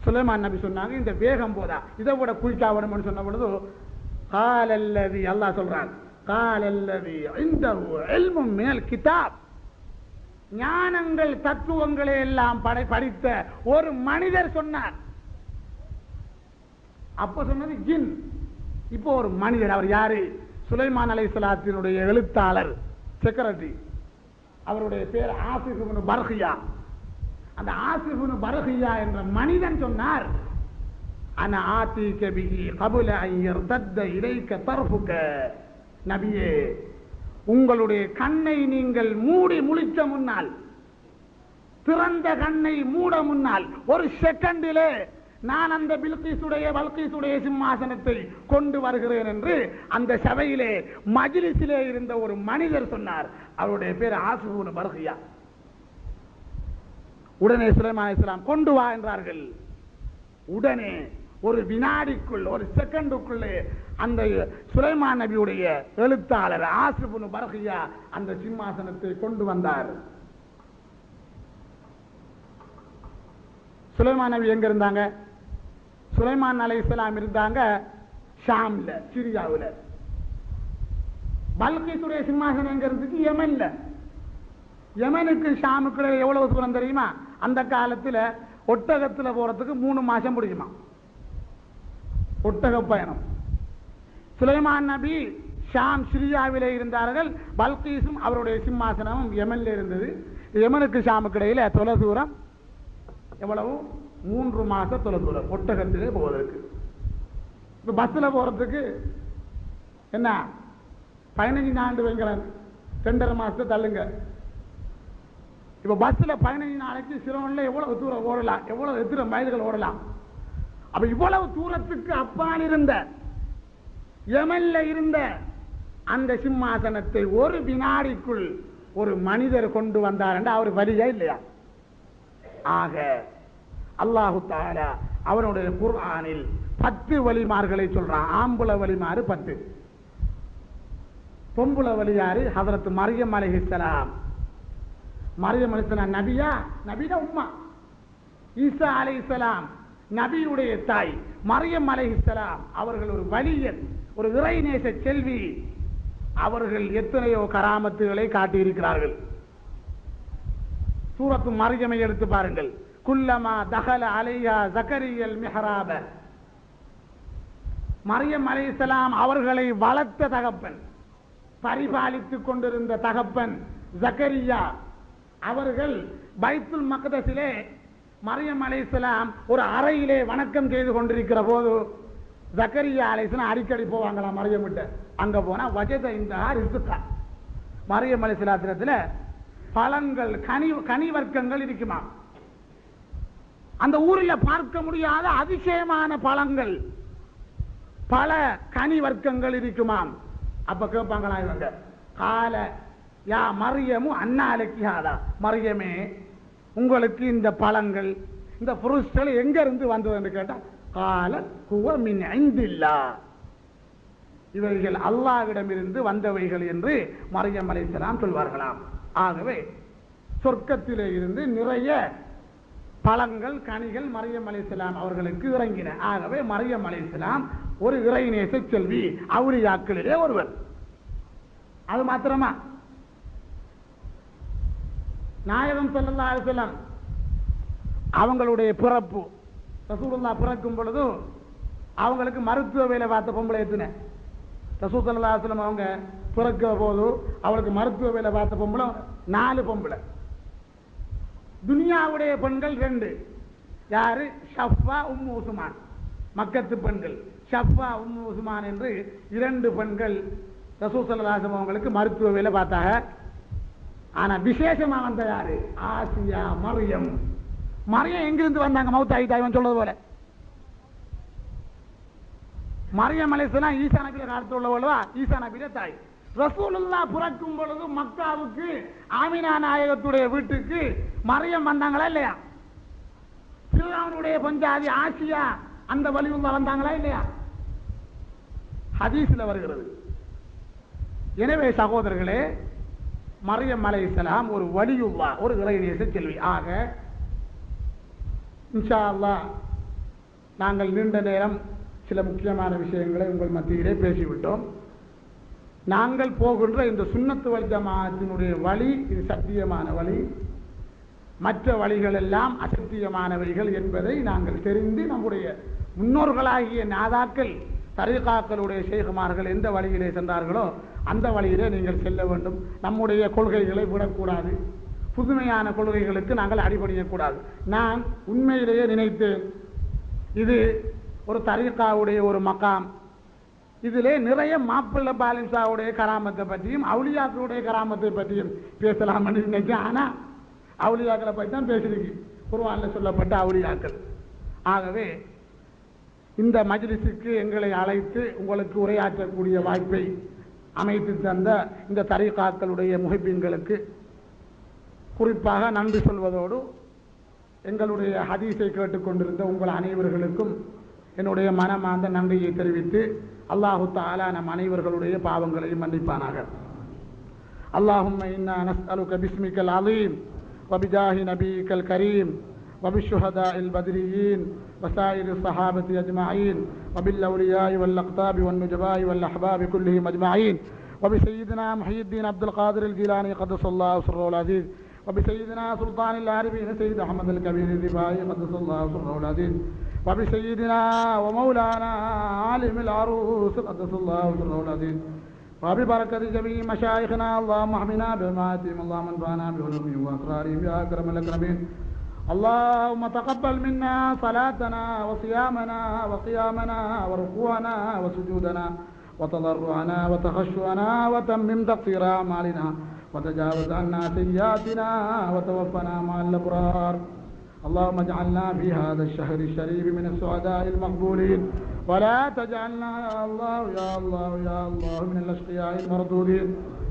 சுலைமான் நபி சொன்னாங்க, இந்த வேகம் போதா, இதை விட குயிக்காவணும் சொன்ன பொழுது, காலல்லதி, அல்லாஹ் சொல்றான், காலல்லதி இந்தஹு இல்மும் மினல் கிதாப், ஞானங்கள் தத்துவங்களை எல்லாம் படித்த ஒரு மனிதர் சொன்னார். அப்ப சொன்னது ஜின், இப்போ ஒரு மனிதர். அவர் யாரு? சுலைமான் அலைஹிஸ்ஸலாத்தினுடைய எழுத்தாளர், செக்ரட்டரி. அவருடைய பேர் ஆசிஃப் இப்னு பர்கியா. அந்த ஆசிஃப் இப்னு பர்கியா என்ற மனிதன் சொன்னார், அன ஆதீக பிஹி கபுல அன் யர்தத்த இலைக தர்ஃபுக, நபியே, உங்களுடைய கண்ணை நீங்கள் மூடி முழிச்ச முன்னால், திறந்த கண்ணை மூட முன்னால் ஒரு செகண்டிலே நான் அந்த பல்கீசுடைய சிம்மாசனத்தை கொண்டு வருகிறேன் என்று அந்த சபையிலே மஜ்லிஸிலே இருந்த ஒரு மனிதர் சொன்னார். அவருடைய பேர் ஆசிஃப் இப்னு பர்கியா. உடனே சுலைமான் அலைஹிஸ்ஸலாம் கொண்டு வா என்றார்கள். உடனே ஒரு வினாடிக்குள், ஒரு செகண்டுக்குள்ளே அந்த சுலைமான் நபியுடைய எழுத்தாளர் ஆசிஃப் இப்னு பர்கியா அந்த சிம்மாசனத்தை கொண்டு வந்தார். சுலைமான் நபி எங்க இருந்தாங்க? சுலைமான் அலைஹிஸ்ஸலாம் இருந்தாங்க ஷாம்ல, சிரியாவுல. பல்கீசுடைய சிம்மாசனம் எங்க இருந்துச்சு? யமன்ல. யமனுக்கு ஷாமுக்கு எவ்வளவு தூரம் தெரியுமா? அந்த காலத்துல ஒட்டகத்துல போறதுக்கு 3 மாசம் பிடிக்குமா, ஒட்டக பயணம். சுலைமான் நபி ஷாம் சிரியாவிலே இருந்தார்கள், பல்கீசும் அவருடைய சிம்மாசனமும் யமன்ல இருந்தது. யமனுக்கு ஷாமுக்கு இடையில தொலை தூரம் எவ்வளவு? 3 மாச தொலை தூரம் ஒட்டகத்திலே போவதற்கு. இப்ப பஸ்ல போறதுக்கு என்ன 15 நாள் வைக்கிறேன், 2.5 மாசத்தை தள்ளுங்க. இப்ப பஸ்ல 15 நாளைக்கு சிலவன்ல எவ்வளவு தூரம் ஓடலாம், எவ்வளவு எத்தனை மைல்கள் ஓடலாம். அப்ப இவ்வளவு தூரத்துக்கு அப்பால் இருந்த யமன்ல இருந்த அந்த சிம்மாசனத்தை ஒரு வினாடிக்குள் ஒரு மனிதர் கொண்டு வந்தார் என்று அவர் வலியா இல்லையா? ஆக அல்லாஹு தஆலா அவனுடைய குர்ஆனில் 10 வலிமார்களை சொல்றான். ஆம்புல வலிமாறு 10, பொம்புல வலியாரு ஹஜ்ரத் மரியம் அலைஹிஸ்ஸலாம். மரியம் அலைஹிஸ்ஸலாம் நபியா? நபினா உம்மா. ஈசா அலைஹிஸ்ஸலாம் நபியுடைய தாய். மரியம் அலைஹிஸ்ஸலாம் அவர்கள் ஒரு வலியர், ஒரு இறைநேச செல்வி. அவர்கள் எத்தனையோ கராமத்துகளை காட்டியிருக்கிறார்கள். சூரத்து மரியமை எடுத்து பாருங்கள். குல்லமா தகல அலையா ஜக்கரியல் மிஹராப. மரியம் அலைஹிஸ்ஸலாம் அவர்களை வளர்த்த தகப்பன், பரிபாலித்துக் கொண்டிருந்த தகப்பன் ஜக்கரியா அவர்கள் பைத்துல் மக்தஸிலே மரியம் அலைஹிஸ்ஸலாம் ஒரு அறையிலே வணக்கம் செய்து கொண்டிருக்கிற போது ஜக்கரியா அலைஹிஸ்ஸலாம் அடிக்கடி போவாங்களாம் மரியம் விட்டு. அங்க போனா வஜத இந்த ரிஸ்கா, மரியம் அலைஹிஸ்ஸலாத்திரத்துல பழங்கள் கனி வர்க்கங்கள் இருக்குமா. அந்த ஊரில் பார்க்க முடியாத அதிசயமான பழங்கள், பல கனி வர்க்கங்கள் இருக்குமாம். அப்ப கேட்பாங்களா இவங்க, கால யா மரியமு அன்னாலக்கியாதா, மரியமே உங்களுக்கு இந்த பழங்கள் இந்த புருஷல் எங்க இருந்து வந்தது என்று கேட்டா, கால குவ மின் இந்தில்லா, இவைகள் அல்லாஹ்விடமிருந்து வந்தவைகள் என்று மரியம் அலைஹிஸ்ஸலாம் சொல்வார்களாம். ஆகவே சொர்க்கத்திலே இருந்து நிறைய பழங்கள் கனிகள் மரியம் அலைஹிஸ்ஸலாம் அவர்களுக்கு இறங்கின. ஆகவே மரியம் அலைஹிஸ்ஸலாம் ஒரு இறைநேச செல்வி, அவுலியாக்களிலே ஒருவர். அது மாத்திரமா, நாயகம் ஸல்லல்லாஹு அலைஹி வஸல்லம் அவங்களுடைய பிறப்பு, ரசூலுல்லாஹ் பிறக்கும் பொழுது அவங்களுக்கு மருத்துவ வேலை பார்த்த பொம்பளை எத்தனை? ரசூல் ஸல்லல்லாஹு அலைஹி வஸல்லம் அவங்க பிறக்கிற போது அவளுக்கு மருத்துவ வேலை பார்த்த பொம்பளை 4 பொம்பளை. துனியாவுடைய பெண்கள் 2. யாரு? ஷஃபா, உம்மு உஸ்மான். மக்கத்து பெண்கள் ஷஃபா, உம்மு உஸ்மான் என்று 2 பெண்கள் ரசூல் ஸல்லல்லாஹு அலைஹி வஸல்லம் அவங்களுக்கு மருத்துவ வேலை பார்த்தாங்க. ஆனா விசேஷமா வந்த யாரு? ஆசியா, மரியம். மரியம் எங்கிருந்து வந்தாங்க? மௌத்தாயிட்டாய்வன் சொல்றது போல. மரியம் அலைஹிஸ்ஸலாம் ஈசா நபியை காலத்தில் உள்ளவளவா, ஈசா நபியுடைய தாய். ரசூலுல்லாஹ் பிறக்கும் பொழுது மக்காவுக்கு ஆமினா நாயகத்துடைய வீட்டுக்கு மரியம் வந்தாங்களா இல்லையா? ஃபிரௌனுடைய பஞ்சாதி ஆசியா அந்த வலியுல்லாஹ் வந்தாங்களா இல்லையா? ஹதீஸ்ல வருகிறது. எனவே சகோதரர்களே, மரியம் அலைஹிஸ்ஸலாம் ஒரு வலியுல்லாஹ், ஒரு இறைநேச செல்வி. ஆக இன்ஷா அல்லாஹ் நாங்கள் நீண்ட நேரம் சில முக்கியமான விஷயங்களை உங்கள் மத்தியிலே பேசிவிட்டோம். நாங்கள் போகின்ற இந்த சுன்னத்து வல் ஜமாஅத்தினுடைய வழி இது சத்தியமான வழி, மற்ற வழிகள் எல்லாம் அசத்தியமானவைகள் என்பதை நாங்கள் தெரிந்து நம்முடைய முன்னோர்களாகிய நாதாக்கள், தரீகாக்களுடைய ஷேகுமார்கள் எந்த வழியிலே சென்றார்களோ அந்த வழியிலே நீங்கள் செல்ல வேண்டும். நம்முடைய கொள்கைகளை விடக்கூடாது, புதுமையான கொள்கைகளுக்கு நாங்கள் அடிபணியக்கூடாது. நான் உண்மையிலேயே நினைத்தேன், இது ஒரு தரீகாவுடைய ஒரு மகாம், இதிலே நிறைய மாப்பிள்ள பாலின்சாவுடைய கராமத்தை பற்றியும் அவுலியாக்களுடைய கராமத்தை பற்றியும் பேசலாம் என்று நினைச்சேன். ஆனா அவுலியாக்களை பற்றி தான் பேசிருக்கு, குர்ஆன்ல சொல்லப்பட்ட அவுலியாக்கள். ஆகவே இந்த மஜ்லிஸுக்கு எங்களை அழைத்து உங்களுக்கு உரையாற்றக்கூடிய வாய்ப்பை அமைத்து தந்த இந்த தரீகாக்களுடைய முஹிப்பீன்களுக்கு குறிப்பாக நன்றி சொல்வதோடு, எங்களுடைய ஹதீஸை கேட்டுக்கொண்டிருந்த உங்கள் அனைவர்களுக்கும் என்னுடைய மனமார்ந்த நன்றியை தெரிவித்து, அல்லாஹு தஆலா நம் அனைவர்களுடைய பாவங்களையும் மன்னிப்பானாக. அல்லாஹும்ம இன்னா நஸ்அலுக பிஸ்மிக்கல் அலீம் வபிஜாஹி நபியிக்கல் கரீம் வபிஷ்ஷுஹதாஇல் பத்ரியின் வஸாயிரி ஸஹாபத்தி அஜ்மஈன் வபில் அவ்லியாஇ வல் அக்தாபி வன் நுஜபாஇ வல் அஹ்பாபி குல்லிஹிம் அஜ்மஈன் وبسيدنا محي الدين عبد القادر الجيلاني قدس الله سره العزيز وبسيدنا سلطان العارفين سيد أحمد الكبير الرفاعي قدس الله سره العزيز وبسيدنا ومولانا عالم العروس قدس الله سره العزيز وببركة جميع مشايخنا اللهم احمنا بماتهم اللهم انفعنا بعلومهم وأسرارهم يا أكرم الأكرمين اللهم تقبل منا صلاتنا وصيامنا وقيامنا وركوعنا وسجودنا وتضرعنا وتخشعنا وتمم تقصير أعمالنا وتجاوز عنا سيئاتنا وتوفنا مع الأبرار. اللهم اجعلنا في هذا الشهر الشريف من السعداء المقبولين، ولا تجعلنا يا الله يا الله يا الله من الأشقياء المردودين.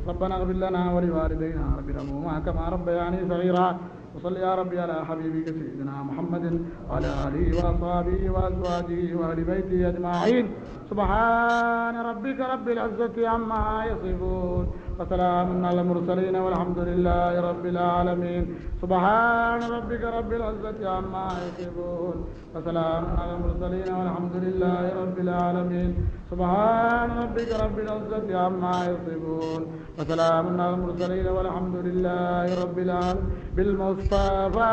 ربنا اغفر لنا ولوالدينا رب ارحمهما كما ربياني صغيرا. وصل يا ربي على حبيبك سيدنا محمد وعلى آله وأصحابه وأزواجه وأهل بيته أجمعين. سبحان ربك رب العزة عما يصفون وسلام على المرسلين والحمد لله رب العالمين. سبحان ربك رب العزة عما يصفون وسلام على المرسلين والحمد لله رب العالمين. سبحان ربك رب العزة عما يصفون وسلام على المرسلين والحمد لله رب العالمين. بالمصطفى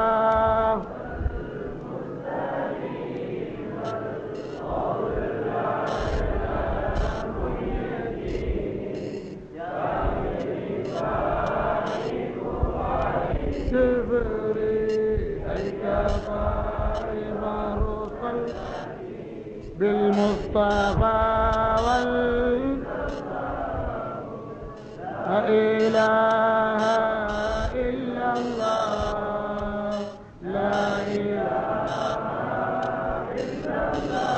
بالمصطفى لا إله إلا الله لا إله إلا الله.